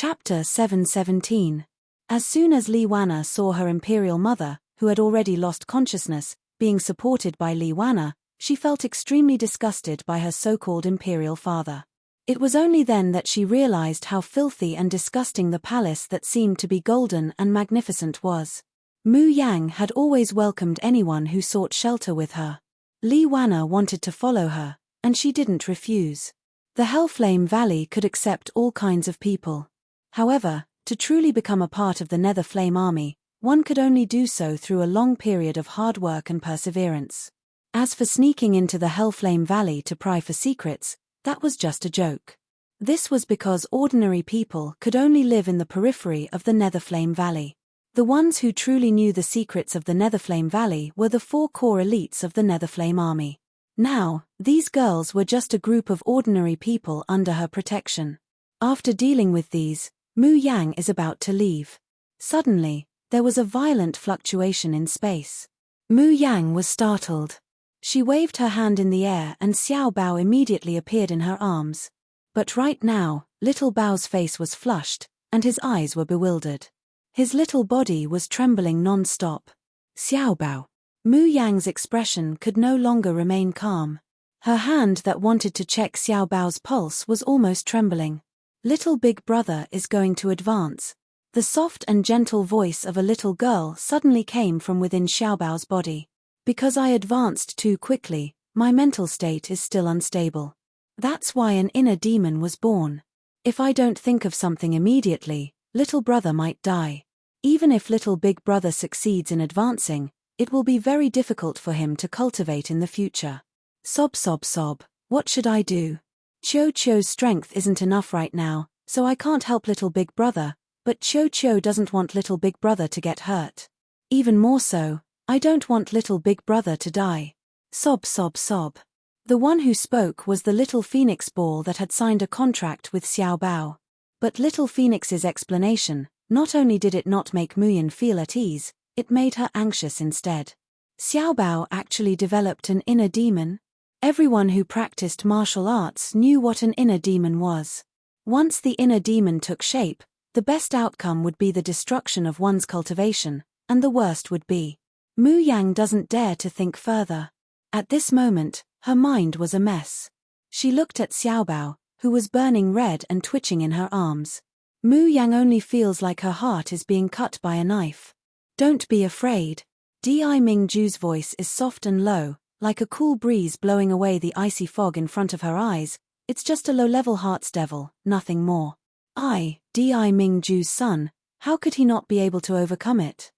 Chapter 717. As soon as Li Wana saw her imperial mother, who had already lost consciousness, being supported by Li Wana, she felt extremely disgusted by her so-called imperial father. It was only then that she realized how filthy and disgusting the palace that seemed to be golden and magnificent was. Mu Yang had always welcomed anyone who sought shelter with her. Li Wana wanted to follow her, and she didn't refuse. The Hellflame Valley could accept all kinds of people. However, to truly become a part of the Nether Flame Army, one could only do so through a long period of hard work and perseverance. As for sneaking into the Hellflame Valley to pry for secrets, that was just a joke. This was because ordinary people could only live in the periphery of the Nether Flame Valley. The ones who truly knew the secrets of the Nether Flame Valley were the 4 core elites of the Nether Flame Army. Now, these girls were just a group of ordinary people under her protection. After dealing with these, Mu Yang is about to leave. Suddenly, there was a violent fluctuation in space. Mu Yang was startled. She waved her hand in the air and Xiao Bao immediately appeared in her arms. But right now, little Bao's face was flushed, and his eyes were bewildered. His little body was trembling non-stop. Xiao Bao. Mu Yang's expression could no longer remain calm. Her hand that wanted to check Xiao Bao's pulse was almost trembling. Little big brother is going to advance. The soft and gentle voice of a little girl suddenly came from within Xiao Bao's body. Because I advanced too quickly, my mental state is still unstable. That's why an inner demon was born. If I don't think of something immediately, little brother might die. Even if little big brother succeeds in advancing, it will be very difficult for him to cultivate in the future. Sob sob sob, what should I do? Chio's strength isn't enough right now, so I can't help little big brother, but Chio doesn't want little big brother to get hurt. Even more so, I don't want little big brother to die. Sob sob sob. The one who spoke was the little phoenix ball that had signed a contract with Xiao Bao. But little phoenix's explanation, not only did it not make Muyan feel at ease, it made her anxious instead. Xiao Bao actually developed an inner demon? Everyone who practiced martial arts knew what an inner demon was. Once the inner demon took shape, the best outcome would be the destruction of one's cultivation, and the worst would be. Mu Yang doesn't dare to think further. At this moment, her mind was a mess. She looked at Xiao Bao, who was burning red and twitching in her arms. Mu Yang only feels like her heart is being cut by a knife. Don't be afraid. Di Mingju's voice is soft and low, like a cool breeze blowing away the icy fog in front of her eyes. It's just a low-level heart's devil, nothing more. Di Mingju's son, how could he not be able to overcome it?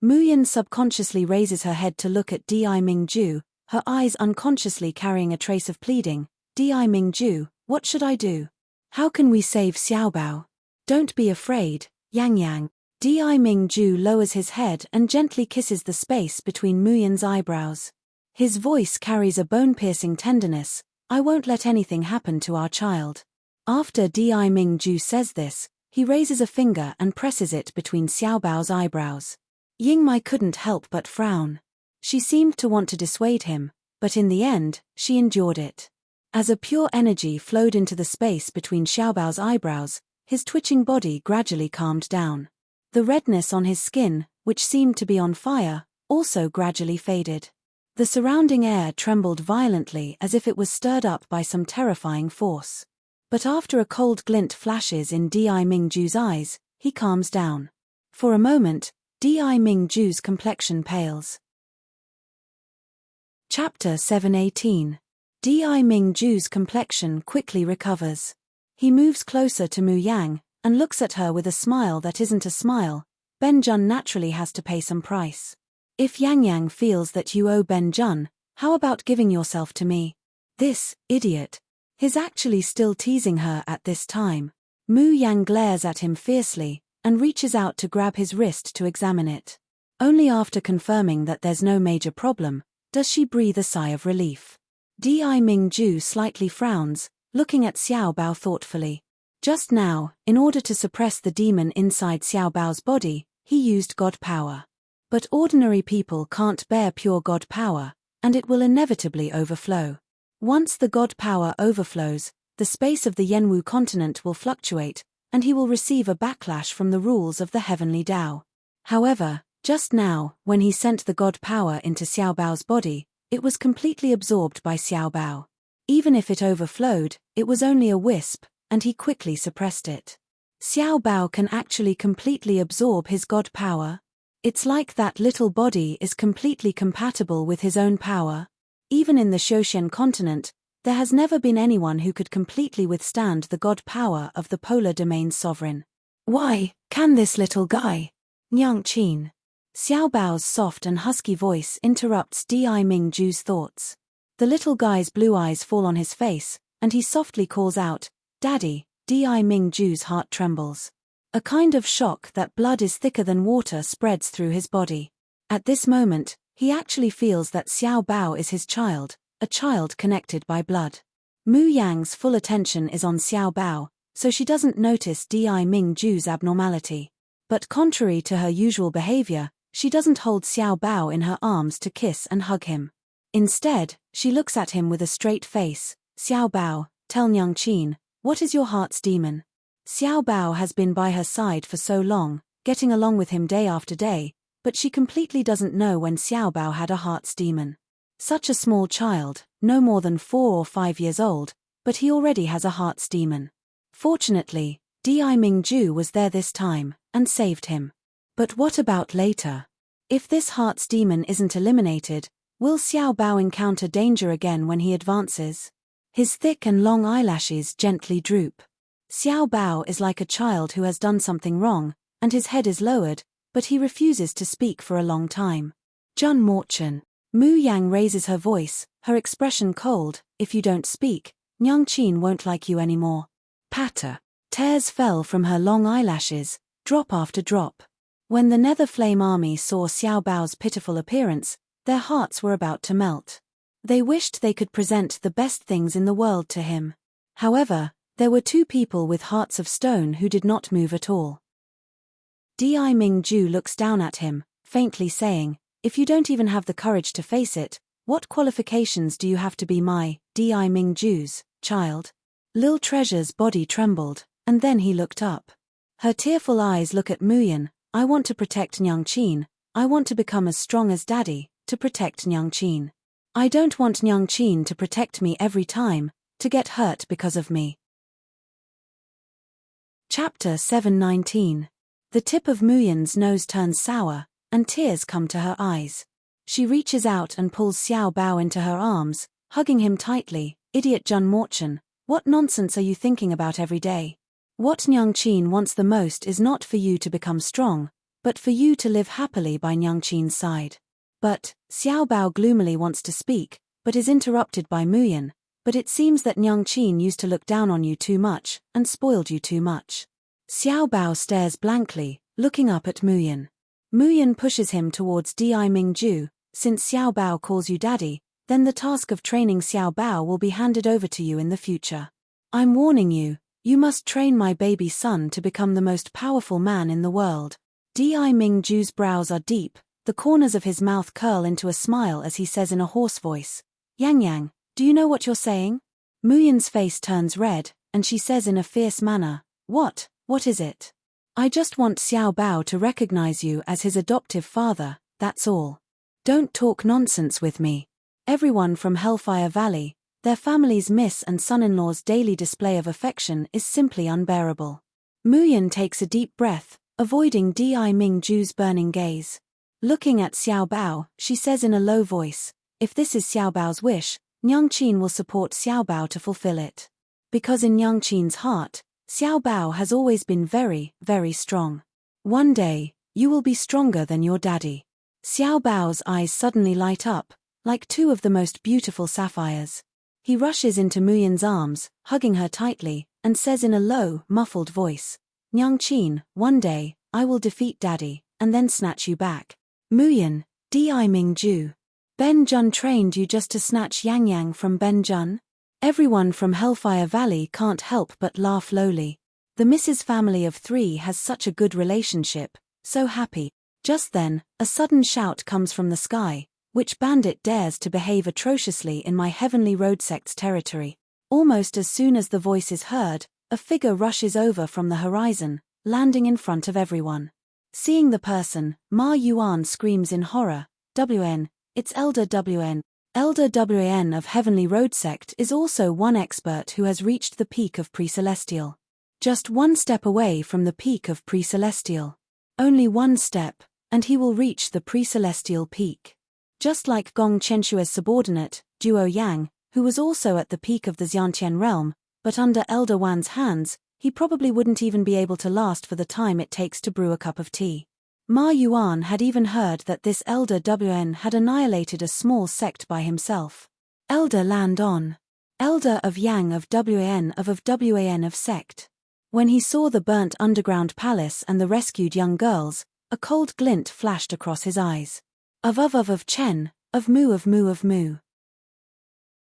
Muyan subconsciously raises her head to look at Di Mingju, her eyes unconsciously carrying a trace of pleading. Di Mingju, what should I do? How can we save Xiao Bao? Don't be afraid, Yang Yang. Di Mingju lowers his head and gently kisses the space between Muyan's eyebrows. His voice carries a bone-piercing tenderness. I won't let anything happen to our child. After Di Mingju says this, he raises a finger and presses it between Xiao Bao's eyebrows. Yingmai couldn't help but frown. She seemed to want to dissuade him, but in the end, she endured it. As a pure energy flowed into the space between Xiao Bao's eyebrows, his twitching body gradually calmed down. The redness on his skin, which seemed to be on fire, also gradually faded. The surrounding air trembled violently as if it was stirred up by some terrifying force. But after a cold glint flashes in Di Mingju's eyes, he calms down. For a moment, Di Mingju's complexion pales. Chapter 718. Di Mingju's complexion quickly recovers. He moves closer to Mu Yang, and looks at her with a smile that isn't a smile. Ben Jun naturally has to pay some price. If Yang Yang feels that you owe Ben Jun, how about giving yourself to me? This idiot. He's actually still teasing her at this time. Mu Yang glares at him fiercely, and reaches out to grab his wrist to examine it. Only after confirming that there's no major problem, does she breathe a sigh of relief. Di Mingju slightly frowns, looking at Xiao Bao thoughtfully. Just now, in order to suppress the demon inside Xiao Bao's body, he used God power. But ordinary people can't bear pure God power, and it will inevitably overflow. Once the God power overflows, the space of the Yenwu continent will fluctuate, and he will receive a backlash from the rules of the heavenly Tao. However, just now, when he sent the god power into Xiao Bao's body, it was completely absorbed by Xiao Bao. Even if it overflowed, it was only a wisp, and he quickly suppressed it. Xiao Bao can actually completely absorb his god power. It's like that little body is completely compatible with his own power. Even in the Shoshen continent, there has never been anyone who could completely withstand the god power of the polar domain's sovereign. Why can this little guy? Nyangqin. Xiao Bao's soft and husky voice interrupts Di Mingju's thoughts. The little guy's blue eyes fall on his face, and he softly calls out, "Daddy." Di Mingju's heart trembles. A kind of shock that blood is thicker than water spreads through his body. At this moment, he actually feels that Xiao Bao is his child, a child connected by blood. Mu Yang's full attention is on Xiao Bao, so she doesn't notice Di Mingju's abnormality. But contrary to her usual behavior, she doesn't hold Xiao Bao in her arms to kiss and hug him. Instead, she looks at him with a straight face. "Xiao Bao, tell Nyangqin, what is your heart's demon?" Xiao Bao has been by her side for so long, getting along with him day after day, but she completely doesn't know when Xiao Bao had a heart's demon. Such a small child, no more than 4 or 5 years old, but he already has a heart's demon. Fortunately, Di Mingju was there this time, and saved him. But what about later? If this heart's demon isn't eliminated, will Xiao Bao encounter danger again when he advances? His thick and long eyelashes gently droop. Xiao Bao is like a child who has done something wrong, and his head is lowered, but he refuses to speak for a long time. Jun Morchen. Mu Yang raises her voice, her expression cold. "If you don't speak, Nyangqin won't like you anymore." Patter. Tears fell from her long eyelashes, drop after drop. When the Nether Flame Army saw Xiao Bao's pitiful appearance, their hearts were about to melt. They wished they could present the best things in the world to him. However, there were 2 people with hearts of stone who did not move at all. Di Mingju looks down at him, faintly saying, "If you don't even have the courage to face it, what qualifications do you have to be my, Di Mingju's, child?" Lil Treasure's body trembled, and then he looked up. Her tearful eyes look at Muyan. "I want to protect Nyangqin. I want to become as strong as Daddy, to protect Nyangqin. I don't want Nyangqin to protect me every time, to get hurt because of me." Chapter 719. The tip of Muyan's nose turns sour, and tears come to her eyes. She reaches out and pulls Xiao Bao into her arms, hugging him tightly. "Idiot Jun Morchen, what nonsense are you thinking about every day? What Nyangqin wants the most is not for you to become strong, but for you to live happily by Nyangqin's side." But Xiao Bao gloomily wants to speak, but is interrupted by Muyan. "But it seems that Nyangqin used to look down on you too much, and spoiled you too much." Xiao Bao stares blankly, looking up at Muyan. Muyan pushes him towards Di Mingju. "Since Xiao Bao calls you daddy, then the task of training Xiao Bao will be handed over to you in the future. I'm warning you, you must train my baby son to become the most powerful man in the world." Di Mingju's brows are deep, the corners of his mouth curl into a smile as he says in a hoarse voice, "Yang Yang, do you know what you're saying?" Muyan's face turns red, and she says in a fierce manner, What is it?" "I just want Xiao Bao to recognize you as his adoptive father, that's all. Don't talk nonsense with me." Everyone from Hellfire Valley, their families' miss and son-in-law's daily display of affection is simply unbearable. Muyan takes a deep breath, avoiding Di Mingju's burning gaze. Looking at Xiao Bao, she says in a low voice, "If this is Xiao Bao's wish, Nyangqin will support Xiao Bao to fulfill it. Because in Nyangqin's heart, Xiao Bao has always been very, very strong. One day, you will be stronger than your daddy." Xiao Bao's eyes suddenly light up, like 2 of the most beautiful sapphires. He rushes into Muyan's arms, hugging her tightly, and says in a low, muffled voice, "Nyangqin, one day, I will defeat daddy, and then snatch you back." Muyan, Di Mingju. Ben Jun trained you just to snatch Yang Yang from Ben Jun? Everyone from Hellfire Valley can't help but laugh lowly. The Mrs. family of 3 has such a good relationship, so happy. Just then, a sudden shout comes from the sky. "Which bandit dares to behave atrociously in my heavenly road sect's territory?" Almost as soon as the voice is heard, a figure rushes over from the horizon, landing in front of everyone. Seeing the person, Ma Yuan screams in horror, "WN, it's Elder WN." Elder WN of Heavenly Road Sect is also one expert who has reached the peak of Pre-Celestial. Just one step away from the peak of Pre-Celestial. Only one step, and he will reach the Pre-Celestial peak. Just like Gong Chenshua's subordinate, Duo Yang, who was also at the peak of the Xiantian realm, but under Elder Wan's hands, he probably wouldn't even be able to last for the time it takes to brew a cup of tea. Ma Yuan had even heard that this Elder WN had annihilated a small sect by himself. Elder Land On. Elder of Yang of WAN of WAN of sect. When he saw the burnt underground palace and the rescued young girls, a cold glint flashed across his eyes. Of Chen, of Mu of Mu of Mu.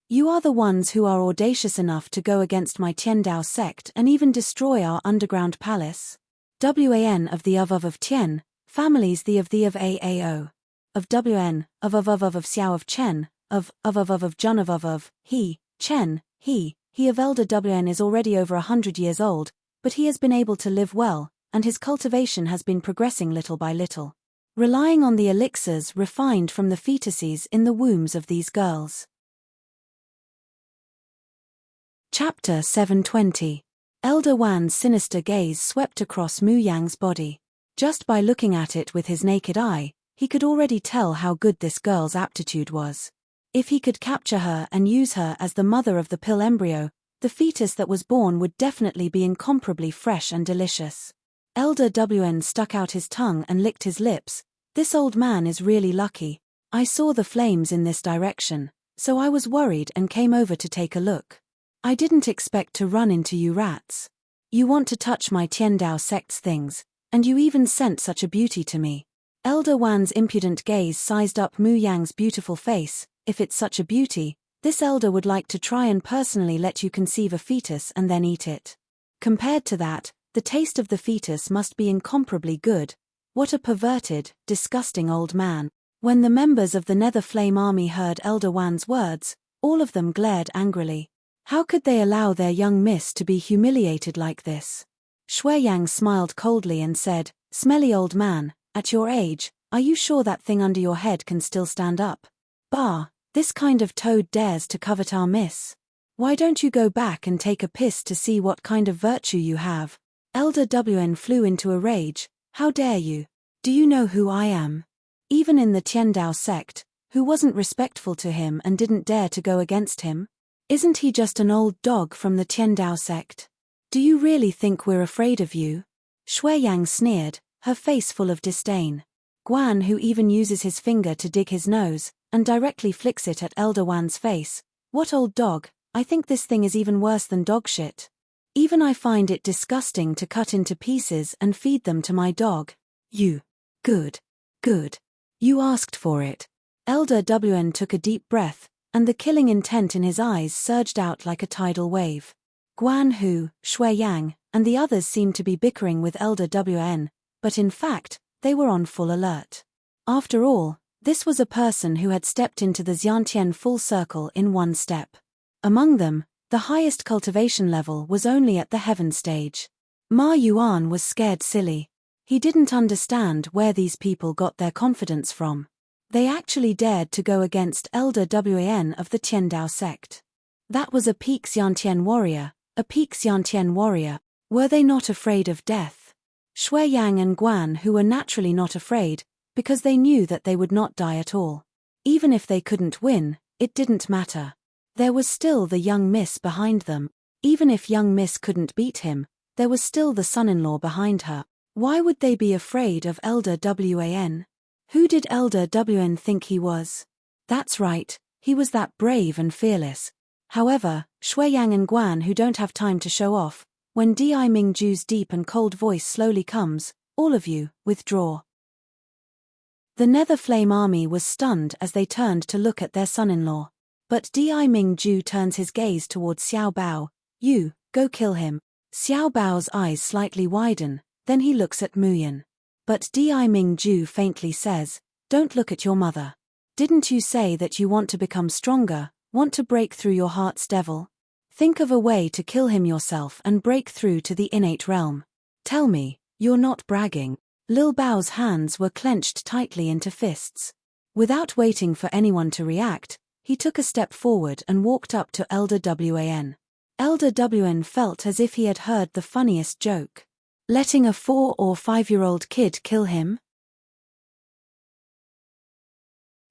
You are the ones who are audacious enough to go against my Tiandao sect and even destroy our underground palace? WAN of the of Tian, families the of AAO. Of WN, of Xiao of Chen, of Jun of he, Chen, he of Elder WN is already over 100 years old, but he has been able to live well, and his cultivation has been progressing little by little. Relying on the elixirs refined from the fetuses in the wombs of these girls. Chapter 720. Elder Wan's sinister gaze swept across Mu Yang's body. Just by looking at it with his naked eye, he could already tell how good this girl's aptitude was. If he could capture her and use her as the mother of the pill embryo, the fetus that was born would definitely be incomparably fresh and delicious. Elder WN stuck out his tongue and licked his lips. This old man is really lucky. I saw the flames in this direction, so I was worried and came over to take a look. I didn't expect to run into you rats. You want to touch my Tiandao sect's things, and you even sent such a beauty to me. Elder Wan's impudent gaze sized up Mu Yang's beautiful face. If it's such a beauty, this elder would like to try and personally let you conceive a fetus and then eat it. Compared to that, the taste of the fetus must be incomparably good. What a perverted, disgusting old man. When the members of the Nether Flame Army heard Elder Wan's words, all of them glared angrily. How could they allow their young miss to be humiliated like this? Shuiyang smiled coldly and said, "Smelly old man, at your age, are you sure that thing under your head can still stand up? Bah, this kind of toad dares to covet our miss. Why don't you go back and take a piss to see what kind of virtue you have?" Elder WN flew into a rage. "How dare you? Do you know who I am?" Even in the Tiandao sect, who wasn't respectful to him and didn't dare to go against him? Isn't he just an old dog from the Tiandao sect? Do you really think we're afraid of you? Shuiyang sneered, her face full of disdain. Guan, who even uses his finger to dig his nose, and directly flicks it at Elder Wan's face. "What old dog? I think this thing is even worse than dog shit. Even I find it disgusting to cut into pieces and feed them to my dog. You. Good. You asked for it." Elder WN took a deep breath, and the killing intent in his eyes surged out like a tidal wave. Guan Hu, Shuiyang, and the others seemed to be bickering with Elder WN, but in fact, they were on full alert. After all, this was a person who had stepped into the Xiantian full circle in one step. Among them, the highest cultivation level was only at the heaven stage. Ma Yuan was scared silly. He didn't understand where these people got their confidence from. They actually dared to go against Elder WAN of the Tiandao sect. That was a peak Xiantian warrior, Were they not afraid of death? Shuiyang and Guan, who were naturally not afraid, because they knew that they would not die at all. Even if they couldn't win, it didn't matter. There was still the young miss behind them. Even if young miss couldn't beat him, there was still the son-in-law behind her. Why would they be afraid of Elder WAN? Who did Elder WN think he was? That's right, he was that brave and fearless. However, Shuiyang and Guan, who don't have time to show off, when Di Mingju's deep and cold voice slowly comes, "All of you, withdraw." The Nether Flame Army was stunned as they turned to look at their son-in-law. But Di Mingju turns his gaze towards Xiao Bao. "You, go kill him." Xiao Bao's eyes slightly widen, then he looks at Muyan. But Di Mingju faintly says, "Don't look at your mother. Didn't you say that you want to become stronger, want to break through your heart's devil? Think of a way to kill him yourself and break through to the innate realm. Tell me, you're not bragging. Lil Bao's hands were clenched tightly into fists. Without waiting for anyone to react, he took a step forward and walked up to Elder Wan. Elder Wan felt as if he had heard the funniest joke. Letting a 4 or 5-year-old kid kill him?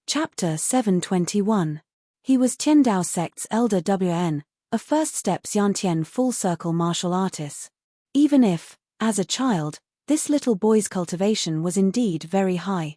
Chapter 721. He was Tiandao sect's Elder Wan, a first-step Xiantian full-circle martial artist. Even if, as a child, this little boy's cultivation was indeed very high.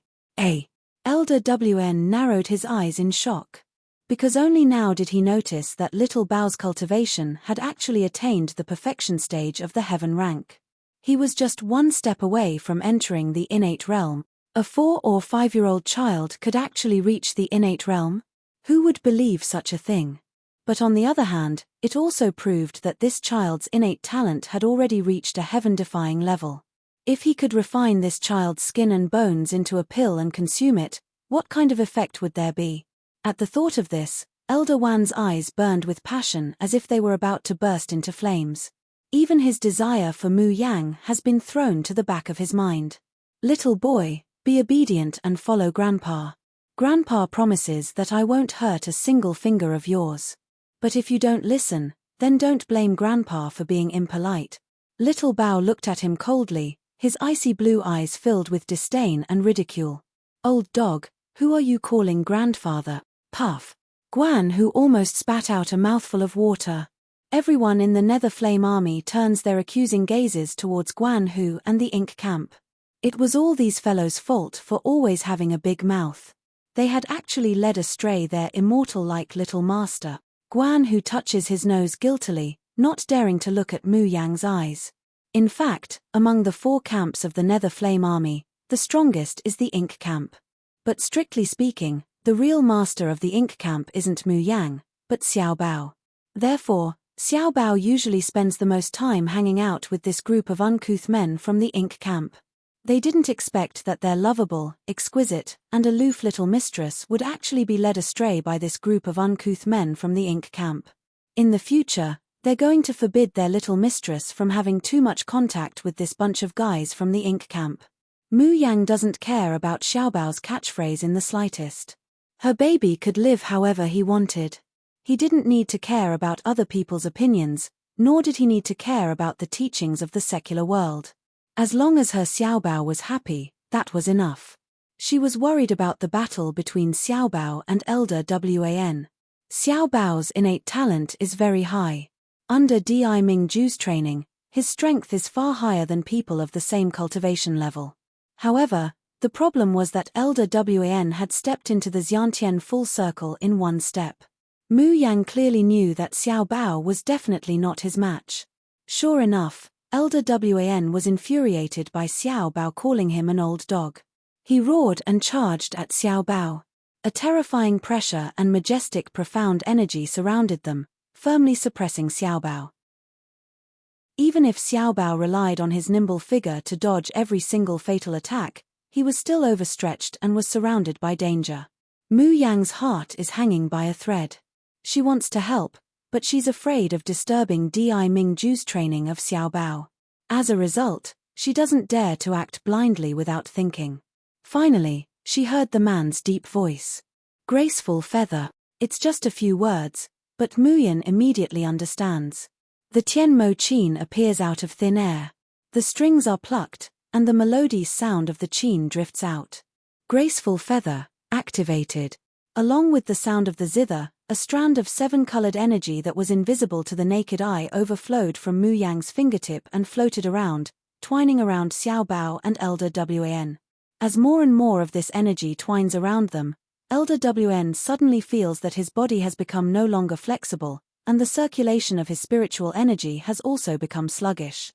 Elder Wan narrowed his eyes in shock. Because only now did he notice that little Bao's cultivation had actually attained the perfection stage of the heaven rank. He was just one step away from entering the innate realm. A 4 or 5-year-old child could actually reach the innate realm? Who would believe such a thing? But on the other hand, it also proved that this child's innate talent had already reached a heaven-defying level. If he could refine this child's skin and bones into a pill and consume it, what kind of effect would there be? At the thought of this, Elder Wan's eyes burned with passion as if they were about to burst into flames. Even his desire for Mu Yang has been thrown to the back of his mind. Little boy, be obedient and follow Grandpa. Grandpa promises that I won't hurt a single finger of yours. But if you don't listen, then don't blame Grandpa for being impolite. Little Bao looked at him coldly, his icy blue eyes filled with disdain and ridicule. Old dog, who are you calling grandfather? Puff. Guan, who almost spat out a mouthful of water. Everyone in the Nether Flame Army turns their accusing gazes towards Guan Hu and the Ink Camp. It was all these fellows' fault for always having a big mouth. They had actually led astray their immortal-like little master. Guan Hu touches his nose guiltily, not daring to look at Mu Yang's eyes. In fact, among the 4 camps of the Nether Flame Army, the strongest is the Ink Camp. But strictly speaking, the real master of the Ink Camp isn't Mu Yang, but Xiao Bao. Therefore, Xiao Bao usually spends the most time hanging out with this group of uncouth men from the Ink Camp. They didn't expect that their lovable, exquisite, and aloof little mistress would actually be led astray by this group of uncouth men from the Ink Camp. In the future, they're going to forbid their little mistress from having too much contact with this bunch of guys from the Ink Camp. Mu Yang doesn't care about Xiao Bao's catchphrase in the slightest. Her baby could live however he wanted. He didn't need to care about other people's opinions, nor did he need to care about the teachings of the secular world. As long as her Xiao Bao was happy, that was enough. She was worried about the battle between Xiao Bao and Elder Wan. Xiao Bao's innate talent is very high. Under Di Ming Ju's training, his strength is far higher than people of the same cultivation level. However, the problem was that Elder Wan had stepped into the Xiantian full circle in one step. Mu Yang clearly knew that Xiao Bao was definitely not his match. Sure enough, Elder Wan was infuriated by Xiao Bao calling him an old dog. He roared and charged at Xiao Bao. A terrifying pressure and majestic profound energy surrounded them, firmly suppressing Xiao Bao. Even if Xiao Bao relied on his nimble figure to dodge every single fatal attack, he was still overstretched and was surrounded by danger. Mu Yang's heart is hanging by a thread. She wants to help, but she's afraid of disturbing Di Ming Ju's training of Xiao Bao. As a result, she doesn't dare to act blindly without thinking. Finally, she heard the man's deep voice. Graceful feather. It's just a few words, but Mu Yan immediately understands. The Tian Mo Qin appears out of thin air. The strings are plucked, and the melodious sound of the qin drifts out. Graceful feather, activated. Along with the sound of the zither, a strand of 7-colored energy that was invisible to the naked eye overflowed from Mu Yang's fingertip and floated around, twining around Xiao Bao and Elder Wan. As more and more of this energy twines around them, Elder Wan suddenly feels that his body has become no longer flexible, and the circulation of his spiritual energy has also become sluggish.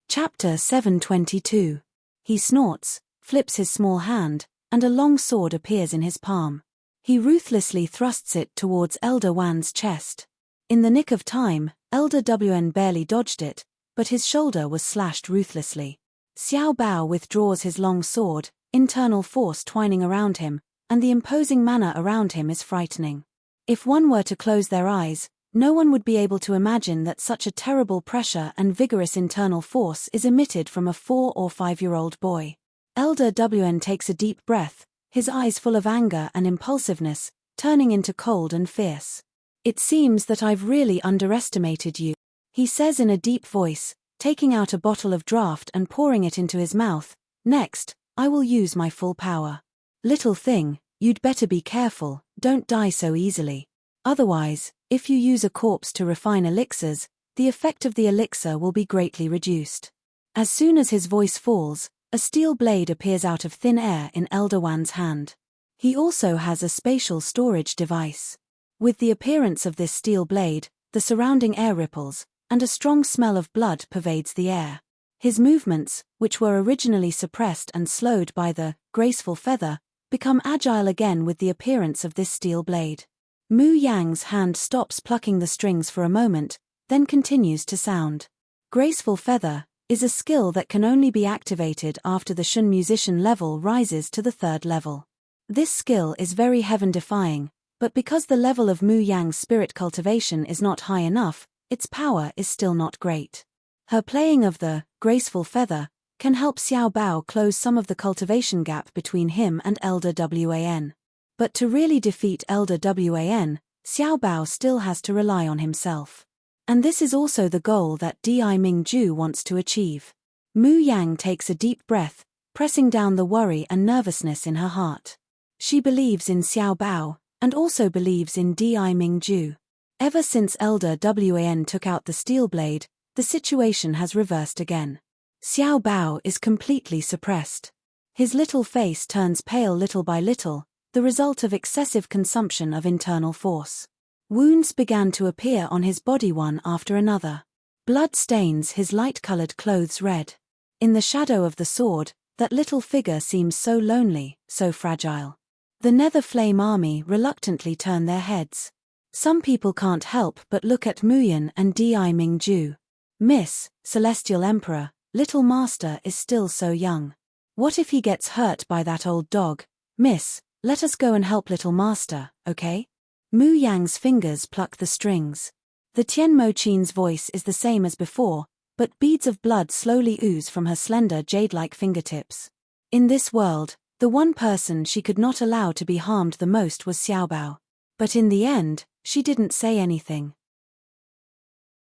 Chapter 722. He snorts, flips his small hand, and a long sword appears in his palm. He ruthlessly thrusts it towards Elder Wan's chest. In the nick of time, Elder Wan barely dodged it, but his shoulder was slashed ruthlessly. Xiao Bao withdraws his long sword, internal force twining around him, and the imposing manner around him is frightening. If one were to close their eyes, no one would be able to imagine that such a terrible pressure and vigorous internal force is emitted from a 4 or 5-year-old boy. Elder WN takes a deep breath, his eyes full of anger and impulsiveness, turning into cold and fierce. "It seems that I've really underestimated you," he says in a deep voice, taking out a bottle of draft and pouring it into his mouth. "Next, I will use my full power. Little thing, you'd better be careful, don't die so easily. Otherwise, if you use a corpse to refine elixirs, the effect of the elixir will be greatly reduced." As soon as his voice falls, a steel blade appears out of thin air in Elder Wan's hand. He also has a spatial storage device. With the appearance of this steel blade, the surrounding air ripples, and a strong smell of blood pervades the air. His movements, which were originally suppressed and slowed by the graceful feather, become agile again with the appearance of this steel blade. Mu Yang's hand stops plucking the strings for a moment, then continues to sound. Graceful feather is a skill that can only be activated after the Shun musician level rises to the 3rd level. This skill is very heaven-defying, but because the level of Mu Yang's spirit cultivation is not high enough, its power is still not great. Her playing of the graceful feather can help Xiao Bao close some of the cultivation gap between him and Elder Wan. But to really defeat Elder Wan, Xiao Bao still has to rely on himself. And this is also the goal that Di Mingju wants to achieve. Mu Yang takes a deep breath, pressing down the worry and nervousness in her heart. She believes in Xiao Bao, and also believes in Di Mingju. Ever since Elder Wan took out the steel blade, the situation has reversed again. Xiao Bao is completely suppressed. His little face turns pale little by little, the result of excessive consumption of internal force. Wounds began to appear on his body one after another. Blood stains his light-colored clothes red. In the shadow of the sword, that little figure seems so lonely, so fragile. The Nether Flame army reluctantly turn their heads. Some people can't help but look at Muyan and Di Mingju. "Miss, Celestial Emperor, Little Master is still so young. What if he gets hurt by that old dog? Miss, let us go and help Little Master, okay?" Mu Yang's fingers pluck the strings. The Tian Mo Qin's voice is the same as before, but beads of blood slowly ooze from her slender jade-like fingertips. In this world, the one person she could not allow to be harmed the most was Xiao Bao. But in the end, she didn't say anything.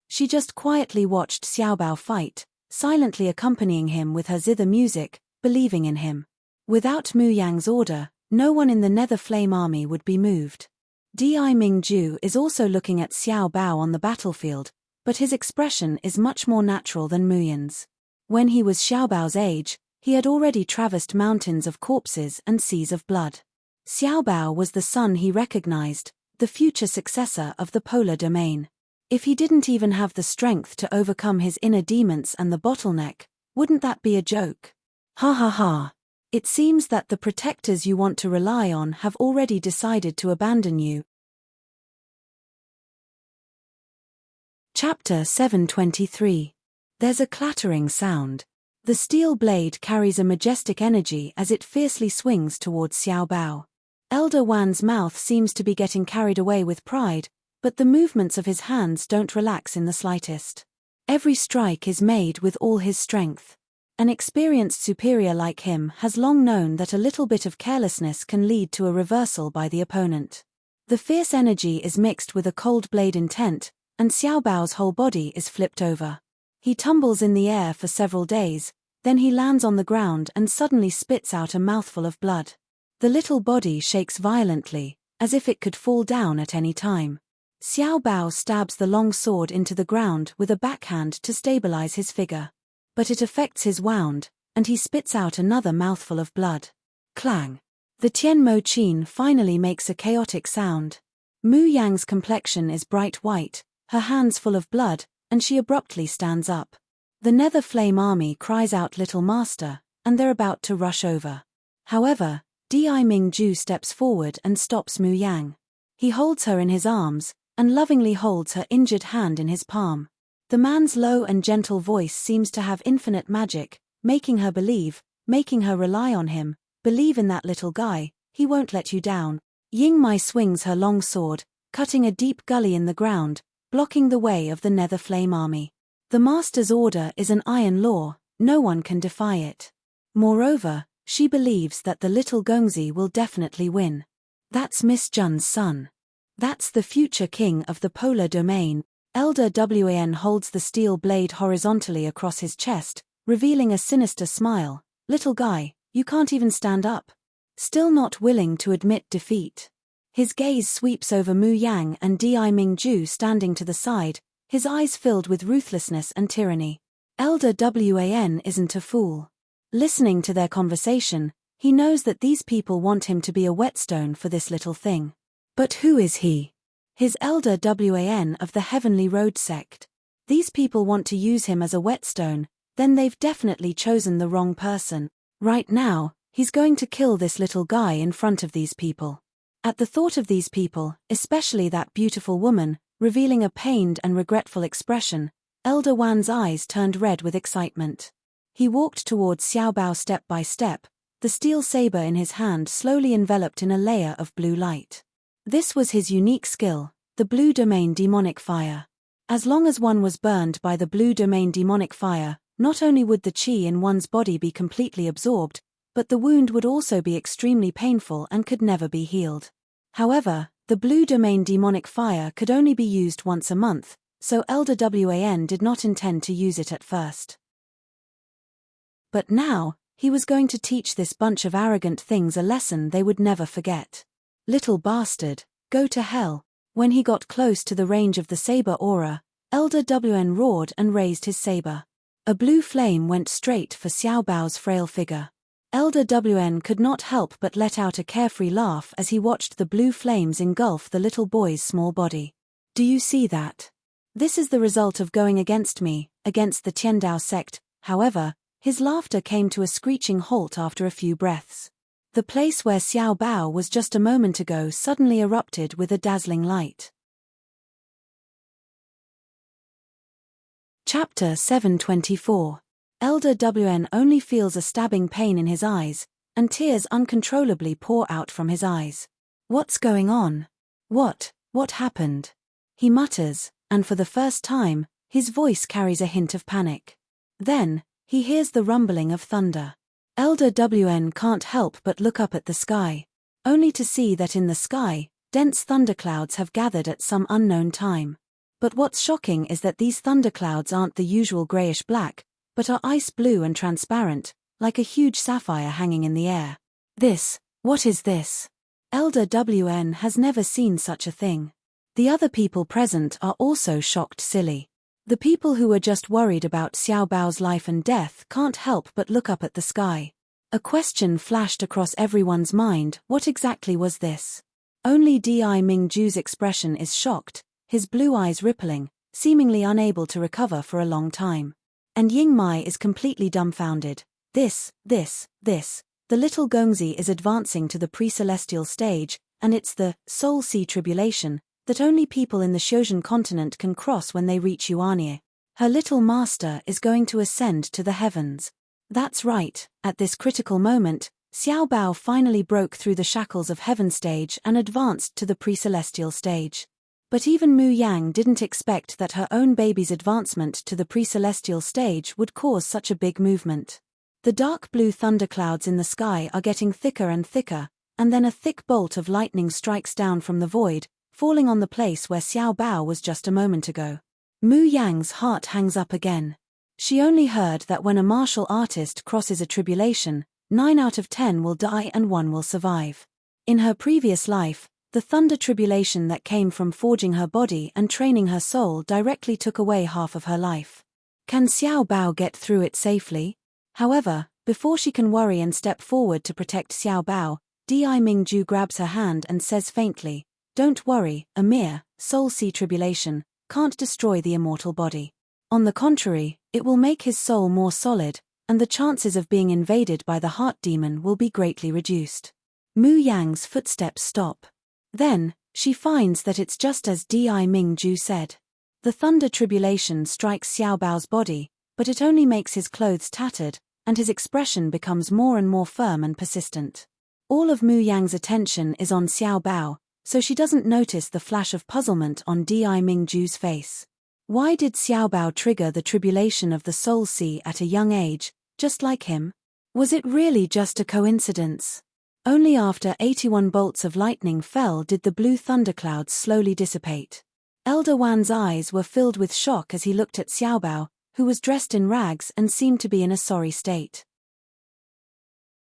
She just quietly watched Xiao Bao fight, silently accompanying him with her zither music, believing in him. Without Mu Yang's order, no one in the Nether Flame army would be moved. Di Mingju is also looking at Xiao Bao on the battlefield, but his expression is much more natural than Muyan's. When he was Xiao Bao's age, he had already traversed mountains of corpses and seas of blood. Xiao Bao was the son he recognized, the future successor of the polar domain. If he didn't even have the strength to overcome his inner demons and the bottleneck, wouldn't that be a joke? Ha ha ha. It seems that the protectors you want to rely on have already decided to abandon you. Chapter 723. There's a clattering sound. The steel blade carries a majestic energy as it fiercely swings towards Xiao Bao. Elder Wan's mouth seems to be getting carried away with pride, but the movements of his hands don't relax in the slightest. Every strike is made with all his strength. An experienced superior like him has long known that a little bit of carelessness can lead to a reversal by the opponent. The fierce energy is mixed with a cold blade intent, and Xiao Bao's whole body is flipped over. He tumbles in the air for several days, then he lands on the ground and suddenly spits out a mouthful of blood. The little body shakes violently, as if it could fall down at any time. Xiao Bao stabs the long sword into the ground with a backhand to stabilize his figure. But it affects his wound, and he spits out another mouthful of blood. Clang! The Tian Mo Qin finally makes a chaotic sound. Mu Yang's complexion is bright white, her hands full of blood, and she abruptly stands up. The Nether Flame army cries out "Little Master," and they're about to rush over. However, Di Mingju steps forward and stops Mu Yang. He holds her in his arms, and lovingly holds her injured hand in his palm. The man's low and gentle voice seems to have infinite magic, making her believe, making her rely on him. "Believe in that little guy, he won't let you down." Ying Mai swings her long sword, cutting a deep gully in the ground, blocking the way of the Nether Flame army. The Master's order is an iron law, no one can defy it. Moreover, she believes that the little Gongzi will definitely win. That's Miss Jun's son. That's the future king of the polar domain. Elder Wan holds the steel blade horizontally across his chest, revealing a sinister smile. Little guy, you can't even stand up. Still not willing to admit defeat. His gaze sweeps over Mu Yang and Di Mingju standing to the side, his eyes filled with ruthlessness and tyranny. Elder Wan isn't a fool. Listening to their conversation, he knows that these people want him to be a whetstone for this little thing. But who is he? His Elder Wan of the Heavenly Road sect. These people want to use him as a whetstone, then they've definitely chosen the wrong person. Right now, he's going to kill this little guy in front of these people. At the thought of these people, especially that beautiful woman, revealing a pained and regretful expression, Elder Wan's eyes turned red with excitement. He walked towards Xiao Bao step by step, the steel saber in his hand slowly enveloped in a layer of blue light. This was his unique skill, the blue domain demonic fire. As long as one was burned by the blue domain demonic fire, not only would the qi in one's body be completely absorbed, but the wound would also be extremely painful and could never be healed. However, the blue domain demonic fire could only be used once a month, so Elder Wan did not intend to use it at first. But now, he was going to teach this bunch of arrogant things a lesson they would never forget. Little bastard, go to hell. When he got close to the range of the saber aura, Elder Wan roared and raised his saber. A blue flame went straight for Xiao Bao's frail figure. Elder Wan could not help but let out a carefree laugh as he watched the blue flames engulf the little boy's small body. Do you see that? This is the result of going against me, against the Tiandao sect. However, his laughter came to a screeching halt after a few breaths. The place where Xiao Bao was just a moment ago suddenly erupted with a dazzling light. Chapter 724. Elder Wan only feels a stabbing pain in his eyes, and tears uncontrollably pour out from his eyes. What's going on? What happened? He mutters, and for the first time, his voice carries a hint of panic. Then, he hears the rumbling of thunder. Elder Wan can't help but look up at the sky, only to see that in the sky, dense thunderclouds have gathered at some unknown time. But what's shocking is that these thunderclouds aren't the usual grayish-black, but are ice blue and transparent, like a huge sapphire hanging in the air. What is this? Elder Wan has never seen such a thing. The other people present are also shocked silly. The people who were just worried about Xiao Bao's life and death can't help but look up at the sky. A question flashed across everyone's mind: what exactly was this? Only Di Mingju's expression is shocked, his blue eyes rippling, seemingly unable to recover for a long time. And Ying Mai is completely dumbfounded. The little Gongzi is advancing to the pre-celestial stage, and it's the Soul Sea Tribulation that only people in the Xiuzhen continent can cross when they reach Yuan'er. Her little master is going to ascend to the heavens. That's right, at this critical moment, Xiao Bao finally broke through the shackles of heaven stage and advanced to the pre-celestial stage. But even Mu Yang didn't expect that her own baby's advancement to the pre-celestial stage would cause such a big movement. The dark blue thunderclouds in the sky are getting thicker and thicker, and then a thick bolt of lightning strikes down from the void, falling on the place where Xiao Bao was just a moment ago. Mu Yang's heart hangs up again. She only heard that when a martial artist crosses a tribulation, 9 out of 10 will die and 1 will survive. In her previous life, the thunder tribulation that came from forging her body and training her soul directly took away half of her life. Can Xiao Bao get through it safely? However, before she can worry and step forward to protect Xiao Bao, Di Mingju grabs her hand and says faintly, "Don't worry, a mere soul sea tribulation can't destroy the immortal body. On the contrary, it will make his soul more solid, and the chances of being invaded by the heart demon will be greatly reduced." Mu Yang's footsteps stop. Then, she finds that it's just as Di Mingju said. The thunder tribulation strikes Xiao Bao's body, but it only makes his clothes tattered, and his expression becomes more and more firm and persistent. All of Mu Yang's attention is on Xiao Bao, so she doesn't notice the flash of puzzlement on Di Mingju's face. Why did Xiaobao trigger the tribulation of the Soul Sea at a young age, just like him? Was it really just a coincidence? Only after 81 bolts of lightning fell did the blue thunderclouds slowly dissipate. Elder Wan's eyes were filled with shock as he looked at Xiaobao, who was dressed in rags and seemed to be in a sorry state.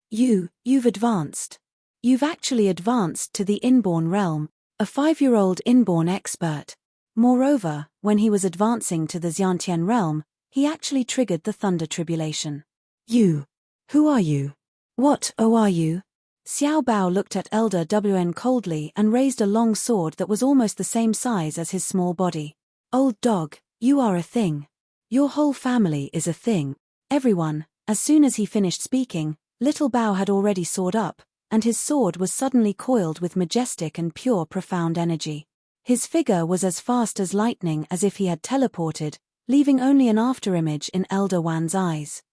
You've advanced. You've actually advanced to the inborn realm, a 5-year-old inborn expert. Moreover, when he was advancing to the Xiantian realm, he actually triggered the thunder tribulation. You. Who are you? What, are you? Xiao Bao looked at Elder Wn coldly and raised a long sword that was almost the same size as his small body. Old dog, you are a thing. Your whole family is a thing. Everyone. As soon as he finished speaking, little Bao had already soared up, and his sword was suddenly coiled with majestic and pure profound energy. His figure was as fast as lightning, as if he had teleported, leaving only an afterimage in Elder Wan's eyes.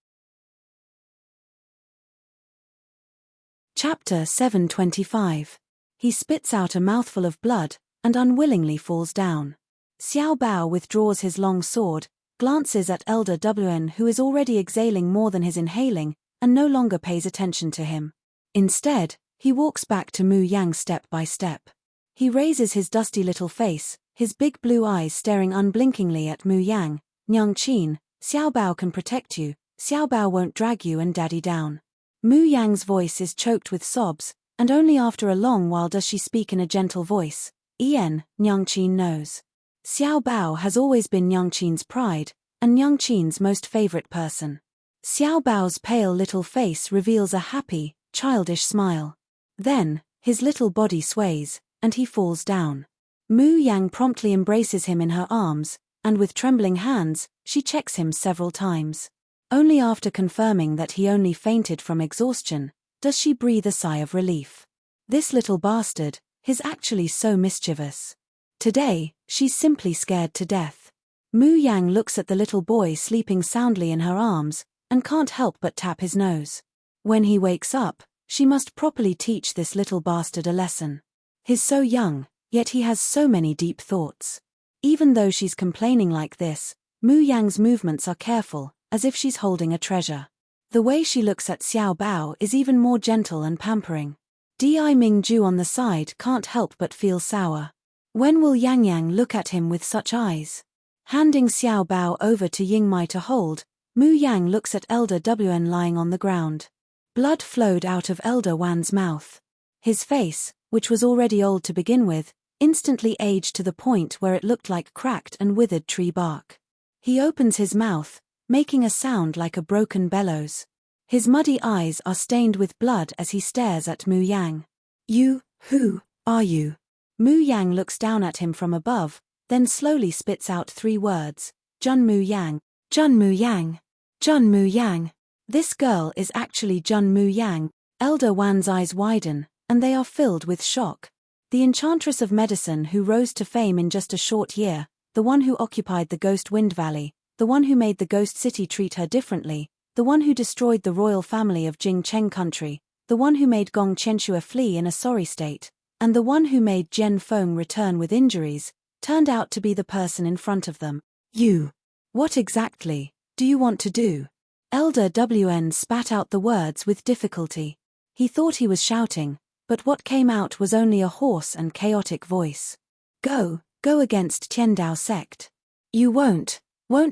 Chapter 725. He spits out a mouthful of blood, and unwillingly falls down. Xiao Bao withdraws his long sword, glances at Elder Wn who is already exhaling more than his inhaling, and no longer pays attention to him. Instead, he walks back to Mu Yang step by step. He raises his dusty little face, his big blue eyes staring unblinkingly at Mu Yang. Nyang Qin, Xiao Bao can protect you, Xiao Bao won't drag you and daddy down. Mu Yang's voice is choked with sobs, and only after a long while does she speak in a gentle voice. Nyang Qin knows. Xiao Bao has always been Nyang Qin's pride, and Nyang Qin's most favorite person. Xiao Bao's pale little face reveals a happy, childish smile. Then, his little body sways, and he falls down. Mu Yang promptly embraces him in her arms, and with trembling hands, she checks him several times. Only after confirming that he only fainted from exhaustion, does she breathe a sigh of relief. This little bastard is actually so mischievous. Today, she's simply scared to death. Mu Yang looks at the little boy sleeping soundly in her arms, and can't help but tap his nose. When he wakes up, she must properly teach this little bastard a lesson. He's so young, yet he has so many deep thoughts. Even though she's complaining like this, Mu Yang's movements are careful, as if she's holding a treasure. The way she looks at Xiao Bao is even more gentle and pampering. Di Mingju on the side can't help but feel sour. When will Yang Yang look at him with such eyes? Handing Xiao Bao over to Yingmai to hold, Mu Yang looks at Elder Wn lying on the ground. Blood flowed out of Elder Wan's mouth. His face, which was already old to begin with, instantly aged to the point where it looked like cracked and withered tree bark. He opens his mouth, making a sound like a broken bellows. His muddy eyes are stained with blood as he stares at Mu Yang. Who are you? Mu Yang looks down at him from above, then slowly spits out 3 words. Jun Mu Yang. Jun Mu Yang. Jun Mu Yang. This girl is actually Jun Mu Yang. Elder Wan's eyes widen, and they are filled with shock. The Enchantress of Medicine who rose to fame in just a short year, the one who occupied the Ghost Wind Valley, the one who made the Ghost City treat her differently, the one who destroyed the royal family of Jing Cheng country, the one who made Gong Qianxue flee in a sorry state, and the one who made Jian Feng return with injuries, turned out to be the person in front of them. You. What exactly do you want to do? Elder Wn spat out the words with difficulty. He thought he was shouting, but what came out was only a hoarse and chaotic voice. Go against Tiandao sect. You won't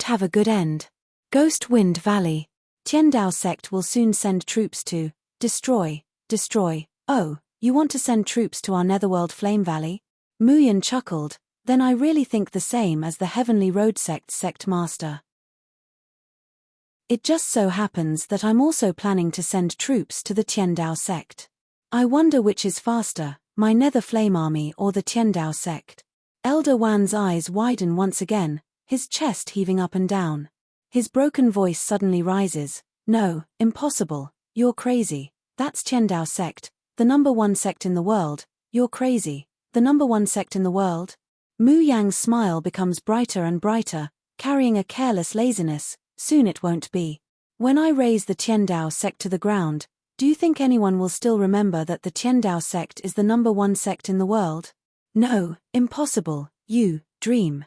have a good end. Ghost Wind Valley. Tiandao sect will soon send troops to destroy. Oh, you want to send troops to our Netherworld Flame Valley? Muyan chuckled. Then I really think the same as the Heavenly Road sect's sect master. It just so happens that I'm also planning to send troops to the Tiandao sect. I wonder which is faster, my Nether Flame army or the Tiandao sect. Elder Wan's eyes widen once again, his chest heaving up and down. His broken voice suddenly rises. No, impossible, you're crazy. That's Tiandao sect, the #1 sect in the world. You're crazy, the #1 sect in the world? Mu Yang's smile becomes brighter and brighter, carrying a careless laziness. Soon it won't be. When I raise the Tiandao sect to the ground, do you think anyone will still remember that the Tiandao sect is the #1 sect in the world? No, impossible, you dream.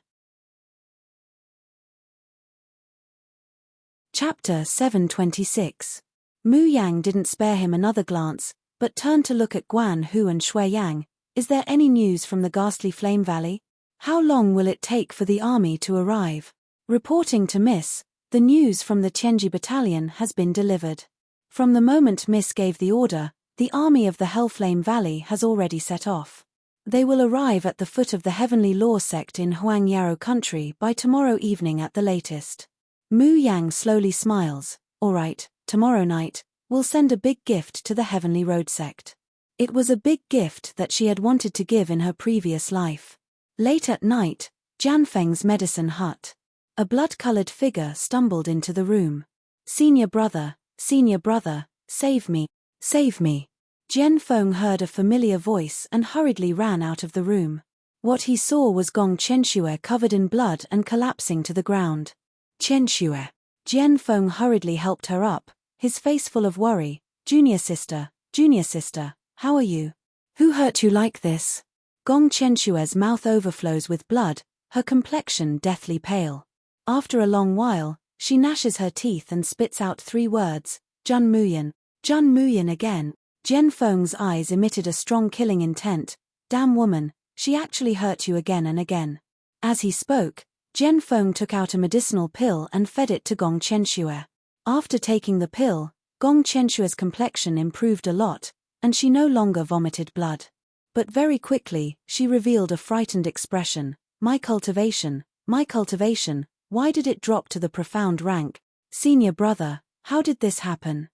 Chapter 726. Mu Yang didn't spare him another glance, but turned to look at Guan Hu and Shui Yang. Is there any news from the ghastly Flame Valley? How long will it take for the army to arrive? Reporting to Miss, the news from the Tianji battalion has been delivered. From the moment Miss gave the order, the army of the Hellflame Valley has already set off. They will arrive at the foot of the Heavenly Law sect in Huangyaro country by tomorrow evening at the latest. Mu Yang slowly smiles. All right, tomorrow night, we'll send a big gift to the Heavenly Road sect. It was a big gift that she had wanted to give in her previous life. Late at night, Jianfeng's medicine hut. A blood-colored figure stumbled into the room. Senior brother, save me, save me. Jianfeng heard a familiar voice and hurriedly ran out of the room. What he saw was Gong Chenxue covered in blood and collapsing to the ground. Chenxue. Jianfeng hurriedly helped her up, his face full of worry. Junior sister, how are you? Who hurt you like this? Gong Chenxue's mouth overflows with blood, her complexion deathly pale. After a long while, she gnashes her teeth and spits out 3 words, Jun Muyan again. Jianfeng's eyes emitted a strong killing intent. Damn woman, she actually hurt you again and again. As he spoke, Jianfeng took out a medicinal pill and fed it to Gong Chenxue. After taking the pill, Gong Chenxue's complexion improved a lot, and she no longer vomited blood. But very quickly, she revealed a frightened expression. My cultivation, why did it drop to the profound rank? Senior brother, how did this happen?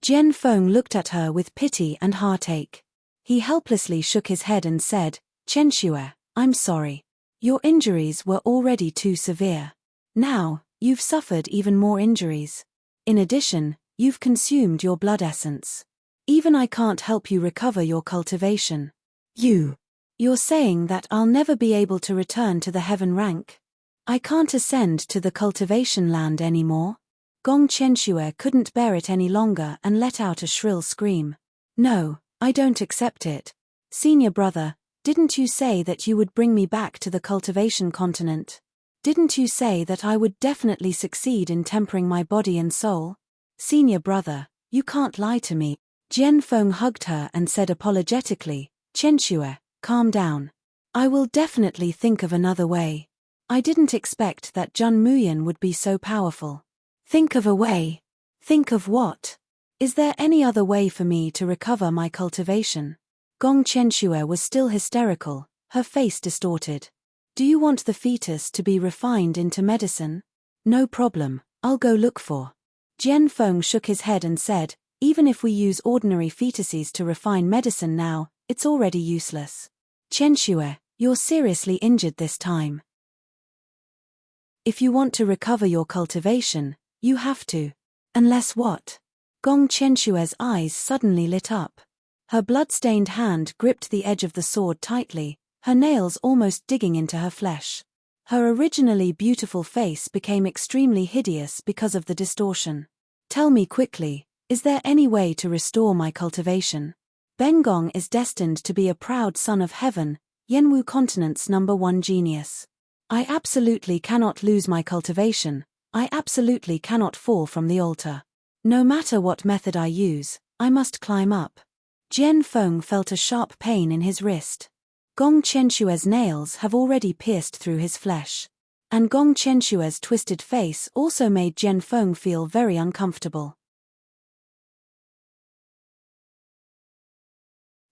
Jianfeng looked at her with pity and heartache. He helplessly shook his head and said, Chenxue, I'm sorry. Your injuries were already too severe. Now, you've suffered even more injuries. In addition, you've consumed your blood essence. Even I can't help you recover your cultivation. You're saying that I'll never be able to return to the heaven rank? I can't ascend to the cultivation land anymore? Gong Chenxue couldn't bear it any longer and let out a shrill scream. No, I don't accept it. Senior brother, didn't you say that you would bring me back to the cultivation continent? Didn't you say that I would definitely succeed in tempering my body and soul? Senior brother, you can't lie to me. Jianfeng hugged her and said apologetically, Chenxue, calm down. I will definitely think of another way. I didn't expect that Jun Muyan would be so powerful. Think of a way. Think of what? Is there any other way for me to recover my cultivation? Gong Chenxue was still hysterical, her face distorted. Do you want the fetus to be refined into medicine? No problem, I'll go look for. Jianfeng shook his head and said, even if we use ordinary fetuses to refine medicine now, it's already useless. Chenxue, you're seriously injured this time. If you want to recover your cultivation, you have to. Unless what? Gong Chenxue's eyes suddenly lit up. Her blood-stained hand gripped the edge of the sword tightly, her nails almost digging into her flesh. Her originally beautiful face became extremely hideous because of the distortion. Tell me quickly, is there any way to restore my cultivation? Bengong is destined to be a proud son of heaven, Yanwu continent's #1 genius. I absolutely cannot lose my cultivation, I absolutely cannot fall from the altar. No matter what method I use, I must climb up. Jianfeng felt a sharp pain in his wrist. Gong Chenxue's nails have already pierced through his flesh. And Gong Chenxue's twisted face also made Jianfeng feel very uncomfortable.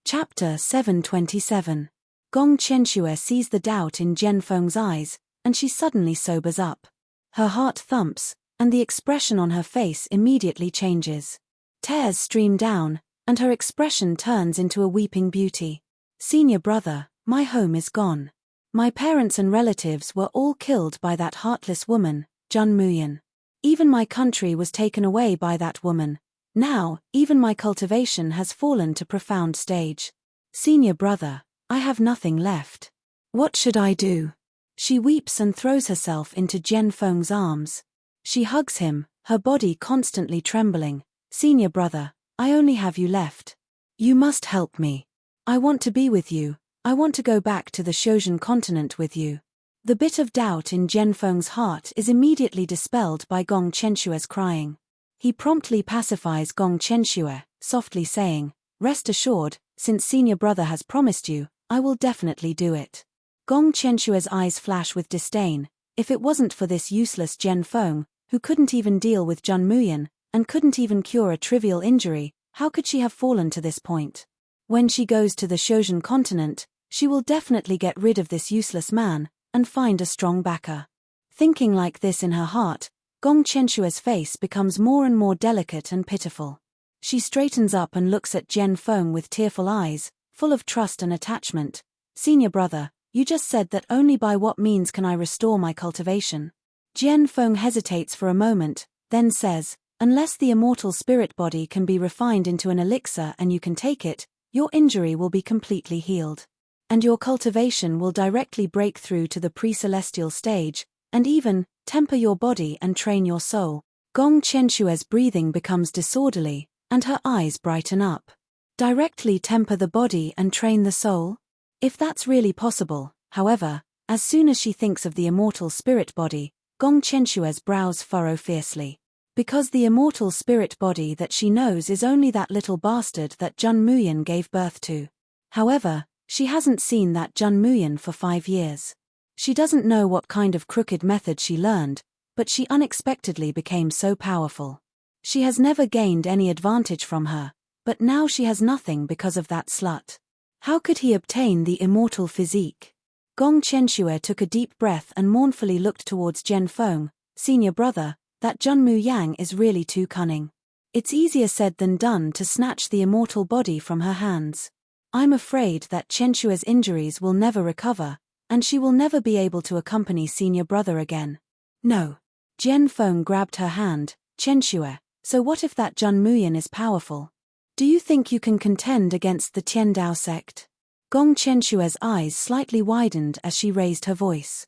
Chapter 727. Gong Chenxue sees the doubt in Jianfeng's eyes, and she suddenly sobers up. Her heart thumps, and the expression on her face immediately changes. Tears stream down, and her expression turns into a weeping beauty. Senior brother, my home is gone. My parents and relatives were all killed by that heartless woman, Jun Muyan. Even my country was taken away by that woman. Now, even my cultivation has fallen to profound stage. Senior brother, I have nothing left. What should I do? She weeps and throws herself into Jianfeng's arms. She hugs him, her body constantly trembling. Senior brother, I only have you left. You must help me. I want to be with you, I want to go back to the Shozhen continent with you. The bit of doubt in Zhenfeng's heart is immediately dispelled by Gong Qianshue's crying. He promptly pacifies Gong Qianxue, softly saying, "Rest assured, since senior brother has promised you, I will definitely do it." Gong Qianshue's eyes flash with disdain. If it wasn't for this useless Zhenfeng, who couldn't even deal with Zhun Muyan, and couldn't even cure a trivial injury, how could she have fallen to this point? When she goes to the Shozhen continent, she will definitely get rid of this useless man, and find a strong backer. Thinking like this in her heart, Gong Qianshue's face becomes more and more delicate and pitiful. She straightens up and looks at Zhenfeng with tearful eyes, full of trust and attachment. "Senior brother, you just said that only by what means can I restore my cultivation?" Zhenfeng hesitates for a moment, then says, "Unless the immortal spirit body can be refined into an elixir and you can take it, your injury will be completely healed. And your cultivation will directly break through to the pre-celestial stage, and even temper your body and train your soul." Gong Qianshue's breathing becomes disorderly, and her eyes brighten up. Directly temper the body and train the soul? If that's really possible, however, as soon as she thinks of the immortal spirit body, Gong Qianshue's brows furrow fiercely. Because the immortal spirit body that she knows is only that little bastard that Zhun Muyan gave birth to. However, she hasn't seen that Zhun Muyan for 5 years. She doesn't know what kind of crooked method she learned, but she unexpectedly became so powerful. She has never gained any advantage from her, but now she has nothing because of that slut. How could he obtain the immortal physique? Gong Qianxue took a deep breath and mournfully looked towards Zhenfeng. "Senior brother, that Zhun Yang is really too cunning. It's easier said than done to snatch the immortal body from her hands. I'm afraid that Qianshue's injuries will never recover, and she will never be able to accompany senior brother again." "No." Zhenfeng grabbed her hand. "Qianxue, so what if that Zhun Muyan is powerful? Do you think you can contend against the Tiandao sect?" Gong Qianshue's eyes slightly widened as she raised her voice.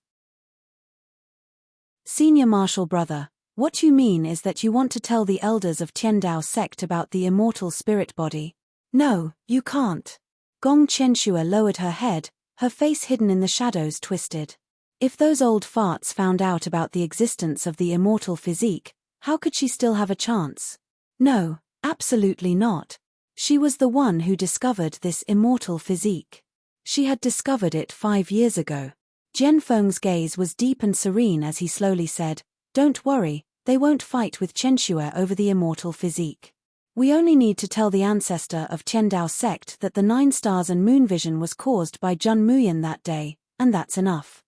"Senior martial brother, what you mean is that you want to tell the elders of Tiandao sect about the immortal spirit body? No, you can't." Gong Qianxue lowered her head, her face hidden in the shadows twisted. If those old farts found out about the existence of the immortal physique, how could she still have a chance? No, absolutely not. She was the one who discovered this immortal physique. She had discovered it 5 years ago. Zhenfeng's gaze was deep and serene as he slowly said, "Don't worry, they won't fight with Qianxue over the immortal physique. We only need to tell the ancestor of Tiandao sect that the 9 stars and moon vision was caused by Zhun Muyan that day, and that's enough."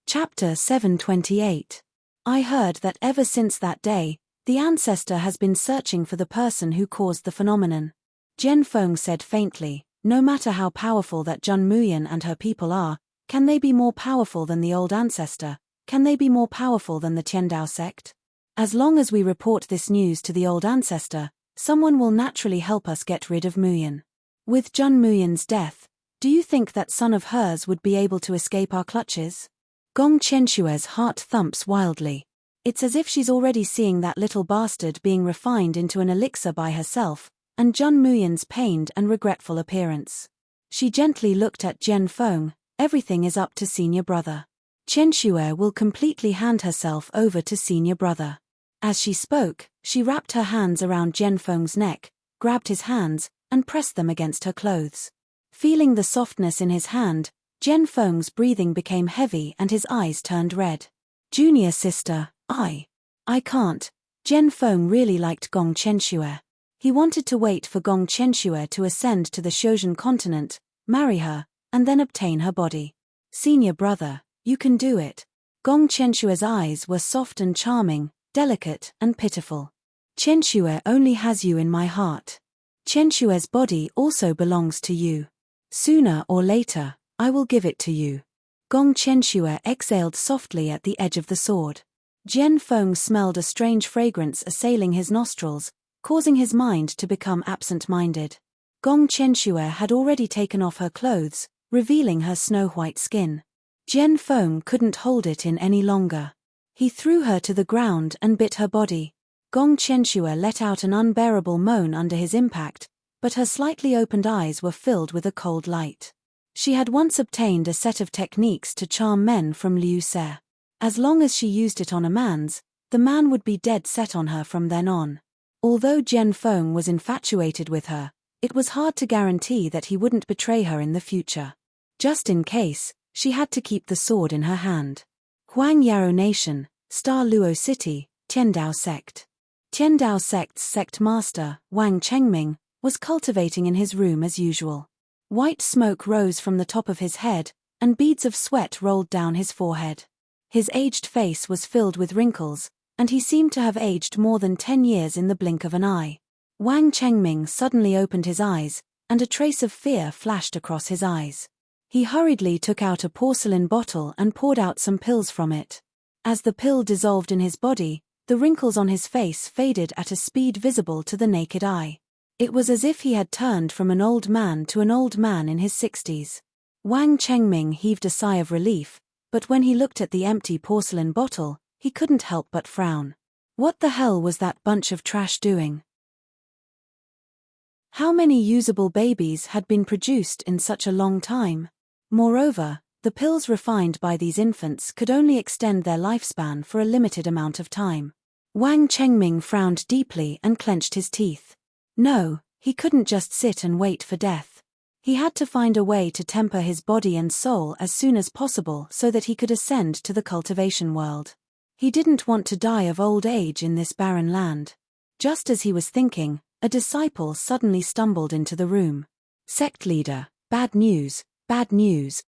Chapter 728. I heard that ever since that day, the ancestor has been searching for the person who caused the phenomenon. Zhenfeng said faintly, "No matter how powerful that Zhun Muyan and her people are, can they be more powerful than the old ancestor? Can they be more powerful than the Tiandao sect? As long as we report this news to the old ancestor, someone will naturally help us get rid of Muyan. With Zhun Muyan's death, do you think that son of hers would be able to escape our clutches?" Gong Qianshue's heart thumps wildly. It's as if she's already seeing that little bastard being refined into an elixir by herself, and Zhun Muyan's pained and regretful appearance. She gently looked at Zhenfeng. "Everything is up to senior brother. Qianxue will completely hand herself over to senior brother." As she spoke, she wrapped her hands around Zhenfeng's neck, grabbed his hands, and pressed them against her clothes. Feeling the softness in his hand, Zhenfeng's breathing became heavy and his eyes turned red. "Junior sister, I can't." Zhenfeng really liked Gong Qianxue. He wanted to wait for Gong Qianxue to ascend to the Shozhen continent, marry her, and then obtain her body. "Senior brother, you can do it." Gong Qianshue's eyes were soft and charming, delicate and pitiful. "Qianxue only has you in my heart. Qianshue's body also belongs to you. Sooner or later, I will give it to you." Gong Qianxue exhaled softly at the edge of the sword. Zhenfeng smelled a strange fragrance assailing his nostrils, causing his mind to become absent-minded. Gong Qianxue had already taken off her clothes, revealing her snow-white skin. Zhenfeng couldn't hold it in any longer. He threw her to the ground and bit her body. Gong Qianxue let out an unbearable moan under his impact, but her slightly opened eyes were filled with a cold light. She had once obtained a set of techniques to charm men from Liu Se. As long as she used it on a the man would be dead set on her from then on. Although Jian Feng was infatuated with her, it was hard to guarantee that he wouldn't betray her in the future. Just in case, she had to keep the sword in her hand. Huang Yaro Nation, Star Luo City, Tiandao Sect. Tiandao Sect's sect master, Wang Chengming, was cultivating in his room as usual. White smoke rose from the top of his head, and beads of sweat rolled down his forehead. His aged face was filled with wrinkles, and he seemed to have aged more than 10 years in the blink of an eye. Wang Chengming suddenly opened his eyes, and a trace of fear flashed across his eyes. He hurriedly took out a porcelain bottle and poured out some pills from it. As the pill dissolved in his body, the wrinkles on his face faded at a speed visible to the naked eye. It was as if he had turned from an old man to an old man in his 60s. Wang Chengming heaved a sigh of relief, but when he looked at the empty porcelain bottle, he couldn't help but frown. What the hell was that bunch of trash doing? How many usable babies had been produced in such a long time? Moreover, the pills refined by these infants could only extend their lifespan for a limited amount of time. Wang Chengming frowned deeply and clenched his teeth. No, he couldn't just sit and wait for death. He had to find a way to temper his body and soul as soon as possible so that he could ascend to the cultivation world. He didn't want to die of old age in this barren land. Just as he was thinking, a disciple suddenly stumbled into the room. Sect leader, bad news, bad news.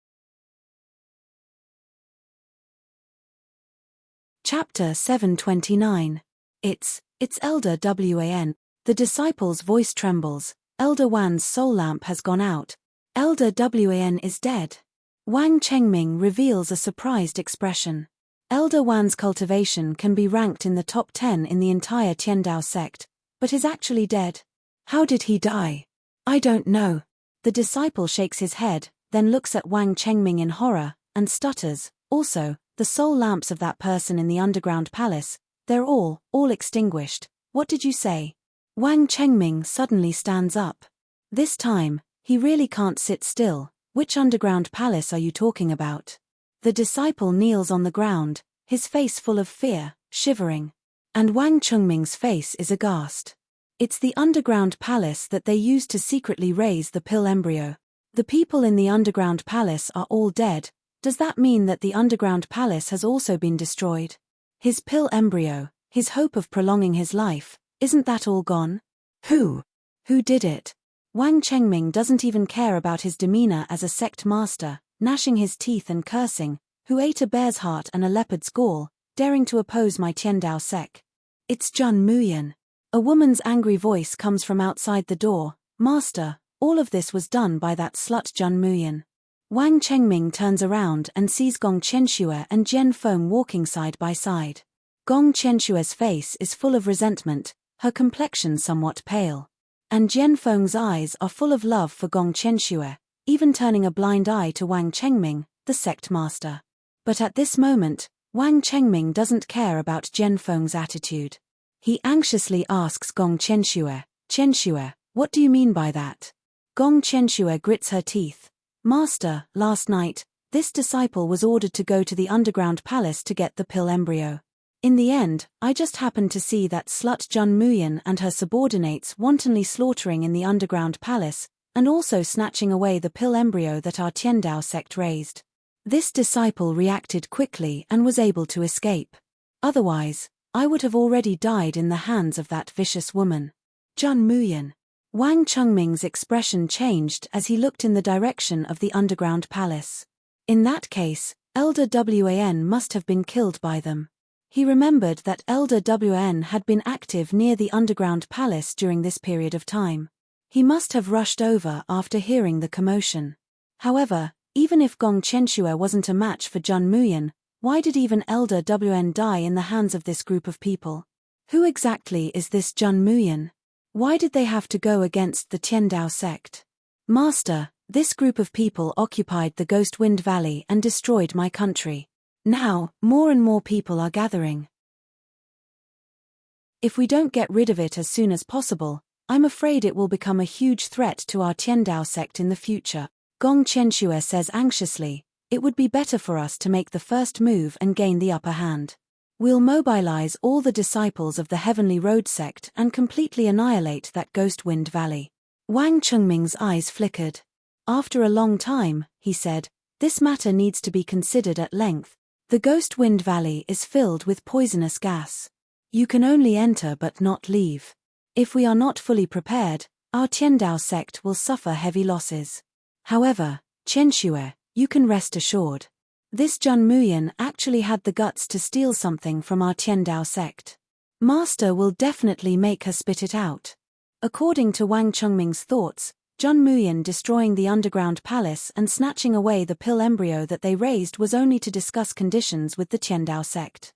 Chapter 729. It's Elder Wan. The disciple's voice trembles. Elder Wan's soul lamp has gone out. Elder Wan is dead. Wang Chengming reveals a surprised expression. Elder Wan's cultivation can be ranked in the top 10 in the entire Tiandao sect, but is actually dead. How did he die? I don't know. The disciple shakes his head, then looks at Wang Chengming in horror, and stutters. Also, the soul lamps of that person in the underground palace, they're all extinguished. What did you say? Wang Chengming suddenly stands up. This time, he really can't sit still. Which underground palace are you talking about? The disciple kneels on the ground, his face full of fear, shivering. And Wang Chengming's face is aghast. It's the underground palace that they used to secretly raise the pill embryo. The people in the underground palace are all dead. Does that mean that the underground palace has also been destroyed? His pill embryo, his hope of prolonging his life, isn't that all gone? Who did it? Wang Chengming doesn't even care about his demeanor as a sect master, gnashing his teeth and cursing, who ate a bear's heart and a leopard's gall, daring to oppose my Tiandao sect. It's Jun Muyan. A woman's angry voice comes from outside the door. Master, all of this was done by that slut Jun Muyan. Wang Chengming turns around and sees Gong Qianxue and Jian Feng walking side by side. Gong Qianxue's face is full of resentment, her complexion somewhat pale. And Jian Feng's eyes are full of love for Gong Qianxue, even turning a blind eye to Wang Chengming, the sect master. But at this moment, Wang Chengming doesn't care about Jian Feng's attitude. He anxiously asks Gong Qianxue, Qianxue, what do you mean by that? Gong Qianxue grits her teeth. Master, last night, this disciple was ordered to go to the underground palace to get the pill embryo. In the end, I just happened to see that slut Jun Muyan and her subordinates wantonly slaughtering in the underground palace, and also snatching away the pill embryo that our Tiandao sect raised. This disciple reacted quickly and was able to escape. Otherwise, I would have already died in the hands of that vicious woman. Jun Muyan. Wang Chengming's expression changed as he looked in the direction of the underground palace. In that case, Elder Wan must have been killed by them. He remembered that Elder Wan had been active near the underground palace during this period of time. He must have rushed over after hearing the commotion. However, even if Gong Qianxue wasn't a match for Jun Muyan, why did even Elder Wan die in the hands of this group of people? Who exactly is this Jun Muyan? Why did they have to go against the Tiandao sect? Master, this group of people occupied the Ghost Wind Valley and destroyed my country. Now, more and more people are gathering. If we don't get rid of it as soon as possible, I'm afraid it will become a huge threat to our Tiandao sect in the future. Gong Qianxue says anxiously, it would be better for us to make the first move and gain the upper hand. We'll mobilize all the disciples of the Heavenly Road sect and completely annihilate that Ghost Wind Valley. Wang Chengming's eyes flickered. After a long time, he said, this matter needs to be considered at length. The Ghost Wind Valley is filled with poisonous gas. You can only enter but not leave. If we are not fully prepared, our Tiandao sect will suffer heavy losses. However, Qianxue, you can rest assured. This Jun Muyan actually had the guts to steal something from our Tiandao sect. Master will definitely make her spit it out. According to Wang Chengming's thoughts, Jun Muyan destroying the underground palace and snatching away the pill embryo that they raised was only to discuss conditions with the Tiandao sect.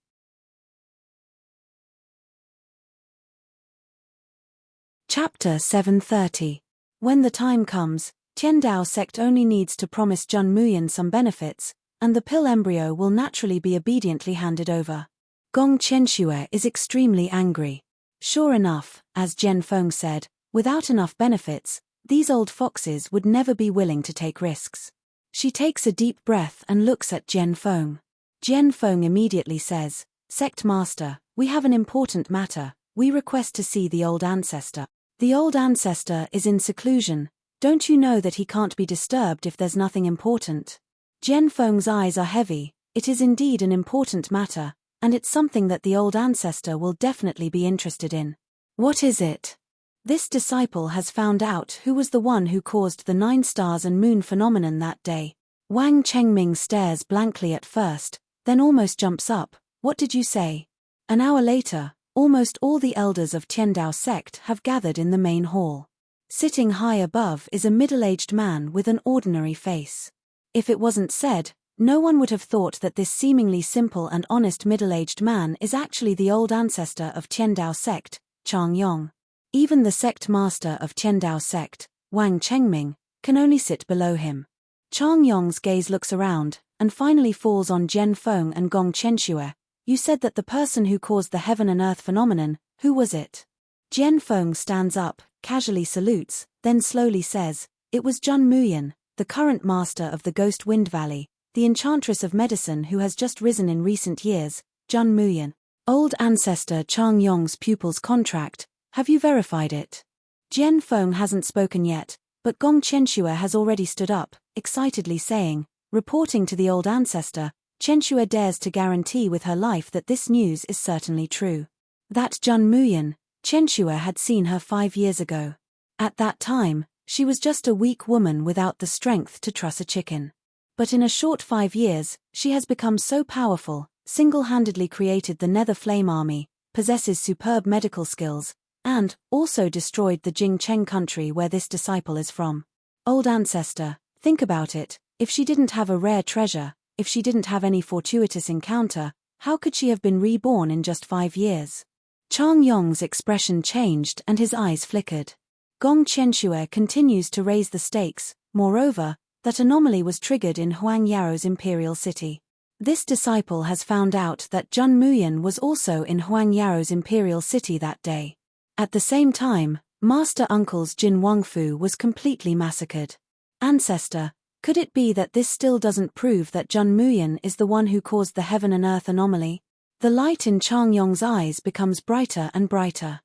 Chapter 730. When the time comes, Tiandao sect only needs to promise Jun Muyan some benefits, and the pill embryo will naturally be obediently handed over. Gong Qianxue is extremely angry. Sure enough, as Jian Feng said, without enough benefits, these old foxes would never be willing to take risks. She takes a deep breath and looks at Jian Feng. Jian Feng immediately says, Sect Master, we have an important matter. We request to see the old ancestor. The old ancestor is in seclusion. Don't you know that he can't be disturbed if there's nothing important? Jian Feng's eyes are heavy. It is indeed an important matter, and it's something that the old ancestor will definitely be interested in. What is it? This disciple has found out who was the one who caused the 9 stars and moon phenomenon that day. Wang Chengming stares blankly at first, then almost jumps up. What did you say? An hour later, almost all the elders of Tiandao sect have gathered in the main hall. Sitting high above is a middle-aged man with an ordinary face. If it wasn't said, no one would have thought that this seemingly simple and honest middle-aged man is actually the old ancestor of Tiandao sect, Chang Yong. Even the sect master of Tiandao sect, Wang Chengming, can only sit below him. Chang Yong's gaze looks around, and finally falls on Jian Feng and Gong Qianxue. You said that the person who caused the heaven and earth phenomenon, who was it? Jian Feng stands up, casually salutes, then slowly says, it was Jun Muyan, the current master of the Ghost Wind Valley, the Enchantress of medicine who has just risen in recent years, Jun Muyan. Old ancestor Chang Yong's pupil's contract, have you verified it? Jian Feng hasn't spoken yet, but Gong Qianxue has already stood up, excitedly saying, reporting to the old ancestor, Qianxue dares to guarantee with her life that this news is certainly true. That Jun Muyan, Qianxue had seen her 5 years ago. At that time, she was just a weak woman without the strength to truss a chicken. But in a short 5 years, she has become so powerful, single-handedly created the Nether Flame Army, possesses superb medical skills, and also destroyed the Jingcheng country where this disciple is from. Old ancestor, think about it, if she didn't have a rare treasure, if she didn't have any fortuitous encounter, how could she have been reborn in just 5 years? Chang Yong's expression changed and his eyes flickered. Gong Qianxue continues to raise the stakes. Moreover, that anomaly was triggered in Huang Yao's imperial city. This disciple has found out that Jun Muyan was also in Huang Yao's imperial city that day. At the same time, Master Uncle's Jin Wangfu was completely massacred. Ancestor, could it be that this still doesn't prove that Jun Muyan is the one who caused the heaven and earth anomaly? The light in Chang Yong's eyes becomes brighter and brighter.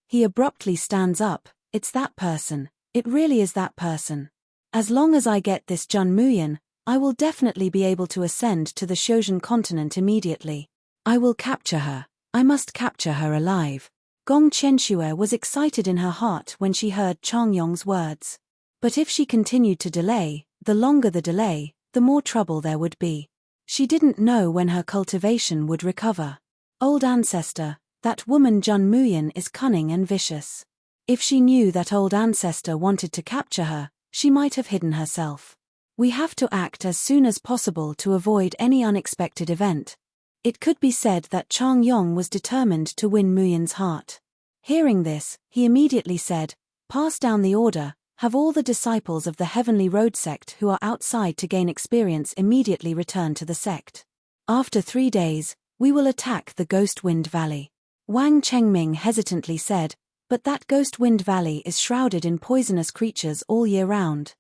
He abruptly stands up. It's that person. It really is that person. As long as I get this Jun Muyan, I will definitely be able to ascend to the Xiuzhen continent immediately. I will capture her. I must capture her alive. Gong Qianxue was excited in her heart when she heard Chang Yong's words. But if she continued to delay, the longer the delay, the more trouble there would be. She didn't know when her cultivation would recover. Old ancestor, that woman Jun Muyan is cunning and vicious. If she knew that old ancestor wanted to capture her, she might have hidden herself. We have to act as soon as possible to avoid any unexpected event. It could be said that Chang Yong was determined to win Muyan's heart. Hearing this, he immediately said, pass down the order. Have all the disciples of the Heavenly Road sect who are outside to gain experience immediately return to the sect. After 3 days, we will attack the Ghost Wind Valley. Wang Chengming hesitantly said, "But that Ghost Wind Valley is shrouded in poisonous creatures all year round."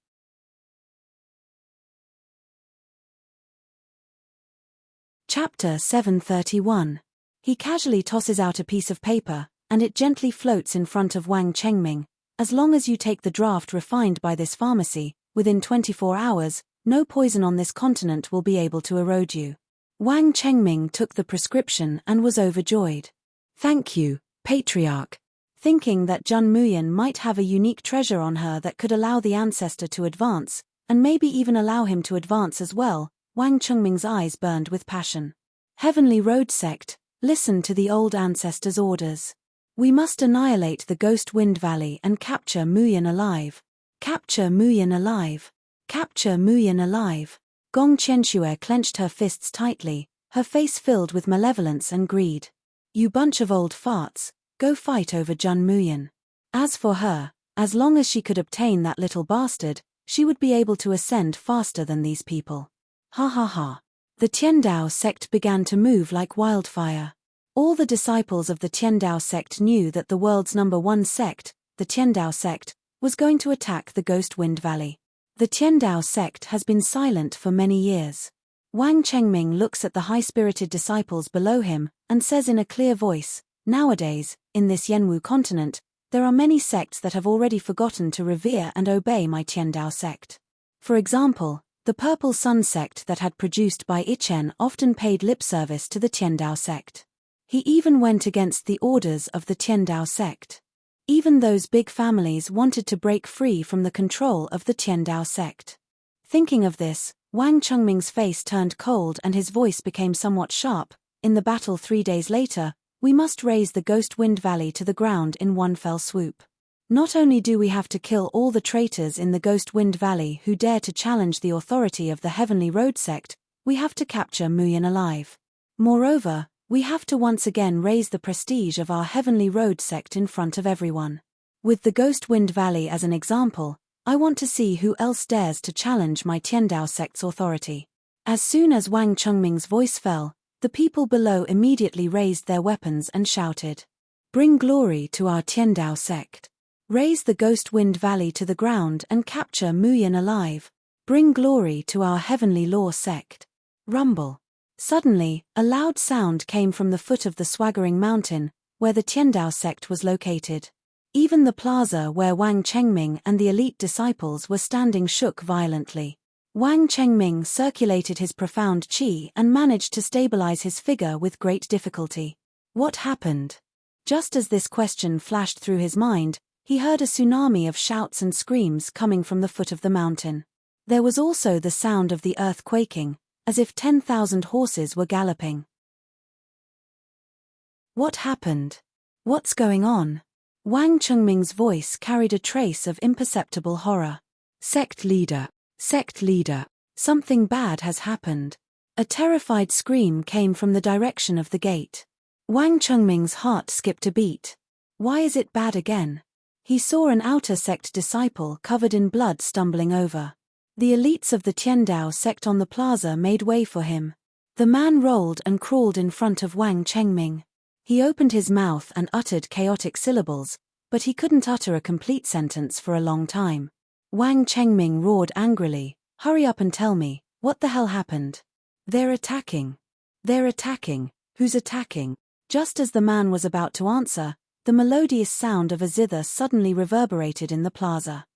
Chapter 731. He casually tosses out a piece of paper, and it gently floats in front of Wang Chengming. "As long as you take the draft refined by this pharmacy, within 24 hours, no poison on this continent will be able to erode you." Wang Chengming took the prescription and was overjoyed. "Thank you, Patriarch." Thinking that Jun Muyan might have a unique treasure on her that could allow the ancestor to advance, and maybe even allow him to advance as well, Wang Chengming's eyes burned with passion. "Heavenly Road Sect, listen to the old ancestor's orders. We must annihilate the Ghost Wind Valley and capture Muyan alive. Capture Muyan alive. Capture Muyan alive." Gong Qianxue clenched her fists tightly, her face filled with malevolence and greed. "You bunch of old farts, go fight over Jun Muyan. As for her, as long as she could obtain that little bastard, she would be able to ascend faster than these people." Ha ha ha. The Tiandao sect began to move like wildfire. All the disciples of the Tiandao sect knew that the world's #1 sect, the Tiandao sect, was going to attack the Ghost Wind Valley. The Tiandao sect has been silent for many years. Wang Chengming looks at the high-spirited disciples below him and says in a clear voice, "Nowadays, in this Yanwu continent, there are many sects that have already forgotten to revere and obey my Tiandao sect. For example, the Purple Sun sect that had produced by Ichen often paid lip service to the Tiandao sect. He even went against the orders of the Tiandao sect. Even those big families wanted to break free from the control of the Tiandao sect." Thinking of this, Wang Chengming's face turned cold and his voice became somewhat sharp. "In the battle 3 days later, we must raze the Ghost Wind Valley to the ground in one fell swoop. Not only do we have to kill all the traitors in the Ghost Wind Valley who dare to challenge the authority of the Heavenly Road sect, we have to capture Muyan alive. Moreover, we have to once again raise the prestige of our Heavenly Road sect in front of everyone. With the Ghost Wind Valley as an example, I want to see who else dares to challenge my Tiandao sect's authority." As soon as Wang Chengming's voice fell, the people below immediately raised their weapons and shouted, "Bring glory to our Tiandao sect. Raise the Ghost Wind Valley to the ground and capture Muyan alive. Bring glory to our Heavenly Law sect." Rumble. Suddenly, a loud sound came from the foot of the swaggering mountain, where the Tiandao sect was located. Even the plaza where Wang Chengming and the elite disciples were standing shook violently. Wang Chengming circulated his profound qi and managed to stabilize his figure with great difficulty. What happened? Just as this question flashed through his mind, he heard a tsunami of shouts and screams coming from the foot of the mountain. There was also the sound of the earth quaking, as if 10,000 horses were galloping. What happened? What's going on? Wang Chengming's voice carried a trace of imperceptible horror. Sect leader, something bad has happened. A terrified scream came from the direction of the gate. Wang Chengming's heart skipped a beat. Why is it bad again? He saw an outer sect disciple covered in blood stumbling over. The elites of the Tiandao sect on the plaza made way for him. The man rolled and crawled in front of Wang Chengming. He opened his mouth and uttered chaotic syllables, but he couldn't utter a complete sentence for a long time. Wang Chengming roared angrily, "Hurry up and tell me, what the hell happened?" They're attacking. They're attacking. Who's attacking?" Just as the man was about to answer, the melodious sound of a zither suddenly reverberated in the plaza.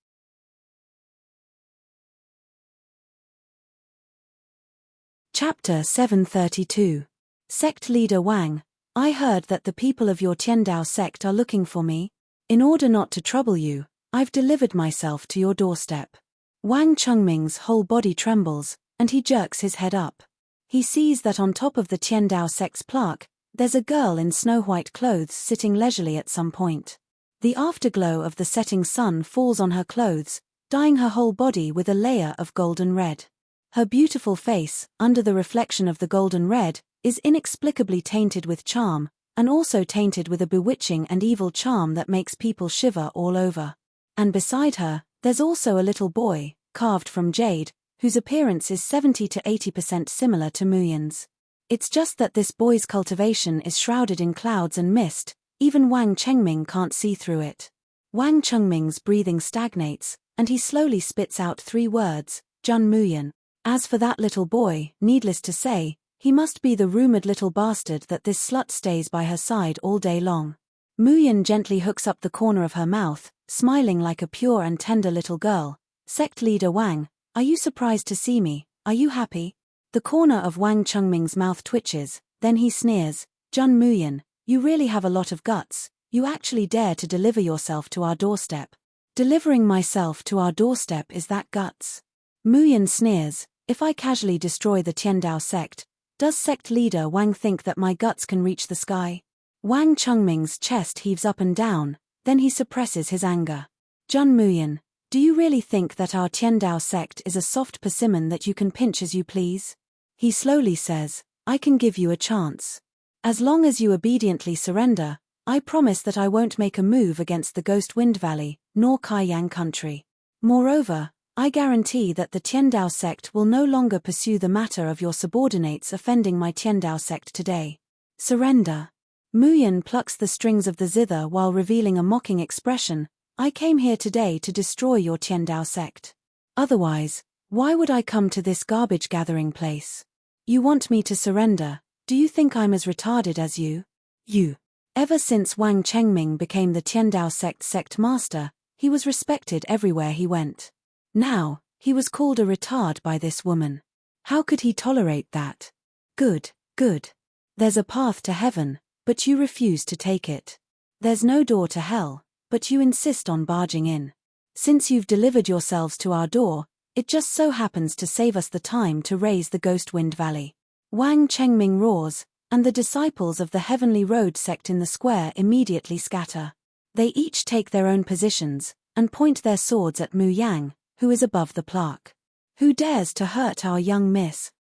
Chapter 732. Sect Leader Wang, I heard that the people of your Tiandao sect are looking for me. In order not to trouble you, I've delivered myself to your doorstep. Wang Chengming's whole body trembles, and he jerks his head up. He sees that on top of the Tiandao sect's plaque, there's a girl in snow-white clothes sitting leisurely at some point. The afterglow of the setting sun falls on her clothes, dyeing her whole body with a layer of golden red. Her beautiful face, under the reflection of the golden red, is inexplicably tainted with charm, and also tainted with a bewitching and evil charm that makes people shiver all over. And beside her, there's also a little boy, carved from jade, whose appearance is 70 to 80% similar to Muyan's. It's just that this boy's cultivation is shrouded in clouds and mist, even Wang Chengming can't see through it. Wang Chengming's breathing stagnates, and he slowly spits out 3 words, Jun Muyan. As for that little boy, needless to say, he must be the rumored little bastard that this slut stays by her side all day long. Muyan gently hooks up the corner of her mouth, smiling like a pure and tender little girl. Sect leader Wang, are you surprised to see me? Are you happy? The corner of Wang Chengming's mouth twitches, then he sneers, Jun Muyan, you really have a lot of guts, you actually dare to deliver yourself to our doorstep. Delivering myself to our doorstep, is that guts? Muyan sneers, if I casually destroy the Tiandao sect, does sect leader Wang think that my guts can reach the sky? Wang Chengming's chest heaves up and down, then he suppresses his anger. Jun Muyan, do you really think that our Tiandao sect is a soft persimmon that you can pinch as you please? He slowly says, I can give you a chance. As long as you obediently surrender, I promise that I won't make a move against the Ghost Wind Valley, nor Kaiyang country. Moreover, I guarantee that the Tiandao sect will no longer pursue the matter of your subordinates offending my Tiandao sect today. Surrender. Muyan plucks the strings of the zither while revealing a mocking expression, I came here today to destroy your Tiandao sect. Otherwise, why would I come to this garbage gathering place? You want me to surrender, do you think I'm as retarded as you? You. Ever since Wang Chengming became the Tiandao sect master, he was respected everywhere he went. Now, he was called a retard by this woman. How could he tolerate that? Good, good. There's a path to heaven, but you refuse to take it. There's no door to hell, but you insist on barging in. Since you've delivered yourselves to our door, it just so happens to save us the time to raise the Ghost Wind Valley. Wang Chengming roars, and the disciples of the Heavenly Road sect in the square immediately scatter. They each take their own positions, and point their swords at Mu Yang, who is above the plaque. Who dares to hurt our young miss?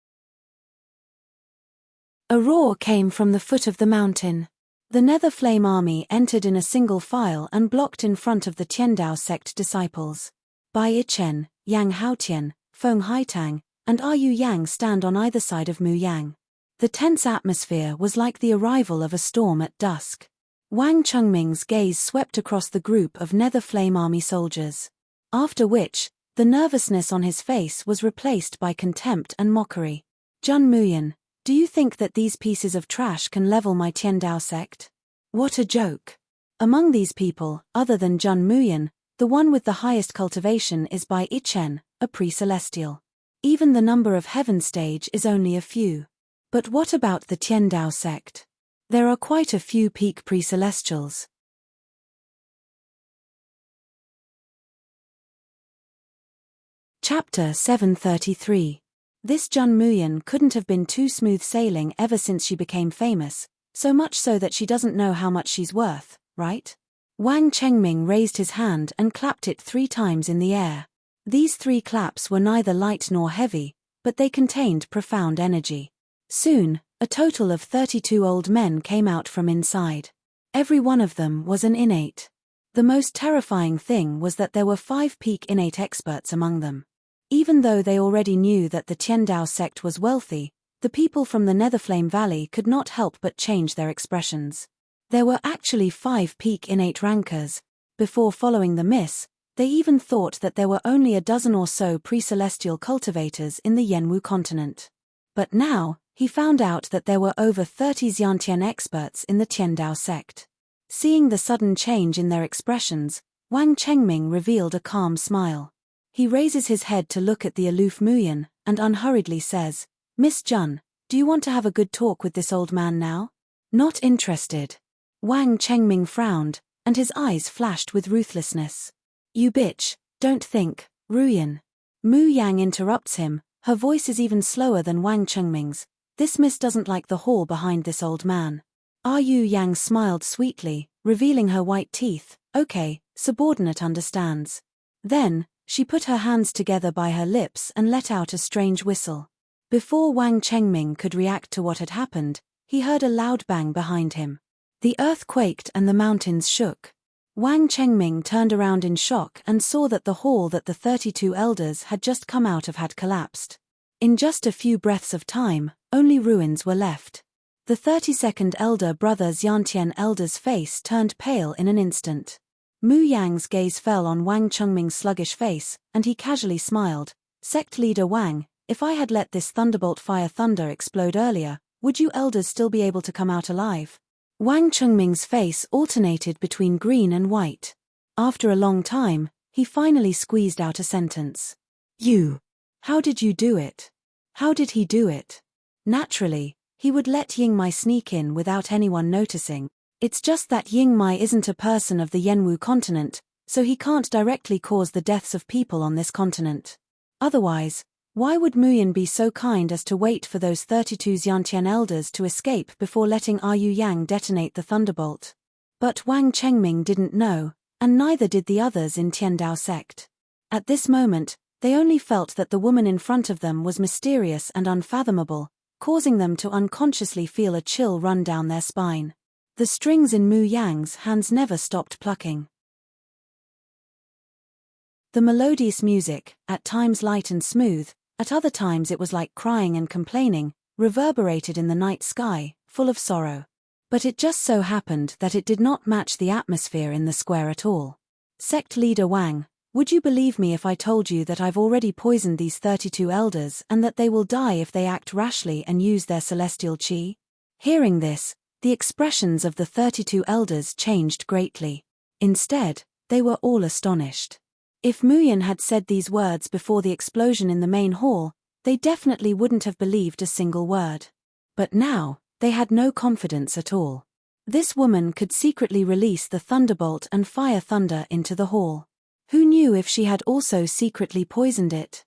A roar came from the foot of the mountain. The Nether Flame army entered in a single file and blocked in front of the Tiandao sect disciples. Bai Yichen, Yang Haotian, Feng Haitang, and Yu Yang stand on either side of Mu Yang. The tense atmosphere was like the arrival of a storm at dusk. Wang Chengming's gaze swept across the group of Nether Flame army soldiers. After which, the nervousness on his face was replaced by contempt and mockery. Jun Muyan, do you think that these pieces of trash can level my Tiandao sect? What a joke. Among these people, other than Jun Muyan, the one with the highest cultivation is Bai Yichen, a pre-celestial. Even the number of heaven stage is only a few. But what about the Tiandao sect? There are quite a few peak pre-celestials. Chapter 733. This Jun Muyan couldn't have been too smooth sailing ever since she became famous, so much so that she doesn't know how much she's worth, right? Wang Chengming raised his hand and clapped it 3 times in the air. These 3 claps were neither light nor heavy, but they contained profound energy. Soon, a total of 32 old men came out from inside. Every one of them was an innate. The most terrifying thing was that there were 5 peak innate experts among them. Even though they already knew that the Tiandao sect was wealthy, the people from the Netherflame Valley could not help but change their expressions. There were actually 5 peak innate rankers. Before following the miss, they even thought that there were only a dozen or so pre-celestial cultivators in the Yenwu continent. But now, he found out that there were over 30 Xiantian experts in the Tiandao sect. Seeing the sudden change in their expressions, Wang Chengming revealed a calm smile. He raises his head to look at the aloof Muyan, and unhurriedly says, Miss Jun, do you want to have a good talk with this old man now? Not interested. Wang Chengming frowned, and his eyes flashed with ruthlessness. You bitch, don't think, Ruyan. Mu Yang interrupts him, her voice is even slower than Wang Chengming's. This miss doesn't like the hall behind this old man. Yu Yang smiled sweetly, revealing her white teeth. Okay, subordinate understands. Then, she put her hands together by her lips and let out a strange whistle. Before Wang Chengming could react to what had happened, he heard a loud bang behind him. The earth quaked and the mountains shook. Wang Chengming turned around in shock and saw that the hall that the 32 elders had just come out of had collapsed. In just a few breaths of time, Only ruins were left. The 32nd elder brother Xiantian elder's face turned pale in an instant. Mu Yang's gaze fell on Wang Chengming's sluggish face, and he casually smiled. Sect leader Wang, if I had let this thunderbolt fire thunder explode earlier, would you elders still be able to come out alive? Wang Chengming's face alternated between green and white. After a long time, he finally squeezed out a sentence. You. How did you do it? How did he do it? Naturally, he would let Yingmai sneak in without anyone noticing. It's just that Yingmai isn't a person of the Yanwu continent, so he can't directly cause the deaths of people on this continent. Otherwise, why would Muyan be so kind as to wait for those 32 Xiantian elders to escape before letting Yu Yang detonate the thunderbolt? But Wang Chengming didn't know, and neither did the others in Tiandao sect. At this moment, they only felt that the woman in front of them was mysterious and unfathomable, causing them to unconsciously feel a chill run down their spine. The strings in Mu Yang's hands never stopped plucking. The melodious music, at times light and smooth, at other times it was like crying and complaining, reverberated in the night sky, full of sorrow. But it just so happened that it did not match the atmosphere in the square at all. Sect leader Wang, would you believe me if I told you that I've already poisoned these 32 elders and that they will die if they act rashly and use their celestial qi? Hearing this, the expressions of the 32 elders changed greatly. Instead, they were all astonished. If Muyan had said these words before the explosion in the main hall, they definitely wouldn't have believed a single word. But now, they had no confidence at all. This woman could secretly release the thunderbolt and fire thunder into the hall. Who knew if she had also secretly poisoned it?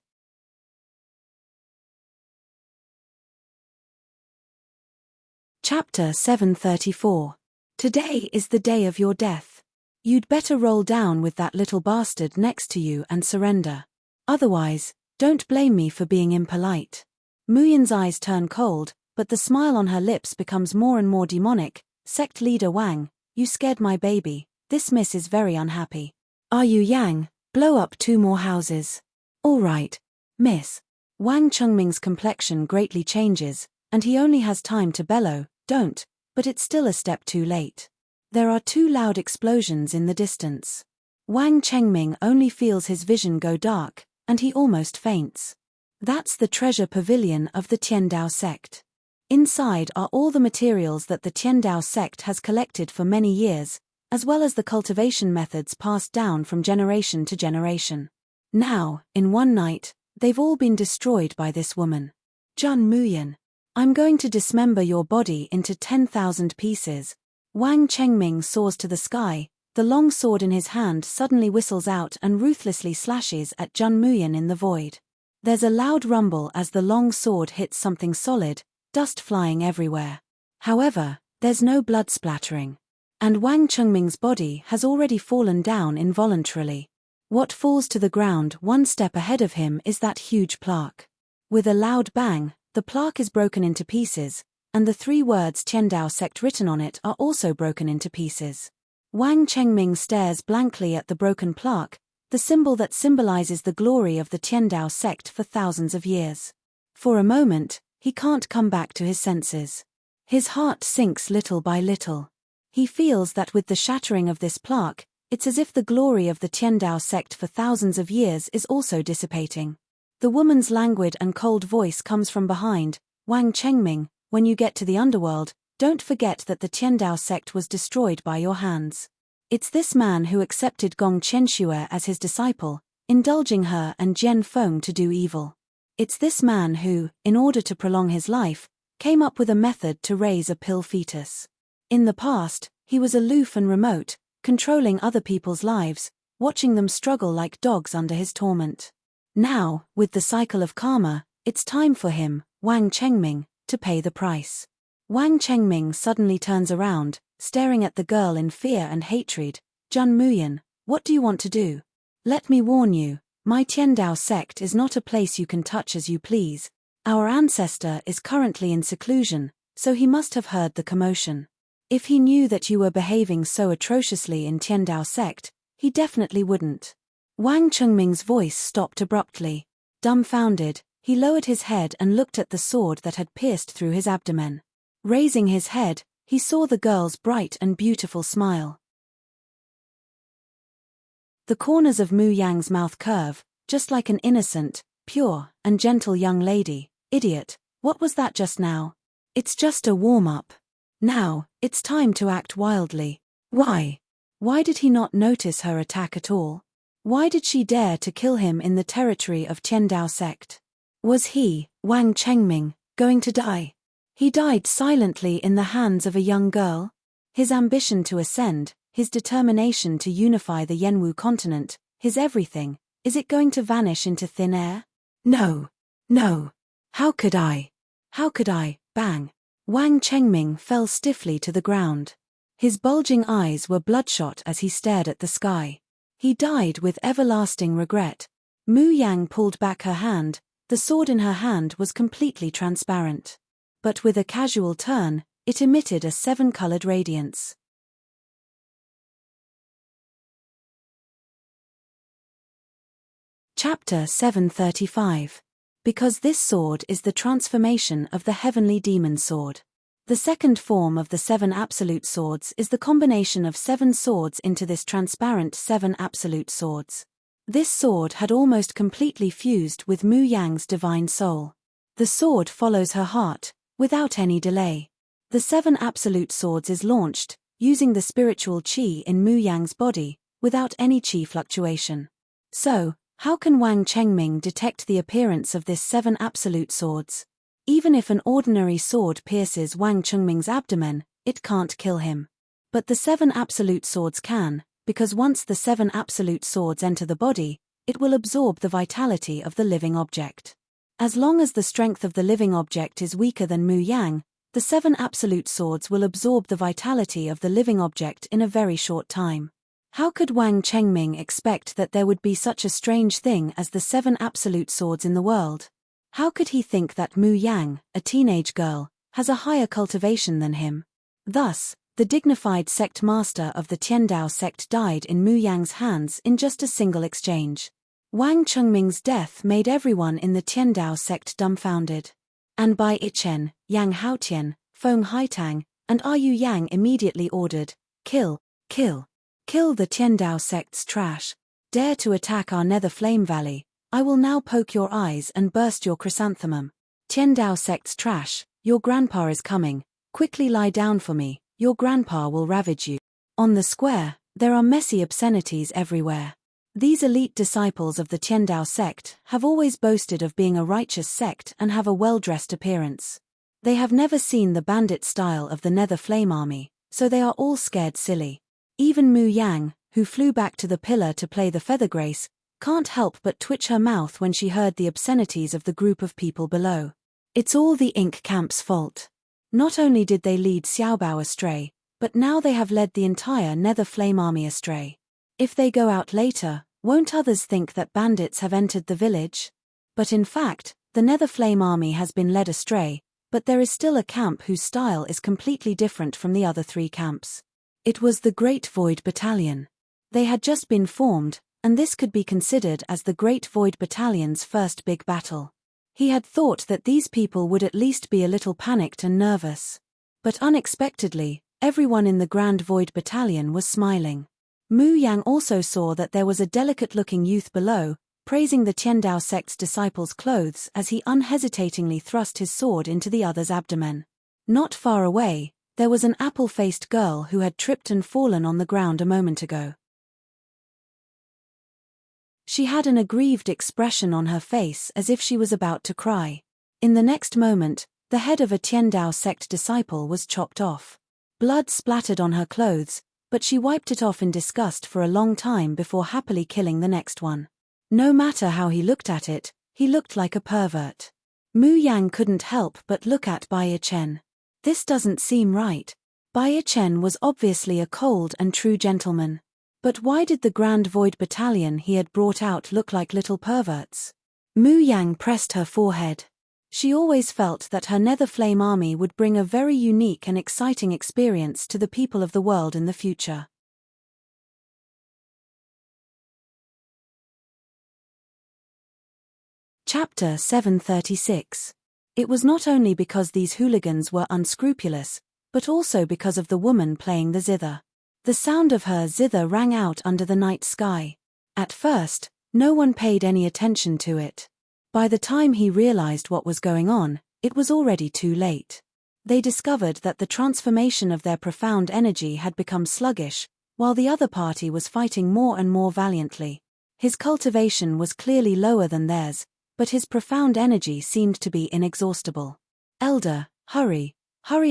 Chapter 734. Today is the day of your death. You'd better roll down with that little bastard next to you and surrender. Otherwise, don't blame me for being impolite. Muyan's eyes turn cold, but the smile on her lips becomes more and more demonic. Sect leader Wang, you scared my baby. This miss is very unhappy. Yu Yang, blow up 2 more houses. All right, miss. Wang Chengming's complexion greatly changes, and he only has time to bellow, don't, but it's still a step too late. There are 2 loud explosions in the distance. Wang Chengming only feels his vision go dark, and he almost faints. That's the treasure pavilion of the Tiandao sect. Inside are all the materials that the Tiandao sect has collected for many years, as well as the cultivation methods passed down from generation to generation. Now, in one night, they've all been destroyed by this woman. Jun Muyan. I'm going to dismember your body into 10,000 pieces. Wang Chengming soars to the sky, the long sword in his hand suddenly whistles out and ruthlessly slashes at Jun Muyan in the void. There's a loud rumble as the long sword hits something solid, dust flying everywhere. However, there's no blood splattering. And Wang Chengming's body has already fallen down involuntarily. What falls to the ground one step ahead of him is that huge plaque. With a loud bang, the plaque is broken into pieces, and the 3 words Tiandao sect written on it are also broken into pieces. Wang Chengming stares blankly at the broken plaque, the symbol that symbolizes the glory of the Tiandao sect for thousands of years. For a moment, he can't come back to his senses. His heart sinks little by little. He feels that with the shattering of this plaque, it's as if the glory of the Tiandao sect for thousands of years is also dissipating. The woman's languid and cold voice comes from behind. Wang Chengming, when you get to the underworld, don't forget that the Tiandao sect was destroyed by your hands. It's this man who accepted Gong Qianxue as his disciple, indulging her and Jian Feng to do evil. It's this man who, in order to prolong his life, came up with a method to raise a pill fetus. In the past, he was aloof and remote, controlling other people's lives, watching them struggle like dogs under his torment. Now, with the cycle of karma, it's time for him, Wang Chengming, to pay the price. Wang Chengming suddenly turns around, staring at the girl in fear and hatred. Jun Muyan, what do you want to do? Let me warn you, my Tiandao sect is not a place you can touch as you please. Our ancestor is currently in seclusion, so he must have heard the commotion. If he knew that you were behaving so atrociously in Tiandao sect, he definitely wouldn't. Wang Chengming's voice stopped abruptly. Dumbfounded, He lowered his head and looked at the sword that had pierced through his abdomen. Raising his head, he saw the girl's bright and beautiful smile. The corners of Mu Yang's mouth curve, just like an innocent, pure, and gentle young lady. Idiot, what was that just now? It's just a warm-up. Now, it's time to act wildly. Why? Why did he not notice her attack at all? Why did she dare to kill him in the territory of Tiandao sect? Was he, Wang Chengming, going to die? He died silently in the hands of a young girl? His ambition to ascend, his determination to unify the Yanwu continent, his everything, is it going to vanish into thin air? No. No. How could I? How could I? Bang. Wang Chengming fell stiffly to the ground. His bulging eyes were bloodshot as he stared at the sky. He died with everlasting regret. Mu Yang pulled back her hand. The sword in her hand was completely transparent. But with a casual turn, it emitted a 7-colored radiance. Chapter 735. Because this sword is the transformation of the heavenly demon sword. The second form of the 7 absolute swords is the combination of 7 swords into this transparent 7 absolute swords. This sword had almost completely fused with Mu Yang's divine soul. The sword follows her heart, without any delay. The 7 absolute swords is launched, using the spiritual qi in Mu Yang's body, without any qi fluctuation. So, how can Wang Chengming detect the appearance of this 7 absolute swords? Even if an ordinary sword pierces Wang Chengming's abdomen, it can't kill him. But the 7 absolute swords can, because once the 7 absolute swords enter the body, it will absorb the vitality of the living object. As long as the strength of the living object is weaker than Mu Yang, the 7 absolute swords will absorb the vitality of the living object in a very short time. How could Wang Chengming expect that there would be such a strange thing as the 7 absolute swords in the world? How could he think that Mu Yang, a teenage girl, has a higher cultivation than him? Thus, the dignified sect master of the Tiandao sect died in Mu Yang's hands in just a single exchange. Wang Chengming's death made everyone in the Tiandao sect dumbfounded. And Bai Ichen, Yang Haotian, Feng Haitang, and Yu Yang immediately ordered, "Kill, kill, kill the Tiandao sect's trash. Dare to attack our Nether Flame Valley, I will now poke your eyes and burst your chrysanthemum. Tiandao sect's trash, your grandpa is coming, quickly lie down for me, your grandpa will ravage you." On the square, there are messy obscenities everywhere. These elite disciples of the Tiandao sect have always boasted of being a righteous sect and have a well-dressed appearance. They have never seen the bandit style of the Nether Flame Army, so they are all scared silly. Even Mu Yang, who flew back to the pillar to play the Feather Grace, can't help but twitch her mouth when she heard the obscenities of the group of people below. It's all the Ink Camp's fault. Not only did they lead Xiaobao astray, but now they have led the entire Nether Flame Army astray. If they go out later, won't others think that bandits have entered the village? But in fact, the Nether Flame Army has been led astray, but there is still a camp whose style is completely different from the other 3 camps. It was the Great Void Battalion. They had just been formed, and this could be considered as the Great Void Battalion's first big battle. He had thought that these people would at least be a little panicked and nervous. But unexpectedly, everyone in the Grand Void Battalion was smiling. Mu Yang also saw that there was a delicate-looking youth below, praising the Tiandao sect's disciples' clothes as he unhesitatingly thrust his sword into the other's abdomen. Not far away, there was an apple-faced girl who had tripped and fallen on the ground a moment ago. She had an aggrieved expression on her face as if she was about to cry. In the next moment, the head of a Tiandao sect disciple was chopped off. Blood splattered on her clothes, but she wiped it off in disgust for a long time before happily killing the next one. No matter how he looked at it, he looked like a pervert. Mu Yang couldn't help but look at Bai Chen. This doesn't seem right. Bai Chen was obviously a cold and true gentleman. But why did the Grand Void Battalion he had brought out look like little perverts? Mu Yang pressed her forehead. She always felt that her Nether Flame Army would bring a very unique and exciting experience to the people of the world in the future. Chapter 736. It was not only because these hooligans were unscrupulous, but also because of the woman playing the zither. The sound of her zither rang out under the night sky. At first, no one paid any attention to it. By the time he realized what was going on, it was already too late. They discovered that the transformation of their profound energy had become sluggish, while the other party was fighting more and more valiantly. His cultivation was clearly lower than theirs, but his profound energy seemed to be inexhaustible. Elder, hurry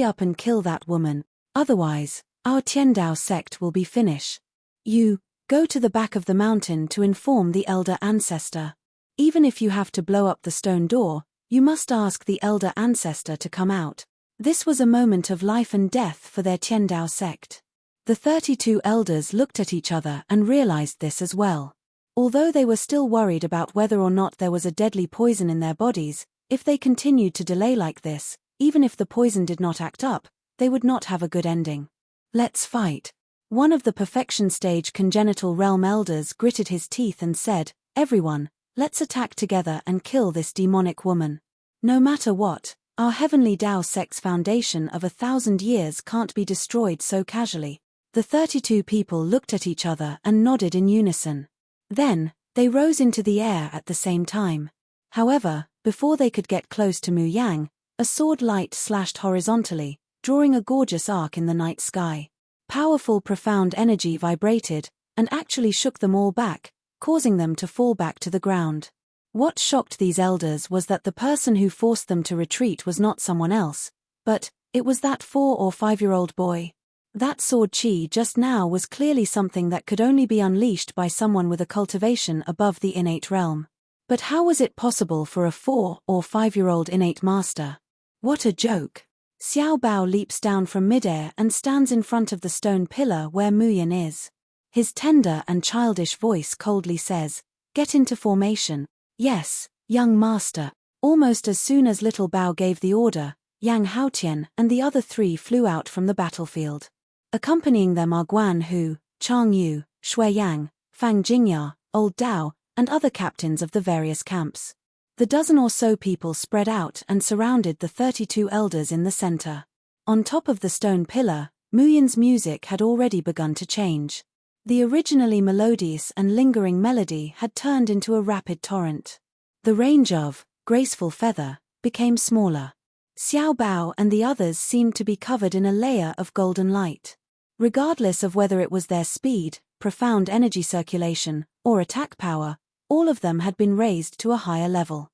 up and kill that woman, otherwise, our Tiandao sect will be finished. You, go to the back of the mountain to inform the elder ancestor. Even if you have to blow up the stone door, you must ask the elder ancestor to come out. This was a moment of life and death for their Tiandao sect. The 32 elders looked at each other and realized this as well. Although they were still worried about whether or not there was a deadly poison in their bodies, if they continued to delay like this, even if the poison did not act up, they would not have a good ending. Let's fight. One of the perfection stage congenital realm elders gritted his teeth and said, everyone, let's attack together and kill this demonic woman. No matter what, our heavenly Dao sect's foundation of 1,000 years can't be destroyed so casually. The 32 people looked at each other and nodded in unison. Then, they rose into the air at the same time. However, before they could get close to Mu Yang, a sword light slashed horizontally, drawing a gorgeous arc in the night sky. Powerful profound energy vibrated, and actually shook them all back, causing them to fall back to the ground. What shocked these elders was that the person who forced them to retreat was not someone else, but it was that 4 or 5-year-old boy. That sword chi just now was clearly something that could only be unleashed by someone with a cultivation above the innate realm. But how was it possible for a 4 or 5-year-old innate master? What a joke! Xiao Bao leaps down from midair and stands in front of the stone pillar where Mu Yan is. His tender and childish voice coldly says, "Get into formation." "Yes, young master." Almost as soon as little Bao gave the order, Yang Haotian and the other 3 flew out from the battlefield. Accompanying them are Guan Hu, Chang Yu, Shui Yang, Fang Jingya, Old Dao, and other captains of the various camps. The dozen or so people spread out and surrounded the 32 elders in the center. On top of the stone pillar, Mu Yan's music had already begun to change. The originally melodious and lingering melody had turned into a rapid torrent. The range of graceful feather became smaller. Xiao Bao and the others seemed to be covered in a layer of golden light. Regardless of whether it was their speed, profound energy circulation, or attack power, all of them had been raised to a higher level.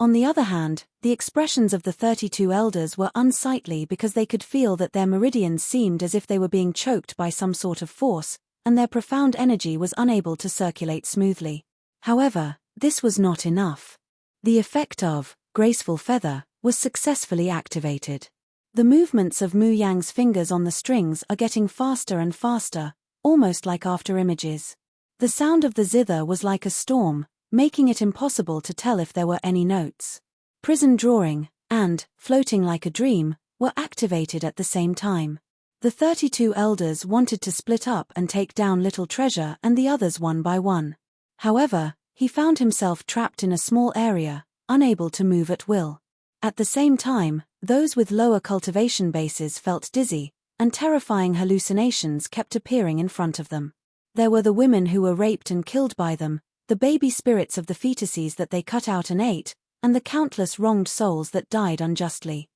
On the other hand, the expressions of the 32 elders were unsightly because they could feel that their meridians seemed as if they were being choked by some sort of force, and their profound energy was unable to circulate smoothly. However, this was not enough. The effect of graceful feather was successfully activated. The movements of Mu Yang's fingers on the strings are getting faster and faster, almost like after images. The sound of the zither was like a storm, making it impossible to tell if there were any notes. Prison drawing, and, floating like a dream, were activated at the same time. The 32 elders wanted to split up and take down Little Treasure and the others one by one. However, he found himself trapped in a small area, unable to move at will. At the same time, those with lower cultivation bases felt dizzy, and terrifying hallucinations kept appearing in front of them. There were the women who were raped and killed by them, the baby spirits of the fetuses that they cut out and ate, and the countless wronged souls that died unjustly.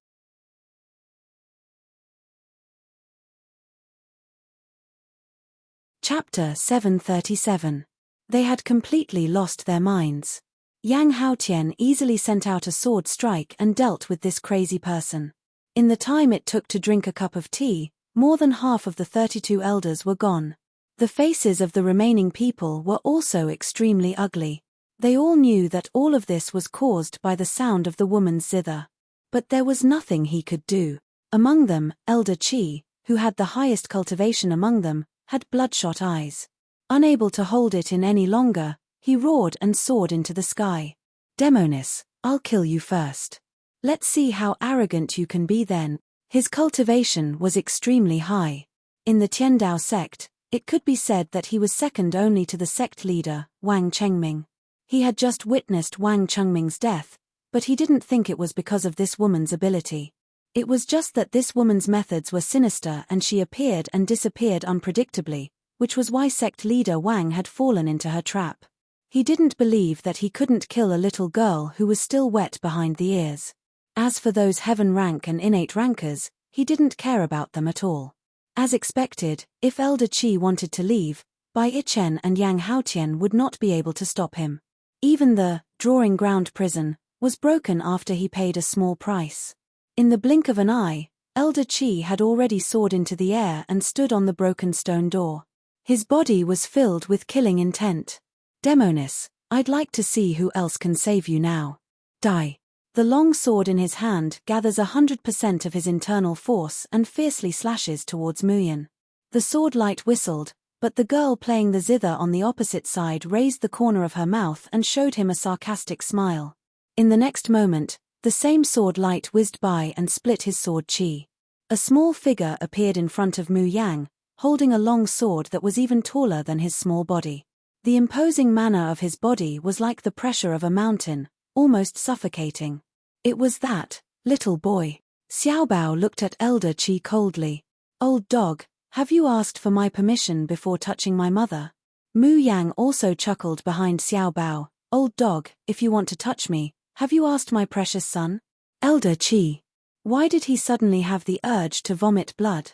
Chapter 737. They had completely lost their minds. Yang Haotian easily sent out a sword strike and dealt with this crazy person. In the time it took to drink a cup of tea, more than half of the 32 elders were gone. The faces of the remaining people were also extremely ugly. They all knew that all of this was caused by the sound of the woman's zither. But there was nothing he could do. Among them, Elder Qi, who had the highest cultivation among them, had bloodshot eyes. Unable to hold it in any longer, he roared and soared into the sky. "Demonis, I'll kill you first. Let's see how arrogant you can be then." His cultivation was extremely high. In the Tiandao sect, it could be said that he was second only to the sect leader, Wang Chengming. He had just witnessed Wang Chengming's death, but he didn't think it was because of this woman's ability. It was just that this woman's methods were sinister and she appeared and disappeared unpredictably, which was why sect leader Wang had fallen into her trap. He didn't believe that he couldn't kill a little girl who was still wet behind the ears. As for those heaven rank and innate rankers, he didn't care about them at all. As expected, if Elder Qi wanted to leave, Bai Yichen and Yang Haotian would not be able to stop him. Even the drawing ground prison was broken after he paid a small price. In the blink of an eye, Elder Qi had already soared into the air and stood on the broken stone door. His body was filled with killing intent. Demonis, I'd like to see who else can save you now. Die. The long sword in his hand gathers 100% of his internal force and fiercely slashes towards Muyan. The sword light whistled, but the girl playing the zither on the opposite side raised the corner of her mouth and showed him a sarcastic smile. In the next moment, the same sword light whizzed by and split his sword chi. A small figure appeared in front of Mu Yang, holding a long sword that was even taller than his small body. The imposing manner of his body was like the pressure of a mountain, almost suffocating. It was that little boy. Xiaobao looked at Elder Qi coldly. Old dog, have you asked for my permission before touching my mother? Mu Yang also chuckled behind Xiaobao. Old dog, if you want to touch me, have you asked my precious son? Elder Qi. Why did he suddenly have the urge to vomit blood?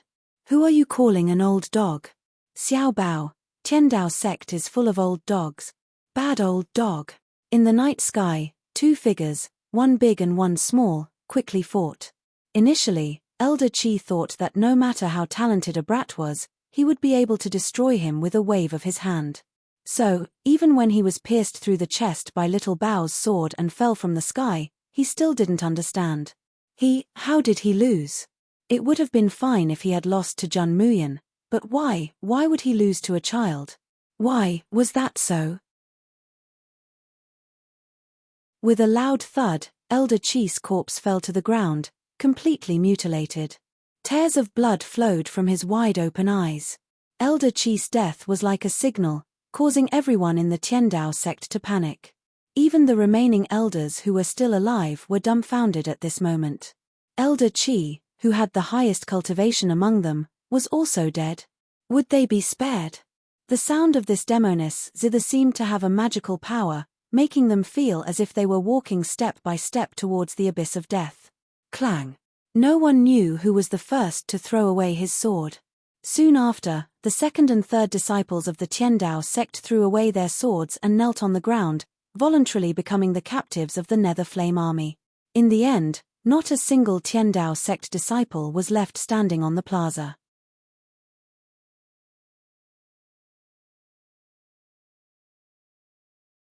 Who are you calling an old dog? Xiaobao, Tiandao sect is full of old dogs. Bad old dog. In the night sky, two figures, one big and one small, quickly fought. Initially, Elder Qi thought that no matter how talented a brat was, he would be able to destroy him with a wave of his hand. So, even when he was pierced through the chest by Little Bao's sword and fell from the sky, he still didn't understand. How did he lose? It would have been fine if he had lost to Jun Muyan, but why would he lose to a child? Why was that so? With a loud thud, Elder Qi's corpse fell to the ground, completely mutilated. Tears of blood flowed from his wide-open eyes. Elder Qi's death was like a signal, causing everyone in the Tiandao sect to panic. Even the remaining elders who were still alive were dumbfounded at this moment. Elder Qi, who had the highest cultivation among them, was also dead. Would they be spared? The sound of this demonis zither seemed to have a magical power, making them feel as if they were walking step by step towards the abyss of death. Clang. No one knew who was the first to throw away his sword. Soon after, the second and third disciples of the Tiandao sect threw away their swords and knelt on the ground, voluntarily becoming the captives of the Nether Flame army. In the end, not a single Tiandao sect disciple was left standing on the plaza.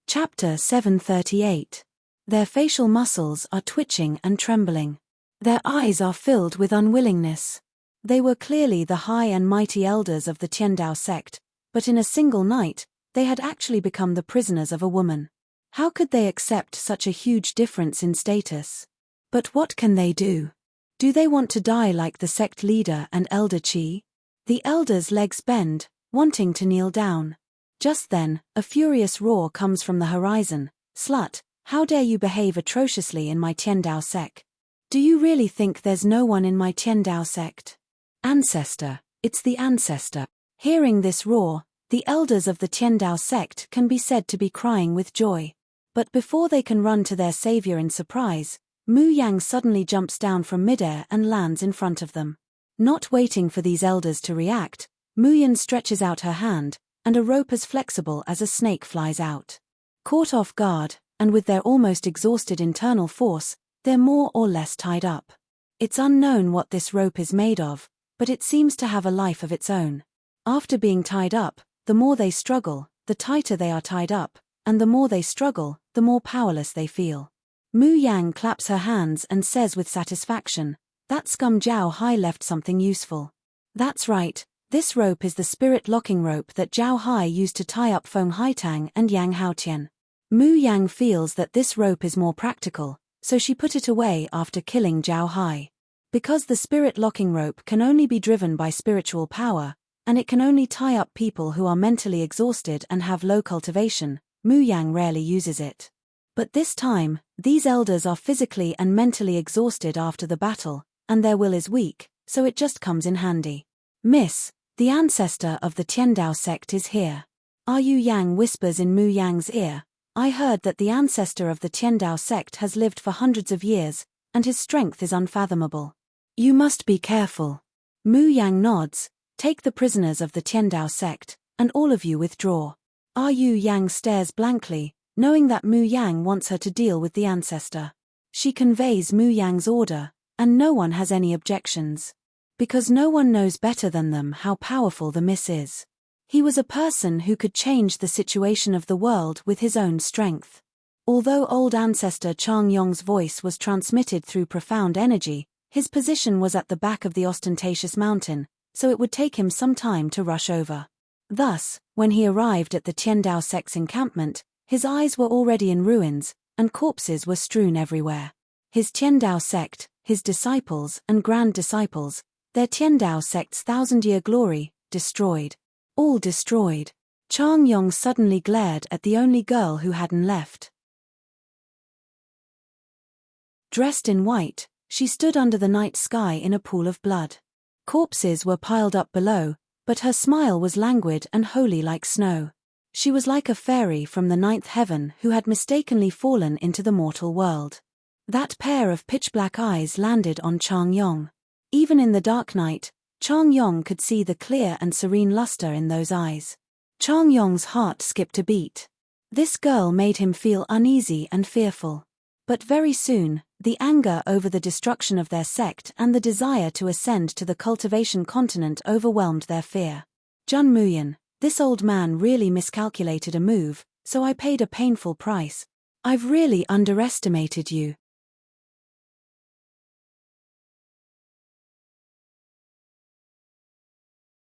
Chapter 738. Their facial muscles are twitching and trembling. Their eyes are filled with unwillingness. They were clearly the high and mighty elders of the Tiandao sect, but in a single night, they had actually become the prisoners of a woman. How could they accept such a huge difference in status? But what can they do? Do they want to die like the sect leader and Elder Qi? The elders' legs bend, wanting to kneel down. Just then, a furious roar comes from the horizon. Slut, how dare you behave atrociously in my Tiandao sect? Do you really think there's no one in my Tiandao sect? Ancestor, it's the ancestor. Hearing this roar, the elders of the Tiandao sect can be said to be crying with joy. But before they can run to their savior in surprise, Mu Yang suddenly jumps down from midair and lands in front of them. Not waiting for these elders to react, Mu Yan stretches out her hand, and a rope as flexible as a snake flies out. Caught off guard, and with their almost exhausted internal force, they're more or less tied up. It's unknown what this rope is made of, but it seems to have a life of its own. After being tied up, the more they struggle, the tighter they are tied up, and the more they struggle, the more powerless they feel. Mu Yang claps her hands and says with satisfaction, "That scum Zhao Hai left something useful." That's right, this rope is the spirit locking rope that Zhao Hai used to tie up Feng Haitang and Yang Haotian. Mu Yang feels that this rope is more practical, so she put it away after killing Zhao Hai. Because the spirit locking rope can only be driven by spiritual power, and it can only tie up people who are mentally exhausted and have low cultivation, Mu Yang rarely uses it. But this time, these elders are physically and mentally exhausted after the battle, and their will is weak, so it just comes in handy. Miss, the ancestor of the Tiandao sect is here. Yu Yang whispers in Mu Yang's ear. I heard that the ancestor of the Tiandao sect has lived for hundreds of years, and his strength is unfathomable. You must be careful. Mu Yang nods. Take the prisoners of the Tiandao sect, and all of you withdraw. Yu Yang stares blankly, knowing that Mu Yang wants her to deal with the ancestor. She conveys Mu Yang's order, and no one has any objections. Because no one knows better than them how powerful the Miss is. He was a person who could change the situation of the world with his own strength. Although old ancestor Chang Yong's voice was transmitted through profound energy, his position was at the back of the ostentatious mountain, so it would take him some time to rush over. Thus, when he arrived at the Tiandao sect's encampment, his eyes were already in ruins, and corpses were strewn everywhere. His Tiandao sect, his disciples and grand disciples, their Tiandao sect's thousand-year glory, destroyed. All destroyed. Chang Yong suddenly glared at the only girl who hadn't left. Dressed in white, she stood under the night sky in a pool of blood. Corpses were piled up below, but her smile was languid and holy like snow. She was like a fairy from the ninth heaven who had mistakenly fallen into the mortal world. That pair of pitch-black eyes landed on Chang Yong. Even in the dark night, Chang Yong could see the clear and serene luster in those eyes. Chang Yong's heart skipped a beat. This girl made him feel uneasy and fearful. But very soon, the anger over the destruction of their sect and the desire to ascend to the cultivation continent overwhelmed their fear. Jun Muyan, this old man really miscalculated a move, so I paid a painful price. I've really underestimated you.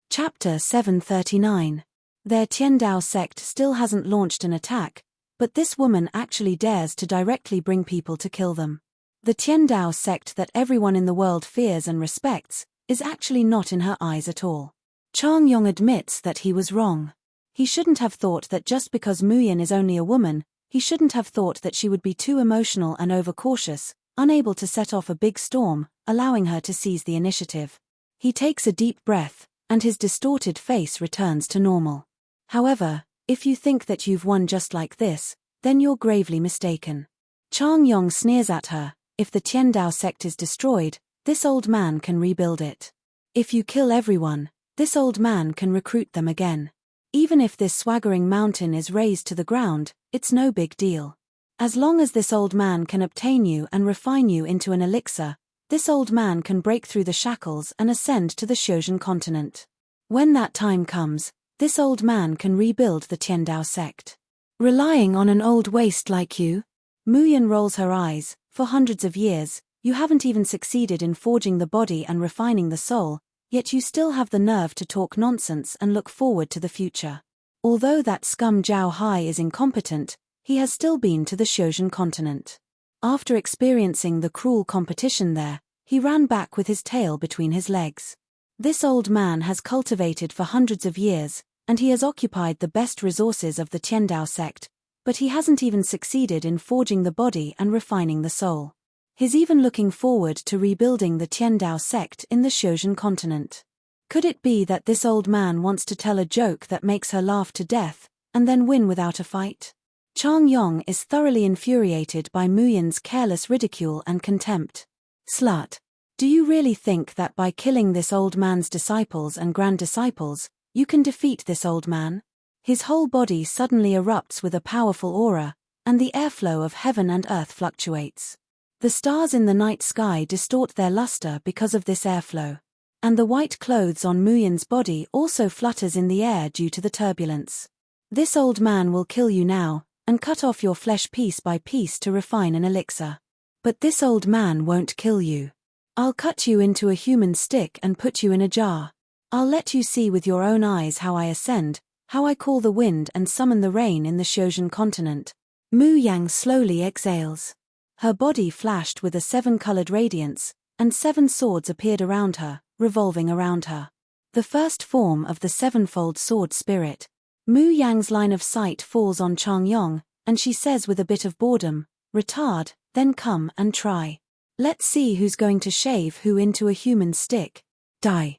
Chapter 739. Their Tiandao sect still hasn't launched an attack, but this woman actually dares to directly bring people to kill them. The Tiandao sect that everyone in the world fears and respects, is actually not in her eyes at all. Chang Yong admits that he was wrong. He shouldn't have thought that just because Muyan is only a woman, he shouldn't have thought that she would be too emotional and overcautious, unable to set off a big storm, allowing her to seize the initiative. He takes a deep breath, and his distorted face returns to normal. However, if you think that you've won just like this, then you're gravely mistaken. Chang Yong sneers at her. If the Tiandao sect is destroyed, this old man can rebuild it. If you kill everyone, this old man can recruit them again. Even if this swaggering mountain is razed to the ground, it's no big deal. As long as this old man can obtain you and refine you into an elixir, this old man can break through the shackles and ascend to the Shozhen continent. When that time comes, this old man can rebuild the Tiandao sect. Relying on an old waste like you? Muyan rolls her eyes. For hundreds of years, you haven't even succeeded in forging the body and refining the soul, yet you still have the nerve to talk nonsense and look forward to the future. Although that scum Zhao Hai is incompetent, he has still been to the Shozhen continent. After experiencing the cruel competition there, he ran back with his tail between his legs. This old man has cultivated for hundreds of years, and he has occupied the best resources of the Tiandao sect, but he hasn't even succeeded in forging the body and refining the soul. He's even looking forward to rebuilding the Tiandao sect in the Shozhen continent. Could it be that this old man wants to tell a joke that makes her laugh to death, and then win without a fight? Chang Yong is thoroughly infuriated by Muyan's careless ridicule and contempt. Slut! Do you really think that by killing this old man's disciples and grand disciples, you can defeat this old man? His whole body suddenly erupts with a powerful aura, and the airflow of heaven and earth fluctuates. The stars in the night sky distort their luster because of this airflow. And the white clothes on Muyan's body also flutters in the air due to the turbulence. This old man will kill you now, and cut off your flesh piece by piece to refine an elixir. But this old man won't kill you. I'll cut you into a human stick and put you in a jar. I'll let you see with your own eyes how I ascend, how I call the wind and summon the rain in the Shozhen continent. Mu Yang slowly exhales. Her body flashed with a seven-colored radiance, and 7 swords appeared around her, revolving around her. The first form of the sevenfold sword spirit. Mu Yang's line of sight falls on Chang Yong, and she says with a bit of boredom, "Retard, then come and try. Let's see who's going to shave who into a human stick. Die."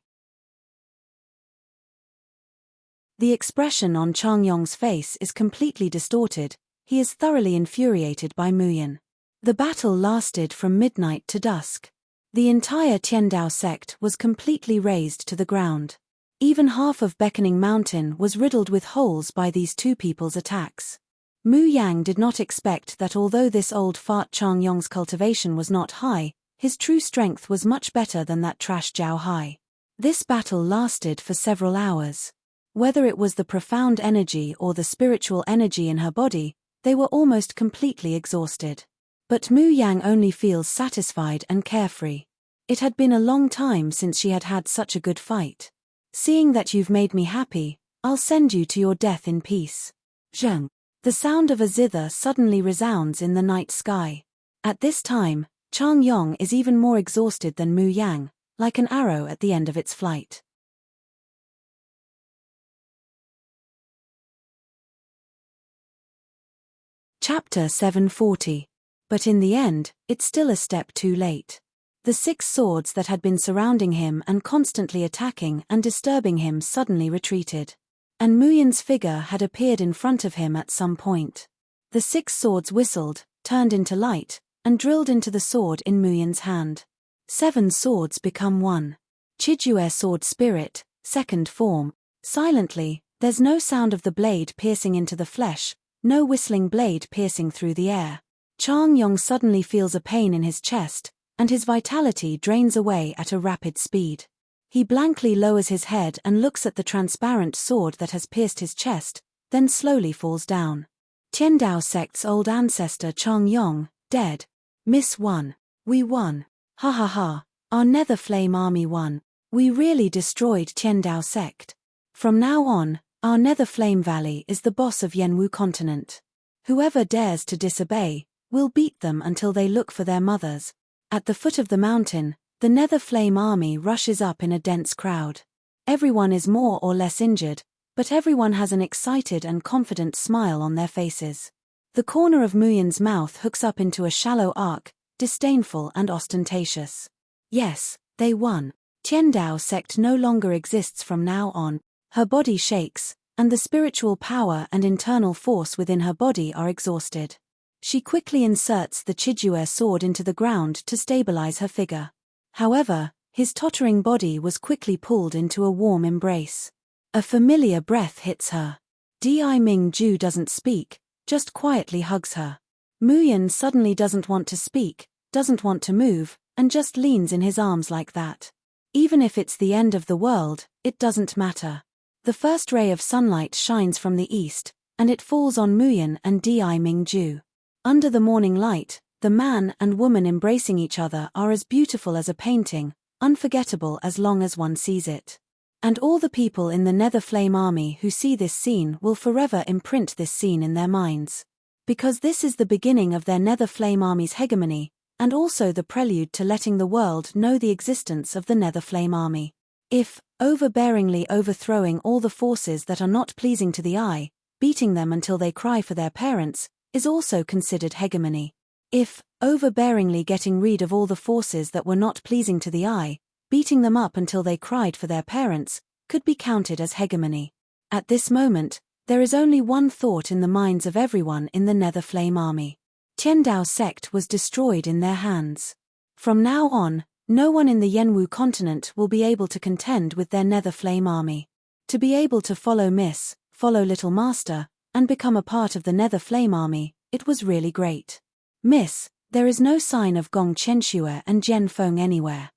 The expression on Chang Yong's face is completely distorted. He is thoroughly infuriated by Mu Yan. The battle lasted from midnight to dusk. The entire Tiandao sect was completely razed to the ground. Even half of Beckoning Mountain was riddled with holes by these two people's attacks. Mu Yang did not expect that although this old fart Chang Yong's cultivation was not high, his true strength was much better than that trash Jiao Hai. This battle lasted for several hours. Whether it was the profound energy or the spiritual energy in her body, they were almost completely exhausted. But Mu Yang only feels satisfied and carefree. It had been a long time since she had had such a good fight. "Seeing that you've made me happy, I'll send you to your death in peace." Zheng. The sound of a zither suddenly resounds in the night sky. At this time, Chang Yong is even more exhausted than Mu Yang, like an arrow at the end of its flight. Chapter 740. But in the end, it's still a step too late. The 6 swords that had been surrounding him and constantly attacking and disturbing him suddenly retreated. And Mu Yan's figure had appeared in front of him at some point. The 6 swords whistled, turned into light, and drilled into the sword in Mu Yan's hand. 7 swords become 1. Chijue sword spirit, second form. Silently, there's no sound of the blade piercing into the flesh, no whistling blade piercing through the air. Chang Yong suddenly feels a pain in his chest, and his vitality drains away at a rapid speed. He blankly lowers his head and looks at the transparent sword that has pierced his chest, then slowly falls down. Tiandao sect's old ancestor Chang Yong, dead. Miss won. We won. Ha ha ha, our Nether Flame army won. We really destroyed Tiandao sect. From now on, our Nether Flame Valley is the boss of Yanwu continent. Whoever dares to disobey, we'll beat them until they look for their mothers. At the foot of the mountain, the Nether Flame army rushes up in a dense crowd. Everyone is more or less injured, but everyone has an excited and confident smile on their faces. The corner of Mu Yan's mouth hooks up into a shallow arc, disdainful and ostentatious. Yes, they won. Tiandao sect no longer exists from now on. Her body shakes, and the spiritual power and internal force within her body are exhausted. She quickly inserts the Chijue sword into the ground to stabilize her figure. However, his tottering body was quickly pulled into a warm embrace. A familiar breath hits her. Di Ming Ju doesn't speak, just quietly hugs her. Mu Yan suddenly doesn't want to speak, doesn't want to move, and just leans in his arms like that. Even if it's the end of the world, it doesn't matter. The first ray of sunlight shines from the east, and it falls on Mu Yan and Di Ming Ju. Under the morning light, the man and woman embracing each other are as beautiful as a painting, unforgettable as long as one sees it. And all the people in the Nether Flame army who see this scene will forever imprint this scene in their minds. Because this is the beginning of their Nether Flame army's hegemony, and also the prelude to letting the world know the existence of the Nether Flame army. If, overbearingly overthrowing all the forces that are not pleasing to the eye, beating them until they cry for their parents, is also considered hegemony. If, overbearingly getting rid of all the forces that were not pleasing to the eye, beating them up until they cried for their parents, could be counted as hegemony. At this moment, there is only one thought in the minds of everyone in the Nether Flame army. Tiandao sect was destroyed in their hands. From now on, no one in the Yanwu continent will be able to contend with their Nether Flame army. To be able to follow Little Master, and become a part of the Nether Flame army, it was really great. Miss, there is no sign of Gong Chenxue and Jian Feng anywhere.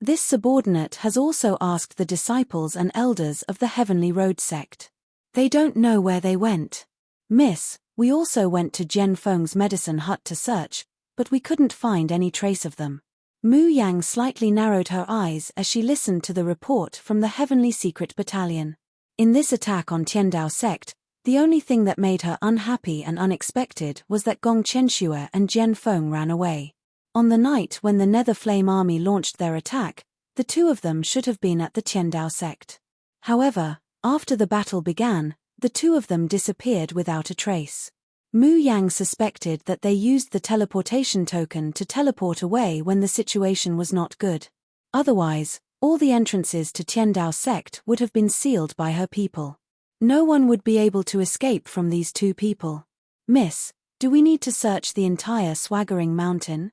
This subordinate has also asked the disciples and elders of the Heavenly Road sect. They don't know where they went. Miss, we also went to Jian Feng's medicine hut to search, but we couldn't find any trace of them. Mu Yang slightly narrowed her eyes as she listened to the report from the Heavenly Secret Battalion. In this attack on Tiandao sect, the only thing that made her unhappy and unexpected was that Gong Chenxue and Jian Feng ran away. On the night when the Nether Flame army launched their attack, the two of them should have been at the Tiandao sect. However, after the battle began, the two of them disappeared without a trace. Mu Yang suspected that they used the teleportation token to teleport away when the situation was not good. Otherwise, all the entrances to Tiandao sect would have been sealed by her people. No one would be able to escape from these two people. Miss, do we need to search the entire swaggering mountain?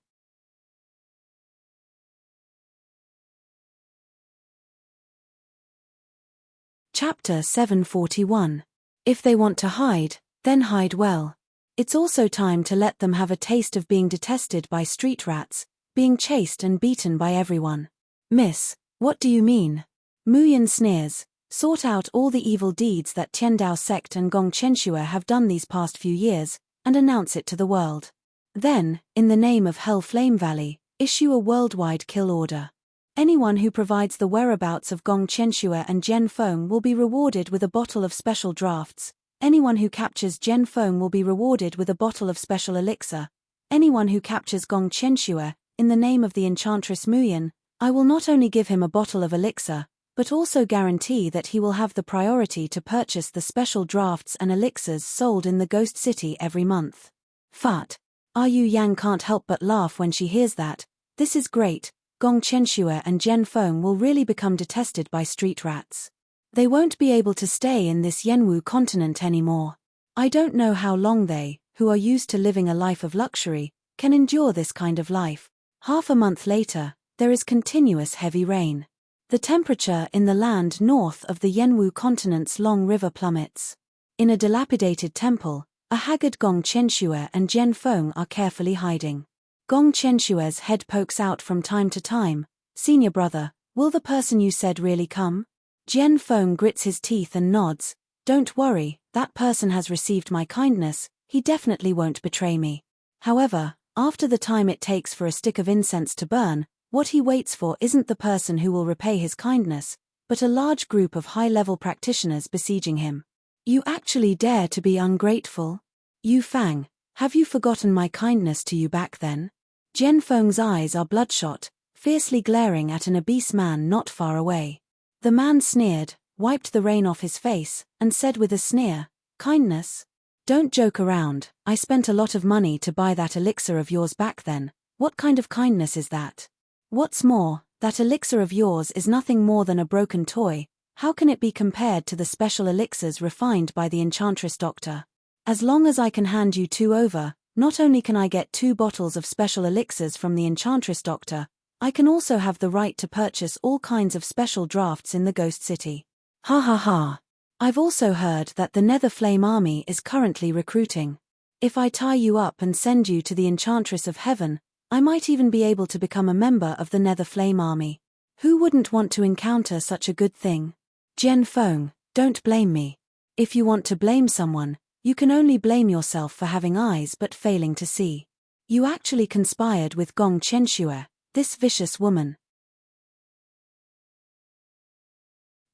Chapter 741. If they want to hide, then hide well. It's also time to let them have a taste of being detested by street rats, being chased and beaten by everyone. Miss, what do you mean? Mu Yan sneers. Sort out all the evil deeds that Tiandao sect and Gong Chenxue have done these past few years, and announce it to the world. Then, in the name of Hell Flame Valley, issue a worldwide kill order. Anyone who provides the whereabouts of Gong Chenxue and Jian Feng will be rewarded with a bottle of special drafts. Anyone who captures Jian Feng will be rewarded with a bottle of special elixir. Anyone who captures Gong Chenxue, in the name of the Enchantress Mu Yan, I will not only give him a bottle of elixir, but also guarantee that he will have the priority to purchase the special drafts and elixirs sold in the Ghost City every month. Fat. Yu Yang can't help but laugh when she hears that. This is great. Gong Chenxue and Jian Feng will really become detested by street rats. They won't be able to stay in this Yanwu continent anymore. I don't know how long they, who are used to living a life of luxury, can endure this kind of life. Half a month later, there is continuous heavy rain. The temperature in the land north of the Yanwu continent's long river plummets. In a dilapidated temple, a haggard Gong Chenxue and Jian Feng are carefully hiding. Gong Chenxue's head pokes out from time to time. Senior brother, will the person you said really come? Jian Feng grits his teeth and nods. Don't worry, that person has received my kindness, he definitely won't betray me. However, after the time it takes for a stick of incense to burn, what he waits for isn't the person who will repay his kindness, but a large group of high-level practitioners besieging him. You actually dare to be ungrateful? Yu Fang, have you forgotten my kindness to you back then? Jian Feng's eyes are bloodshot, fiercely glaring at an obese man not far away. The man sneered, wiped the rain off his face, and said with a sneer, kindness? Don't joke around, I spent a lot of money to buy that elixir of yours back then. What kind of kindness is that? What's more, that elixir of yours is nothing more than a broken toy. How can it be compared to the special elixirs refined by the Enchantress doctor? As long as I can hand you two over, not only can I get 2 bottles of special elixirs from the Enchantress doctor, I can also have the right to purchase all kinds of special drafts in the Ghost City. Ha ha ha. I've also heard that the Nether Flame Army is currently recruiting. If I tie you up and send you to the Enchantress of Heaven, I might even be able to become a member of the Nether Flame Army. Who wouldn't want to encounter such a good thing? Jian Feng, don't blame me. If you want to blame someone, you can only blame yourself for having eyes but failing to see. You actually conspired with Gong Chenxue, this vicious woman.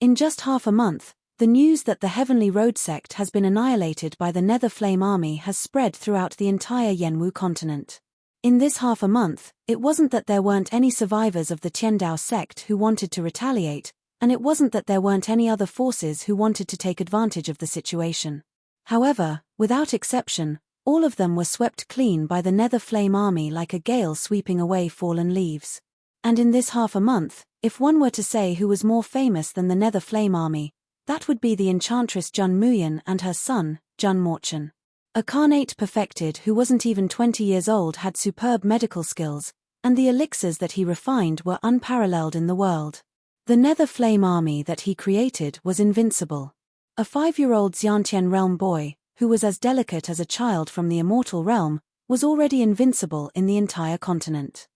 In just half a month, the news that the Heavenly Road sect has been annihilated by the Nether Flame Army has spread throughout the entire Yanwu continent. In this half a month, it wasn't that there weren't any survivors of the Tiandao sect who wanted to retaliate, and it wasn't that there weren't any other forces who wanted to take advantage of the situation. However, without exception, all of them were swept clean by the Nether Flame Army like a gale sweeping away fallen leaves. And in this half a month, if one were to say who was more famous than the Nether Flame Army, that would be the Enchantress Jun Muyan and her son, Jun Morchen. A Carnate perfected who wasn't even 20 years old had superb medical skills, and the elixirs that he refined were unparalleled in the world. The Nether Flame Army that he created was invincible. A 5-year-old Xiantian realm boy, who was as delicate as a child from the immortal realm, was already invincible in the entire continent.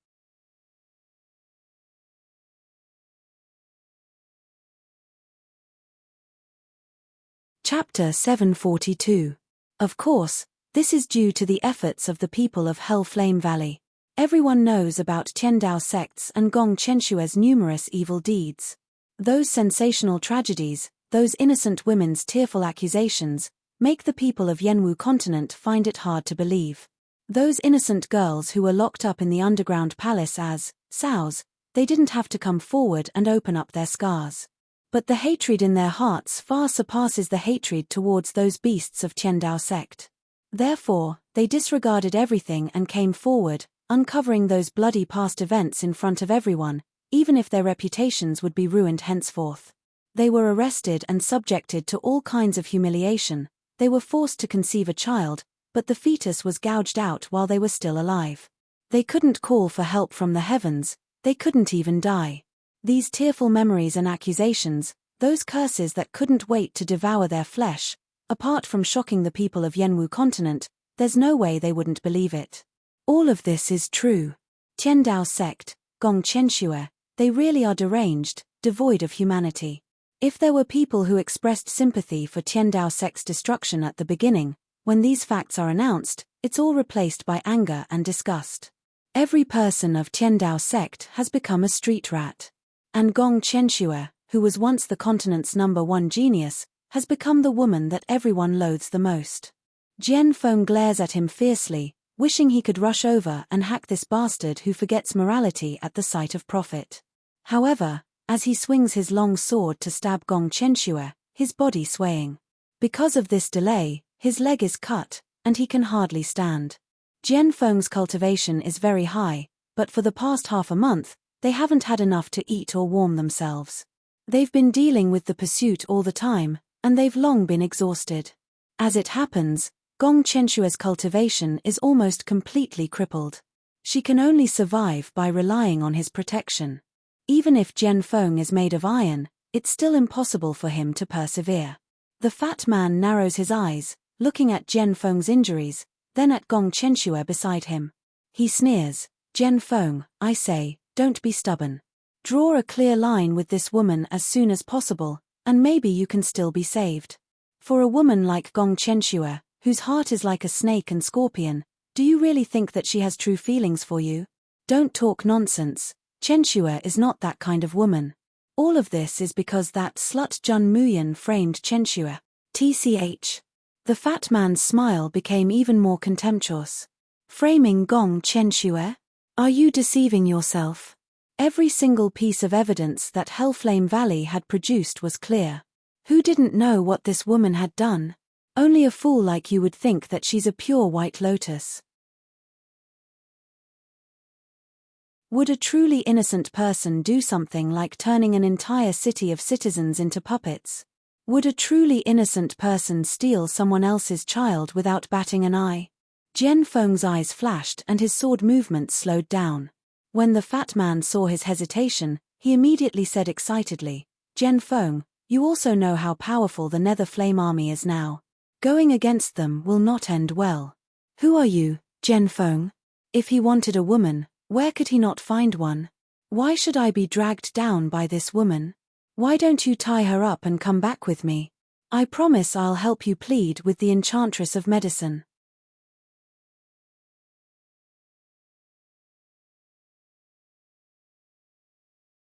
Chapter 742. Of course, this is due to the efforts of the people of Hell Flame Valley. Everyone knows about Tiandao sects and Gong Chenxue's numerous evil deeds. Those sensational tragedies, those innocent women's tearful accusations, make the people of Yanwu continent find it hard to believe. Those innocent girls who were locked up in the underground palace as sows, they didn't have to come forward and open up their scars. But the hatred in their hearts far surpasses the hatred towards those beasts of Qiandao sect. Therefore, they disregarded everything and came forward, uncovering those bloody past events in front of everyone, even if their reputations would be ruined henceforth. They were arrested and subjected to all kinds of humiliation. They were forced to conceive a child, but the fetus was gouged out while they were still alive. They couldn't call for help from the heavens, they couldn't even die. These tearful memories and accusations, those curses that couldn't wait to devour their flesh, apart from shocking the people of Yanwu continent, there's no way they wouldn't believe it. All of this is true. Qiandao sect, Gong Qianxue, they really are deranged, devoid of humanity. If there were people who expressed sympathy for Qiandao sect's destruction at the beginning, when these facts are announced, it's all replaced by anger and disgust. Every person of Qiandao sect has become a street rat. And Gong Qianxue, who was once the continent's #1 genius, has become the woman that everyone loathes the most. Jian Feng glares at him fiercely, wishing he could rush over and hack this bastard who forgets morality at the sight of profit. However, as he swings his long sword to stab Gong Qianxue, his body swaying. Because of this delay, his leg is cut, and he can hardly stand. Jian Feng's cultivation is very high, but for the past half a month, they haven't had enough to eat or warm themselves. They've been dealing with the pursuit all the time, and they've long been exhausted. As it happens, Gong Qianxue's cultivation is almost completely crippled. She can only survive by relying on his protection. Even if Jian Feng is made of iron, it's still impossible for him to persevere. The fat man narrows his eyes, looking at Jian Feng's injuries, then at Gong Qianxue beside him. He sneers, "Jian Feng, I say, don't be stubborn. Draw a clear line with this woman as soon as possible, and maybe you can still be saved. For a woman like Gong Qianxue, whose heart is like a snake and scorpion, do you really think that she has true feelings for you? Don't talk nonsense. Qianxue is not that kind of woman. All of this is because that slut Jun Muyan framed Qianxue. TCH. The fat man's smile became even more contemptuous. Framing Gong Qianxue? Are you deceiving yourself? Every single piece of evidence that Hellflame Valley had produced was clear. Who didn't know what this woman had done? Only a fool like you would think that she's a pure white lotus. Would a truly innocent person do something like turning an entire city of citizens into puppets? Would a truly innocent person steal someone else's child without batting an eye? Jian Feng's eyes flashed and his sword movements slowed down. When the fat man saw his hesitation, he immediately said excitedly, "Jian Feng, you also know how powerful the Nether Flame Army is now. Going against them will not end well. Who are you, Jian Feng? If he wanted a woman, where could he not find one? Why should I be dragged down by this woman? Why don't you tie her up and come back with me? I promise I'll help you plead with the Enchantress of Medicine."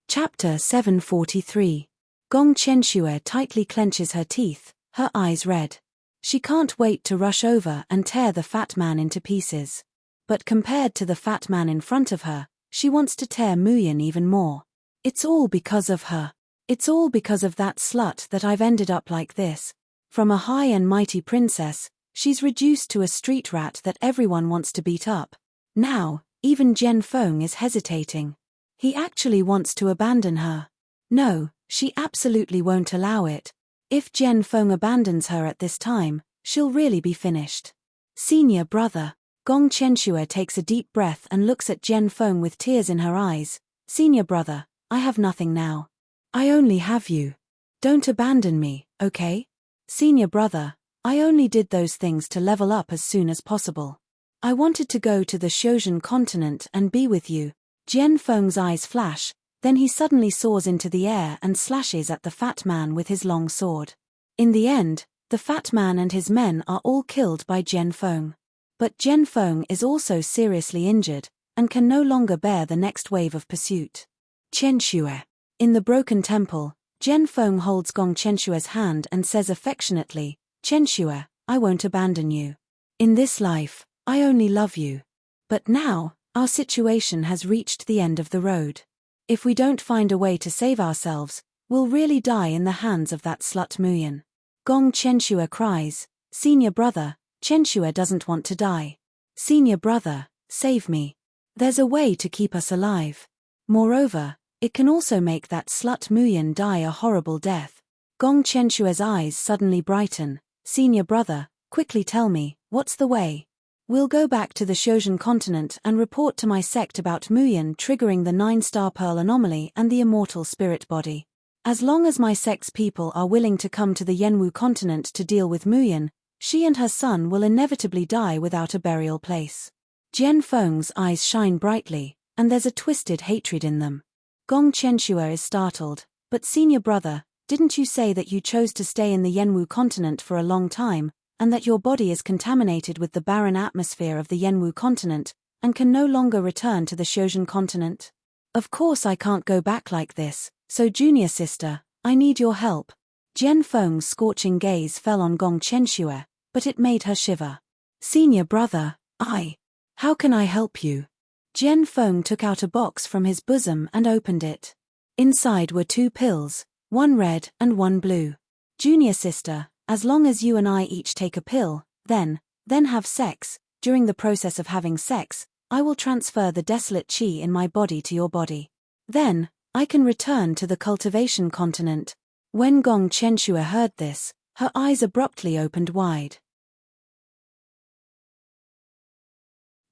Chapter 743. Gong Qianxue tightly clenches her teeth, her eyes red. She can't wait to rush over and tear the fat man into pieces. But compared to the fat man in front of her, she wants to tear Muyan even more. It's all because of her. It's all because of that slut that I've ended up like this. From a high and mighty princess, she's reduced to a street rat that everyone wants to beat up. Now, even Jian Feng is hesitating. He actually wants to abandon her. No, she absolutely won't allow it. If Jian Feng abandons her at this time, she'll really be finished. Senior brother. Gong Qianxue takes a deep breath and looks at Jian Feng with tears in her eyes. "Senior brother, I have nothing now. I only have you. Don't abandon me, okay? Senior brother, I only did those things to level up as soon as possible. I wanted to go to the Shozhen continent and be with you." Jian Feng's eyes flash, then he suddenly soars into the air and slashes at the fat man with his long sword. In the end, the fat man and his men are all killed by Jian Feng. But Jian Feng is also seriously injured, and can no longer bear the next wave of pursuit. Qianxue. In the broken temple, Jian Feng holds Gong Qianxue's hand and says affectionately, "Qianxue, I won't abandon you. In this life, I only love you. But now, our situation has reached the end of the road. If we don't find a way to save ourselves, will really die in the hands of that slut Muyin. Gong Chenxue cries, "Senior brother, Chenxue doesn't want to die. Senior brother, save me. There's a way to keep us alive. Moreover, it can also make that slut Muyin die a horrible death." Gong Chenxue's eyes suddenly brighten. "Senior brother, quickly tell me, what's the way? We'll go back to the Shozhen continent and report to my sect about Muyin triggering the 9-star pearl anomaly and the immortal spirit body. As long as my sect's people are willing to come to the Yenwu continent to deal with Muyin, she and her son will inevitably die without a burial place." Jian Feng's eyes shine brightly, and there's a twisted hatred in them. Gong Chenxue is startled. "But senior brother, didn't you say that you chose to stay in the Yenwu continent for a long time, and that your body is contaminated with the barren atmosphere of the Yenwu continent, and can no longer return to the Shozhen continent? Of course I can't go back like this, so junior sister, I need your help." Jian Feng's scorching gaze fell on Gong Chenxue, but it made her shiver. "Senior brother, how can I help you?" Jian Feng took out a box from his bosom and opened it. Inside were 2 pills, one red and one blue. "Junior sister, as long as you and I each take a pill, then have sex, during the process of having sex, I will transfer the desolate qi in my body to your body. Then, I can return to the cultivation continent." When Gong Chenxue heard this, her eyes abruptly opened wide.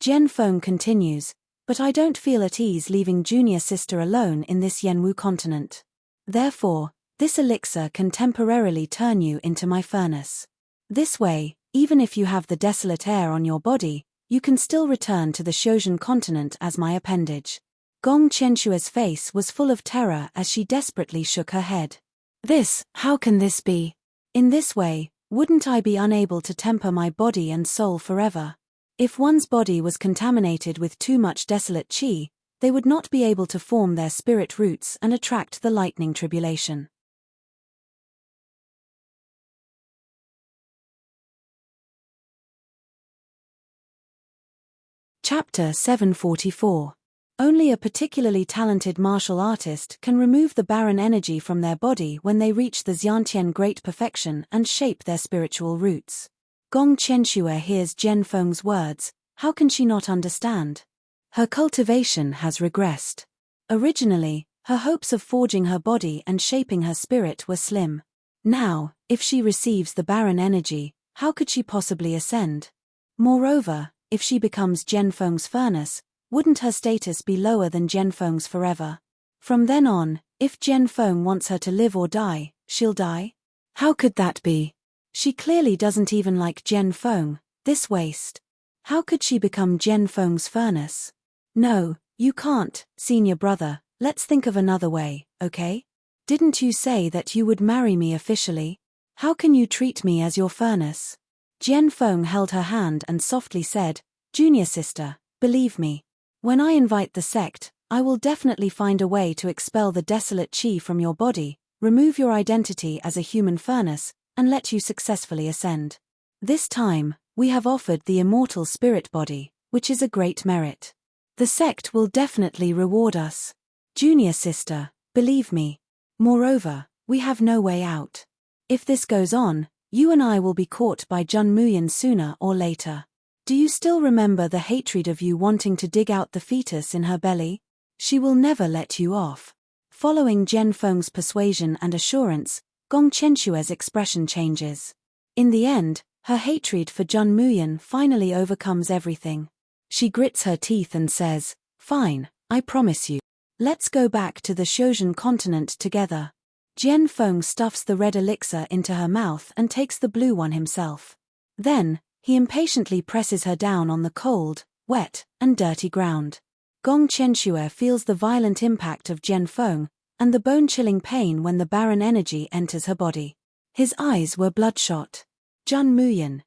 Jian Feng continues, "But I don't feel at ease leaving junior sister alone in this Yenwu continent. Therefore, this elixir can temporarily turn you into my furnace. This way, even if you have the desolate air on your body, you can still return to the Shozhen continent as my appendage." Gong Chenxue's face was full of terror as she desperately shook her head. How can this be? In this way, wouldn't I be unable to temper my body and soul forever? If one's body was contaminated with too much desolate qi, they would not be able to form their spirit roots and attract the lightning tribulation. Chapter 744. Only a particularly talented martial artist can remove the barren energy from their body when they reach the Xiantian great perfection and shape their spiritual roots. Gong Chenxue hears Jian Feng's words. How can she not understand? Her cultivation has regressed. Originally, her hopes of forging her body and shaping her spirit were slim. Now, if she receives the barren energy, how could she possibly ascend? Moreover, if she becomes Jian Feng's furnace, wouldn't her status be lower than Jian Feng's forever? From then on, if Jian Feng wants her to live or die, she'll die? How could that be? She clearly doesn't even like Jian Feng, this waste. How could she become Jian Feng's furnace? No, you can't, senior brother, let's think of another way, okay? Didn't you say that you would marry me officially? How can you treat me as your furnace? Jian Feng held her hand and softly said, "Junior sister, believe me. When I invite the sect, I will definitely find a way to expel the desolate qi from your body, remove your identity as a human furnace, and let you successfully ascend. This time, we have offered the immortal spirit body, which is a great merit. The sect will definitely reward us. Junior sister, believe me. Moreover, we have no way out. If this goes on, you and I will be caught by Jun Muyin sooner or later. Do you still remember the hatred of you wanting to dig out the fetus in her belly? She will never let you off." Following Jian Feng's persuasion and assurance, Gong Chenxue's expression changes. In the end, her hatred for Jun Muyin finally overcomes everything. She grits her teeth and says, "Fine, I promise you. Let's go back to the Shozhen continent together." Jian Feng stuffs the red elixir into her mouth and takes the blue one himself. Then, he impatiently presses her down on the cold, wet, and dirty ground. Gong Chenxue feels the violent impact of Jian Feng, and the bone-chilling pain when the barren energy enters her body. His eyes were bloodshot. Jun Muyin,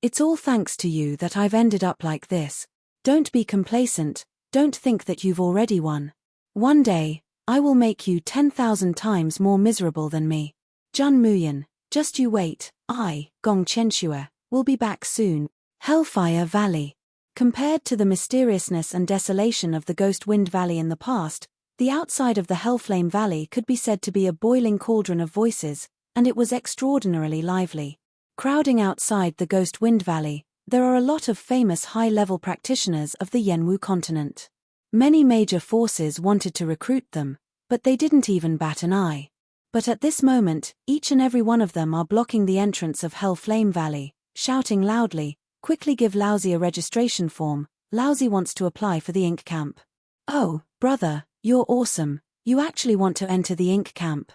it's all thanks to you that I've ended up like this. Don't be complacent, don't think that you've already won. One day, I will make you 10,000 times more miserable than me. Jun Muyin, just you wait, Gong Chenxue, will be back soon. Hellfire Valley. Compared to the mysteriousness and desolation of the Ghost Wind Valley in the past, The outside of the Hellflame Valley could be said to be a boiling cauldron of voices, and it was extraordinarily lively. Crowding outside the Ghost Wind Valley, there are a lot of famous high-level practitioners of the Yenwu continent. Many major forces wanted to recruit them, but they didn't even bat an eye. But at this moment, each and every one of them are blocking the entrance of Hellflame Valley, shouting loudly, "Quickly give Lousy a registration form, Lousy wants to apply for the Ink Camp." "Oh, brother, you're awesome, you actually want to enter the Ink Camp."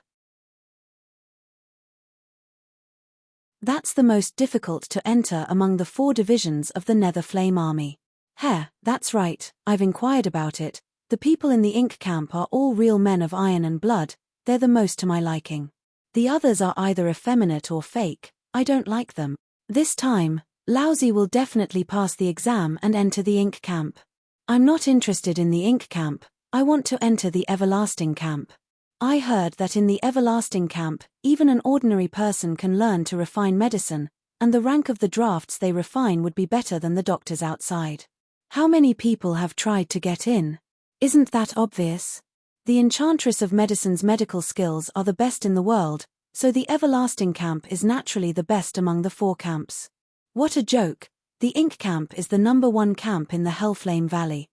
That's the most difficult to enter among the 4 divisions of the Nether Flame Army. Heh, that's right, I've inquired about it. The people in the Ink Camp are all real men of iron and blood, they're the most to my liking. The others are either effeminate or fake, I don't like them. This time, Lousy will definitely pass the exam and enter the Ink Camp. I'm not interested in the Ink Camp, I want to enter the Everlasting Camp. I heard that in the Everlasting Camp, even an ordinary person can learn to refine medicine, and the rank of the drafts they refine would be better than the doctors outside. How many people have tried to get in? Isn't that obvious? The Enchantress of Medicine's medical skills are the best in the world, so the Everlasting Camp is naturally the best among the 4 camps. What a joke! The Ink Camp is the #1 camp in the Hellflame Valley.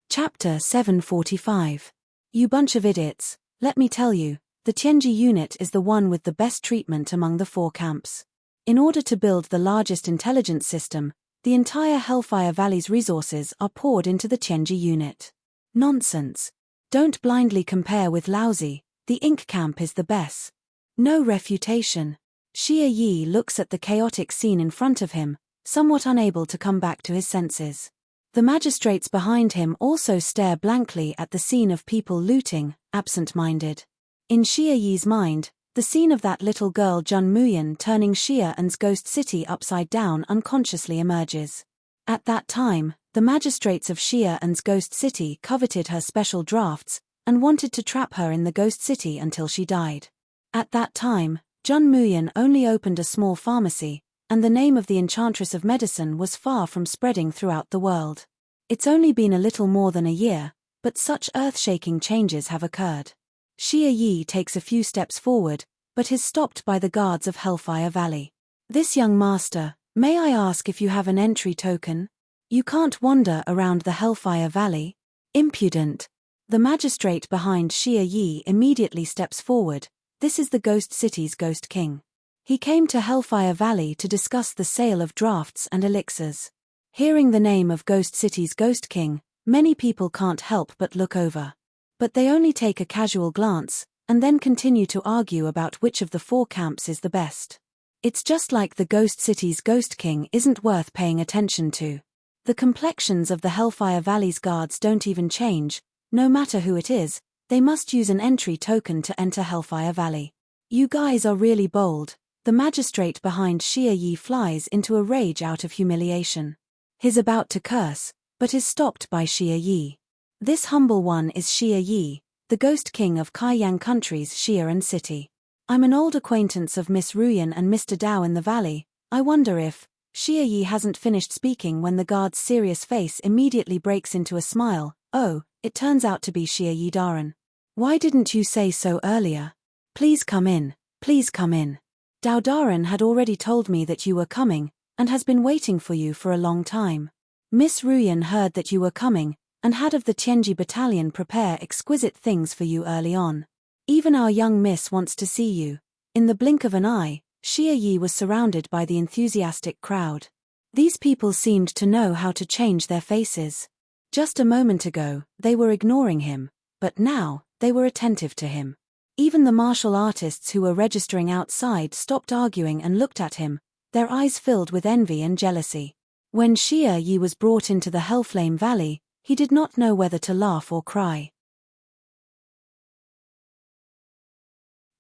Chapter 745. You bunch of idiots, let me tell you, the Tianji unit is the one with the best treatment among the 4 camps. In order to build the largest intelligence system, the entire Hellfire Valley's resources are poured into the Tianji unit. Nonsense. Don't blindly compare with Lousy, the Ink Camp is the best. No refutation. Xie Yi looks at the chaotic scene in front of him, somewhat unable to come back to his senses. The magistrates behind him also stare blankly at the scene of people looting, absent-minded. In Xie Yi's mind, the scene of that little girl Jun Muyan turning Xie An's ghost city upside down unconsciously emerges. At that time, the magistrates of Xie An's ghost city coveted her special drafts, and wanted to trap her in the ghost city until she died. At that time, Jun Muyan only opened a small pharmacy, and the name of the Enchantress of Medicine was far from spreading throughout the world. It's only been a little more than a year, but such earth-shaking changes have occurred. Xie Yi takes a few steps forward, but is stopped by the guards of Hellfire Valley. "This young master, may I ask if you have an entry token? You can't wander around the Hellfire Valley." Impudent. The magistrate behind Xie Yi immediately steps forward. This is the Ghost City's Ghost King. He came to Hellfire Valley to discuss the sale of drafts and elixirs. Hearing the name of Ghost City's Ghost King, many people can't help but look over. But they only take a casual glance, and then continue to argue about which of the 4 camps is the best. It's just like the Ghost City's Ghost King isn't worth paying attention to. The complexions of the Hellfire Valley's guards don't even change, no matter who it is, they must use an entry token to enter Hellfire Valley. "You guys are really bold." The magistrate behind Xie Yi flies into a rage out of humiliation. He's about to curse, but is stopped by Xie Yi. This humble one is Xie Yi, the Ghost King of Kaiyang Country's Xie An City. "I'm an old acquaintance of Miss Ruyan and Mr. Dao in the valley. I wonder if..." Xie Yi hasn't finished speaking when the guard's serious face immediately breaks into a smile. "Oh, it turns out to be Xie Yi Daran. Why didn't you say so earlier? Please come in, please come in. Dao Daran had already told me that you were coming, and has been waiting for you for a long time. Miss Ruyan heard that you were coming, and had of the Tianji battalion prepare exquisite things for you early on. Even our young miss wants to see you." In the blink of an eye, Xie Yi was surrounded by the enthusiastic crowd. These people seemed to know how to change their faces. Just a moment ago, they were ignoring him, but now, they were attentive to him. Even the martial artists who were registering outside stopped arguing and looked at him, their eyes filled with envy and jealousy. When Xie Yi was brought into the Hellflame Valley, he did not know whether to laugh or cry.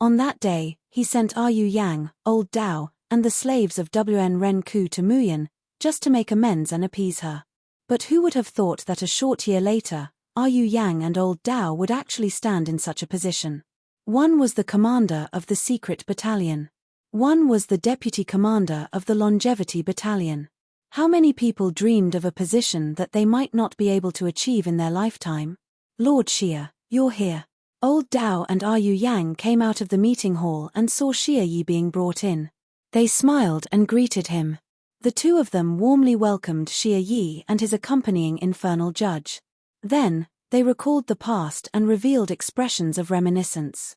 On that day, he sent Yu Yang, Old Dao, and the slaves of Wn Ren Ku to Muyan, just to make amends and appease her. But who would have thought that a short year later, Yu Yang and Old Dao would actually stand in such a position? One was the commander of the secret battalion. One was the deputy commander of the Longevity Battalion. How many people dreamed of a position that they might not be able to achieve in their lifetime? Lord Xia, you're here. Old Dao and Yu Yang came out of the meeting hall and saw Xia Yi being brought in. They smiled and greeted him. The two of them warmly welcomed Xia Yi and his accompanying infernal judge. Then, they recalled the past and revealed expressions of reminiscence.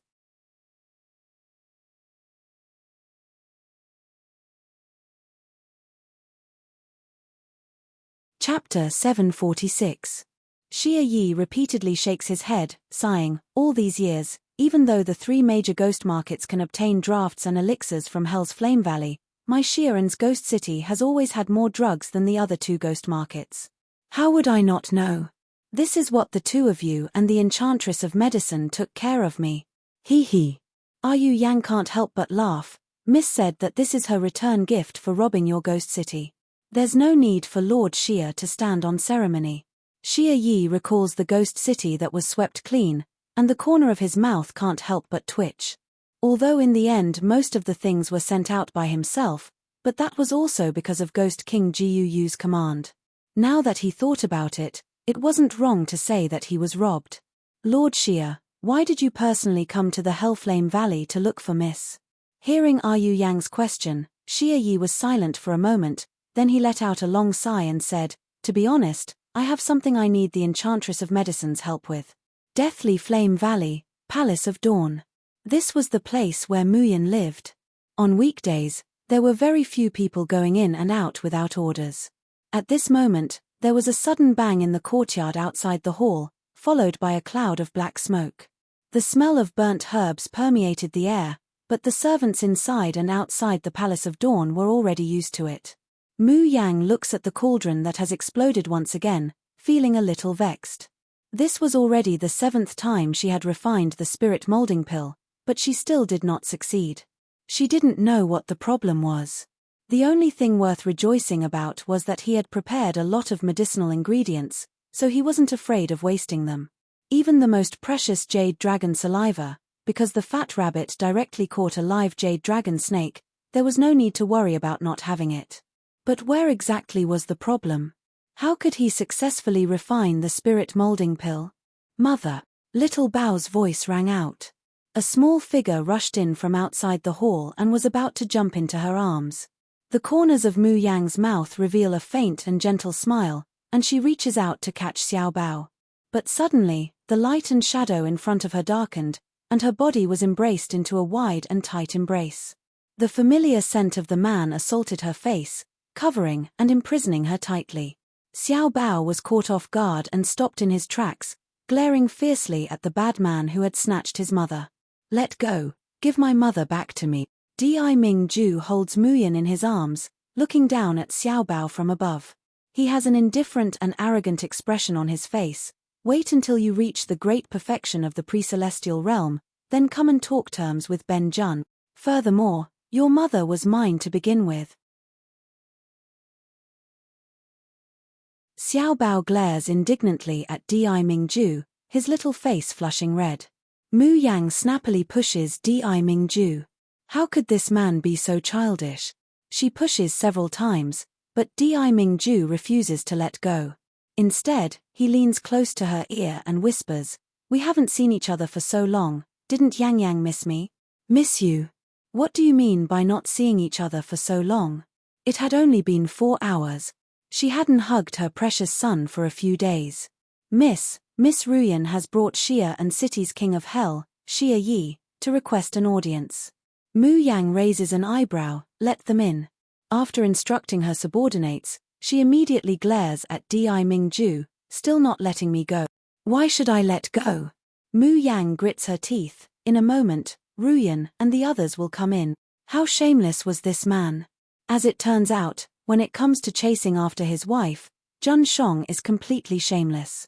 Chapter 746. Xia Yi repeatedly shakes his head, sighing, all these years, even though the three major ghost markets can obtain drafts and elixirs from Hell's Flame Valley, my Xi'an's ghost city has always had more drugs than the other two ghost markets. How would I not know? This is what the two of you and the Enchantress of Medicine took care of me. Hee hee. Yu Yang can't help but laugh. Miss said that this is her return gift for robbing your ghost city. There's no need for Lord Xia to stand on ceremony. Xia Yi recalls the ghost city that was swept clean, and the corner of his mouth can't help but twitch. Although in the end most of the things were sent out by himself, but that was also because of Ghost King Jiuyu's command. Now that he thought about it, it wasn't wrong to say that he was robbed. Lord Xia, why did you personally come to the Hellflame Valley to look for Miss? Hearing Yu Yang's question, Xia Yi was silent for a moment, then he let out a long sigh and said, to be honest, I have something I need the Enchantress of Medicine's help with. Deathly Flame Valley, Palace of Dawn. This was the place where Muyin lived. On weekdays, there were very few people going in and out without orders. At this moment, there was a sudden bang in the courtyard outside the hall, followed by a cloud of black smoke. The smell of burnt herbs permeated the air, but the servants inside and outside the Palace of Dawn were already used to it. Mu Yang looks at the cauldron that has exploded once again, feeling a little vexed. This was already the 7th time she had refined the spirit molding pill, but she still did not succeed. She didn't know what the problem was. The only thing worth rejoicing about was that he had prepared a lot of medicinal ingredients, so he wasn't afraid of wasting them. Even the most precious jade dragon saliva, because the fat rabbit directly caught a live jade dragon snake, there was no need to worry about not having it. But where exactly was the problem? How could he successfully refine the spirit molding pill? Mother! Little Bao's voice rang out. A small figure rushed in from outside the hall and was about to jump into her arms. The corners of Mu Yang's mouth reveal a faint and gentle smile, and she reaches out to catch Xiao Bao. But suddenly, the light and shadow in front of her darkened, and her body was embraced into a wide and tight embrace. The familiar scent of the man assaulted her face, covering and imprisoning her tightly. Xiao Bao was caught off guard and stopped in his tracks, glaring fiercely at the bad man who had snatched his mother. Let go, give my mother back to me. Di Ming Ju holds Muyin in his arms, looking down at Xiao Bao from above. He has an indifferent and arrogant expression on his face. Wait until you reach the great perfection of the pre-celestial realm, then come and talk terms with Ben Jun. Furthermore, your mother was mine to begin with. Xiao Bao glares indignantly at Di Mingju, his little face flushing red. Mu Yang snappily pushes Di Mingju. How could this man be so childish? She pushes several times, but Di Mingju refuses to let go. Instead, he leans close to her ear and whispers, "We haven't seen each other for so long, didn't Yang Yang miss me?" "Miss you? What do you mean by not seeing each other for so long? It had only been 4 hours. She hadn't hugged her precious son for a few days. Miss Ruyan has brought Xia and City's King of Hell, Xia Yi, to request an audience." Mu Yang raises an eyebrow, "Let them in." After instructing her subordinates, she immediately glares at Di Mingju, "Still not letting me go. Why should I let go?" Mu Yang grits her teeth. In a moment, Ruyan and the others will come in. How shameless was this man? As it turns out, when it comes to chasing after his wife, Zhun Shong is completely shameless.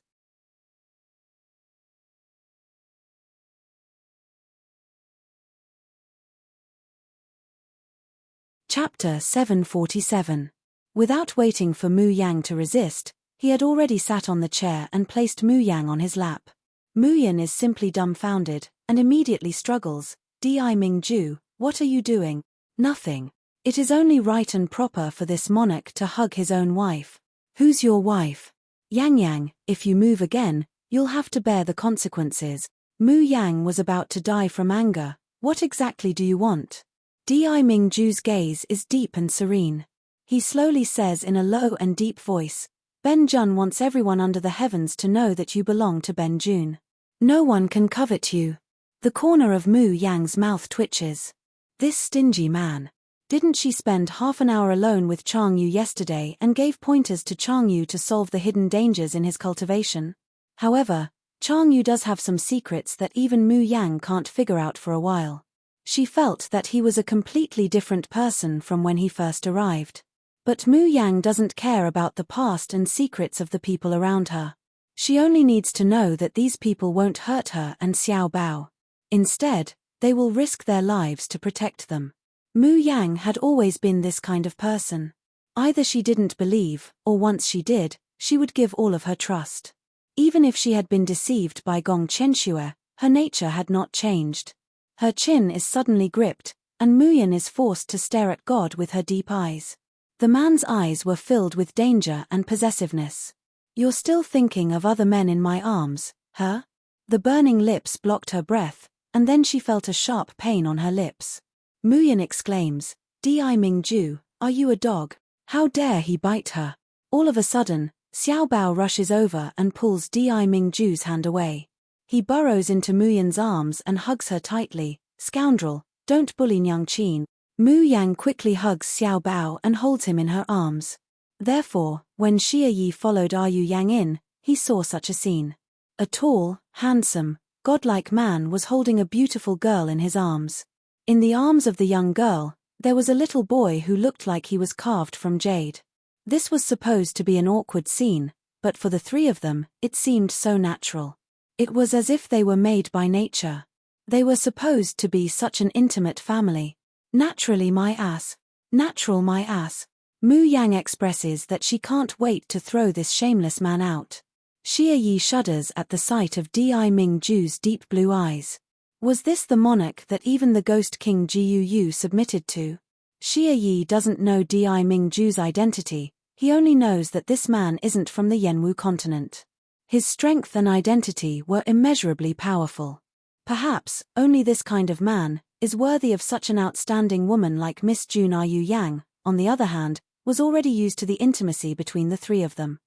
Chapter 747. Without waiting for Mu Yang to resist, he had already sat on the chair and placed Mu Yang on his lap. Muyin is simply dumbfounded, and immediately struggles. "Di Mingju, what are you doing?" Nothing. It is only right and proper for this monarch to hug his own wife. Who's your wife? Yang Yang, if you move again, you'll have to bear the consequences. Mu Yang was about to die from anger. What exactly do you want? Di Mingju's gaze is deep and serene. He slowly says in a low and deep voice, Ben Jun wants everyone under the heavens to know that you belong to Ben Jun. No one can covet you. The corner of Mu Yang's mouth twitches. This stingy man. Didn't she spend half an hour alone with Chang Yu yesterday and gave pointers to Chang Yu to solve the hidden dangers in his cultivation? However, Chang Yu does have some secrets that even Mu Yang can't figure out for a while. She felt that he was a completely different person from when he first arrived. But Mu Yang doesn't care about the past and secrets of the people around her. She only needs to know that these people won't hurt her and Xiao Bao. Instead, they will risk their lives to protect them. Mu Yang had always been this kind of person. Either she didn't believe, or once she did, she would give all of her trust. Even if she had been deceived by Gong Chenxue, her nature had not changed. Her chin is suddenly gripped, and Muyan is forced to stare at God with her deep eyes. The man's eyes were filled with danger and possessiveness. You're still thinking of other men in my arms, huh? The burning lips blocked her breath, and then she felt a sharp pain on her lips. Muyan exclaims, Di Mingju, are you a dog? How dare he bite her? All of a sudden, Xiao Bao rushes over and pulls Di Mingju's hand away. He burrows into Muyan's arms and hugs her tightly. Scoundrel, don't bully Nyang Qin. Mu Yang quickly hugs Xiao Bao and holds him in her arms. Therefore, when Xie Yi followed Yu Yang in, he saw such a scene. A tall, handsome, godlike man was holding a beautiful girl in his arms. In the arms of the young girl, there was a little boy who looked like he was carved from jade. This was supposed to be an awkward scene, but for the three of them, it seemed so natural. It was as if they were made by nature. They were supposed to be such an intimate family. Naturally my ass. Natural my ass. Mu Yang expresses that she can't wait to throw this shameless man out. Xie Yi shudders at the sight of Di Mingju's deep blue eyes. Was this the monarch that even the ghost king Jiu submitted to? Xie Yi doesn't know Di Mingju's identity, he only knows that this man isn't from the Yanwu continent. His strength and identity were immeasurably powerful. Perhaps, only this kind of man is worthy of such an outstanding woman like Miss Jun Yu Yang, on the other hand, was already used to the intimacy between the three of them.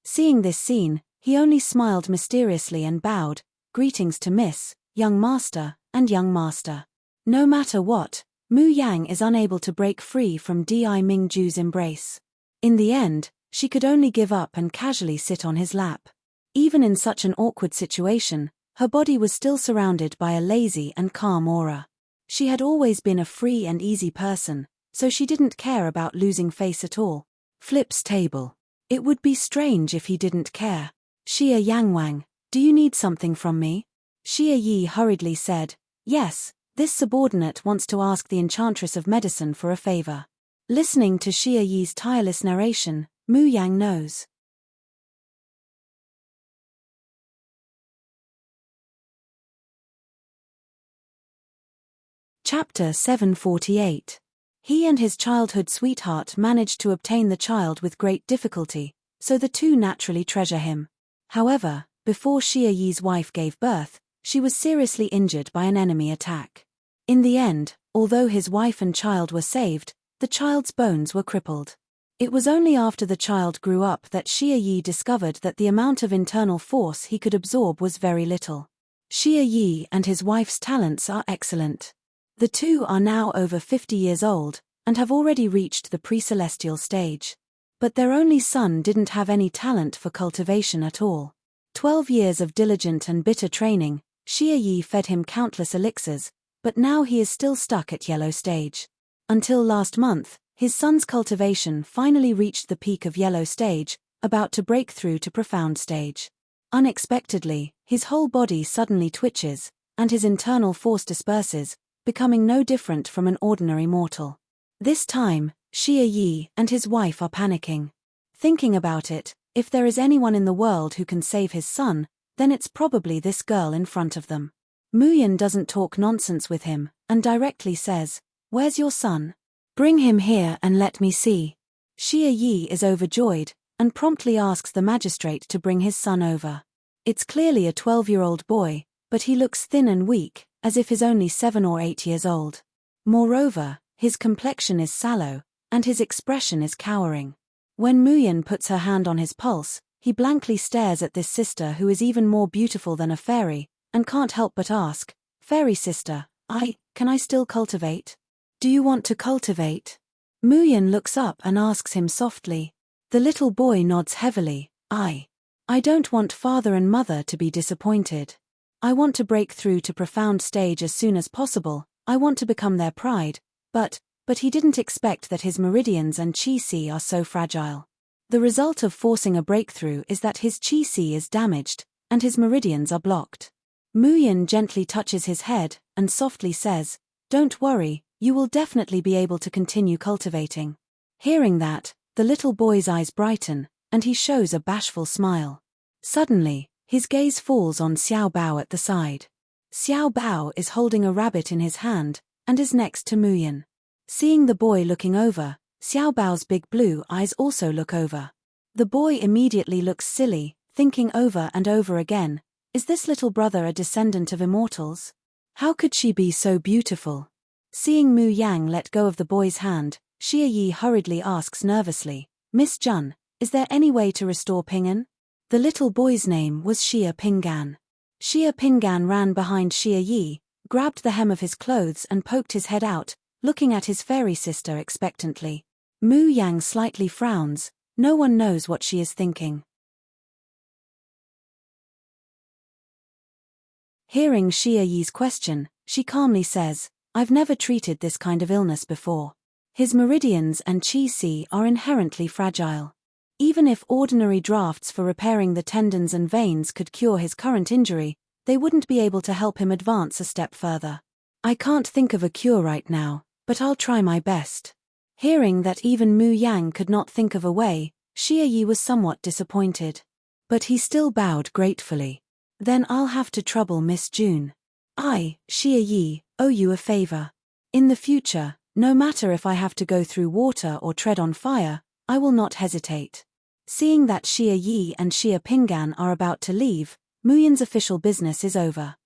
Seeing this scene, he only smiled mysteriously and bowed, greetings to Miss, young master, and young master. No matter what, Mu Yang is unable to break free from Di Mingju's embrace. In the end, she could only give up and casually sit on his lap. Even in such an awkward situation, her body was still surrounded by a lazy and calm aura. She had always been a free and easy person, so she didn't care about losing face at all. Flips table. It would be strange if he didn't care. Xie Yangwang, do you need something from me? Xie Yi hurriedly said, yes, this subordinate wants to ask the Enchantress of Medicine for a favor. Listening to Xie Yi's tireless narration, Mu Yang knows. Chapter 748. He and his childhood sweetheart managed to obtain the child with great difficulty, so the two naturally treasure him. However, before Xie Yi's wife gave birth, she was seriously injured by an enemy attack. In the end, although his wife and child were saved, the child's bones were crippled. It was only after the child grew up that Xie Yi discovered that the amount of internal force he could absorb was very little. Xie Yi and his wife's talents are excellent. The two are now over 50 years old, and have already reached the pre-celestial stage. But their only son didn't have any talent for cultivation at all. 12 years of diligent and bitter training, Xie Yi fed him countless elixirs, but now he is still stuck at yellow stage. Until last month, his son's cultivation finally reached the peak of yellow stage, about to break through to profound stage. Unexpectedly, his whole body suddenly twitches, and his internal force disperses, becoming no different from an ordinary mortal. This time, Xie Yi and his wife are panicking. Thinking about it, if there is anyone in the world who can save his son, then it's probably this girl in front of them. Muyan doesn't talk nonsense with him, and directly says, "Where's your son? Bring him here and let me see." Xia Yi is overjoyed, and promptly asks the magistrate to bring his son over. It's clearly a 12-year-old boy, but he looks thin and weak, as if he's only 7 or 8 years old. Moreover, his complexion is sallow, and his expression is cowering. When Muyan puts her hand on his pulse, he blankly stares at this sister who is even more beautiful than a fairy, and can't help but ask, "Fairy sister, can I still cultivate? Do you want to cultivate?" Muyan looks up and asks him softly. The little boy nods heavily, I don't want father and mother to be disappointed. I want to break through to profound stage as soon as possible, I want to become their pride, but he didn't expect that his meridians and chi-si are so fragile. The result of forcing a breakthrough is that his chi-si is damaged, and his meridians are blocked. Muyan gently touches his head, and softly says, "Don't worry, you will definitely be able to continue cultivating." Hearing that, the little boy's eyes brighten, and he shows a bashful smile. Suddenly, his gaze falls on Xiao Bao at the side. Xiao Bao is holding a rabbit in his hand, and is next to Muyan. Seeing the boy looking over, Xiao Bao's big blue eyes also look over. The boy immediately looks silly, thinking over and over again, is this little brother a descendant of immortals? How could she be so beautiful? Seeing Mu Yang let go of the boy's hand, Xia Yi hurriedly asks nervously, "Miss Jun, is there any way to restore Pingan?" The little boy's name was Xia Pingan. Xia Pingan ran behind Xia Yi, grabbed the hem of his clothes and poked his head out, looking at his fairy sister expectantly. Mu Yang slightly frowns, no one knows what she is thinking. Hearing Xia Yi's question, she calmly says, "I've never treated this kind of illness before. His meridians and chi-si are inherently fragile. Even if ordinary drafts for repairing the tendons and veins could cure his current injury, they wouldn't be able to help him advance a step further. I can't think of a cure right now, but I'll try my best." Hearing that even Mu Yang could not think of a way, Xia Yi was somewhat disappointed. But he still bowed gratefully. "Then I'll have to trouble Miss June. I, Xia Yi, owe you a favor. In the future, no matter if I have to go through water or tread on fire, I will not hesitate." Seeing that Xia Yi and Xia Pingan are about to leave, Muyan's official business is over.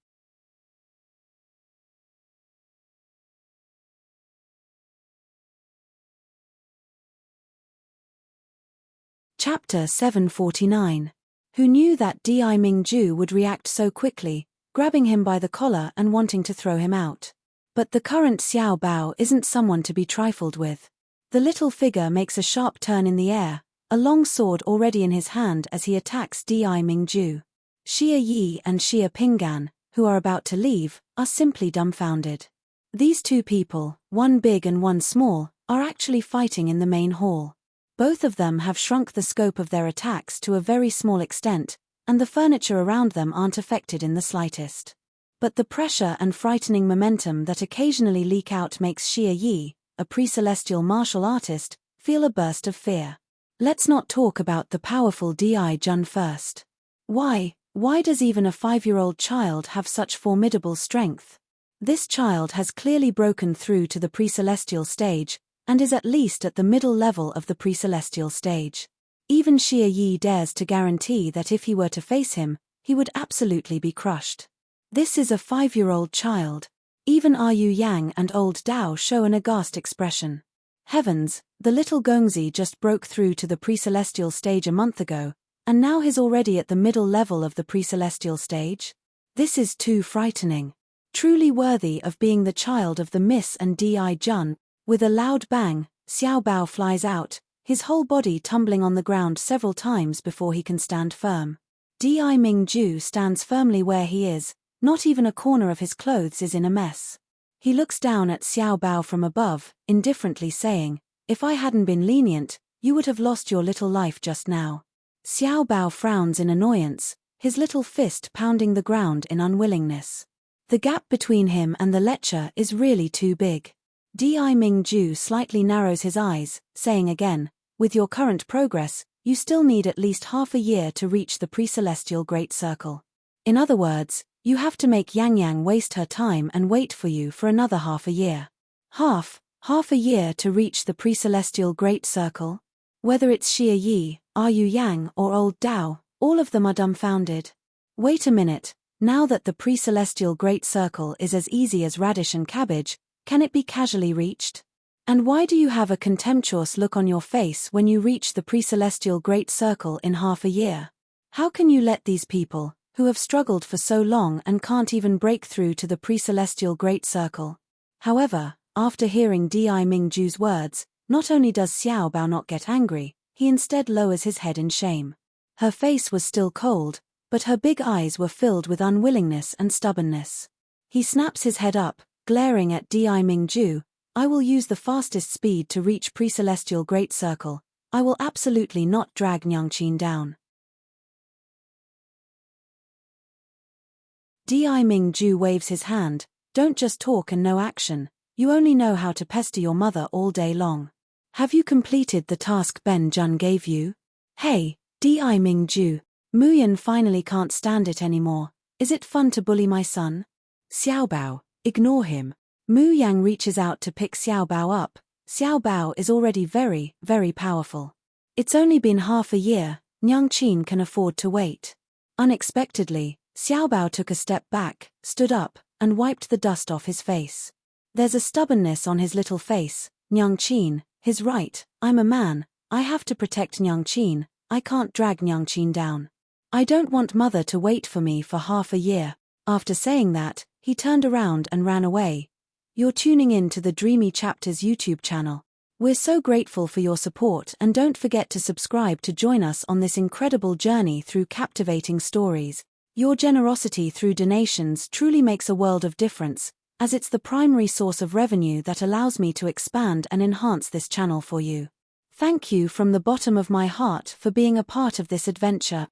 Chapter 749. Who knew that Di Mingju would react so quickly, grabbing him by the collar and wanting to throw him out. But the current Xiao Bao isn't someone to be trifled with. The little figure makes a sharp turn in the air, a long sword already in his hand as he attacks Di Mingju. Xia Yi and Xia Pingan, who are about to leave, are simply dumbfounded. These two people, one big and one small, are actually fighting in the main hall. Both of them have shrunk the scope of their attacks to a very small extent, and the furniture around them aren't affected in the slightest. But the pressure and frightening momentum that occasionally leak out makes Xia Yi, a pre-celestial martial artist, feel a burst of fear. Let's not talk about the powerful Di Jun first. Why does even a 5-year-old child have such formidable strength? This child has clearly broken through to the pre-celestial stage, and is at least at the middle level of the pre-celestial stage. Even Xia Yi dares to guarantee that if he were to face him, he would absolutely be crushed. This is a 5-year-old child. Even Yu Yang and old Dao show an aghast expression. Heavens, the little Gongzi just broke through to the pre-celestial stage a month ago, and now he's already at the middle level of the pre-celestial stage? This is too frightening. Truly worthy of being the child of the Miss and Di Jun. With a loud bang, Xiao Bao flies out, his whole body tumbling on the ground several times before he can stand firm. Di Mingju stands firmly where he is, not even a corner of his clothes is in a mess. He looks down at Xiao Bao from above, indifferently saying, "If I hadn't been lenient, you would have lost your little life just now." Xiao Bao frowns in annoyance, his little fist pounding the ground in unwillingness. The gap between him and the lecher is really too big. Di Mingju slightly narrows his eyes, saying again, "With your current progress, you still need at least half a year to reach the pre-celestial Great Circle. In other words, You have to make Yang Yang waste her time and wait for you for another half a year. Half a year to reach the pre-celestial Great Circle? Whether it's Xia Yi, Yu Yang or Old Dao, all of them are dumbfounded. Wait a minute, now that the pre-celestial Great Circle is as easy as radish and cabbage, can it be casually reached? And why do you have a contemptuous look on your face when you reach the pre-celestial Great Circle in half a year? How can you let these people, who have struggled for so long and can't even break through to the pre-celestial Great Circle? However, after hearing Di Mingju's words, not only does Xiao Bao not get angry, he instead lowers his head in shame. Her face was still cold, but her big eyes were filled with unwillingness and stubbornness. He snaps his head up, glaring at Di Mingju. I will use the fastest speed to reach pre-celestial Great Circle. I will absolutely not drag Nyangqin down. Di Mingju waves his hand. Don't just talk and no action. You only know how to pester your mother all day long. Have you completed the task Ben Jun gave you? Hey, Di Mingju. Muyan finally can't stand it anymore. Is it fun to bully my son? Xiao Bao, ignore him. Mu Yang reaches out to pick Xiao Bao up. Xiao Bao is already very, very powerful. It's only been half a year, Nyangqin can afford to wait. Unexpectedly, Xiao Bao took a step back, stood up, and wiped the dust off his face. There's a stubbornness on his little face. Nyangqin, he's right, I'm a man, I have to protect Nyangqin, I can't drag Nyangqin down. I don't want mother to wait for me for half a year. After saying that, he turned around and ran away. You're tuning in to the Dreamy Chapters YouTube channel. We're so grateful for your support and don't forget to subscribe to join us on this incredible journey through captivating stories. Your generosity through donations truly makes a world of difference, as it's the primary source of revenue that allows me to expand and enhance this channel for you. Thank you from the bottom of my heart for being a part of this adventure.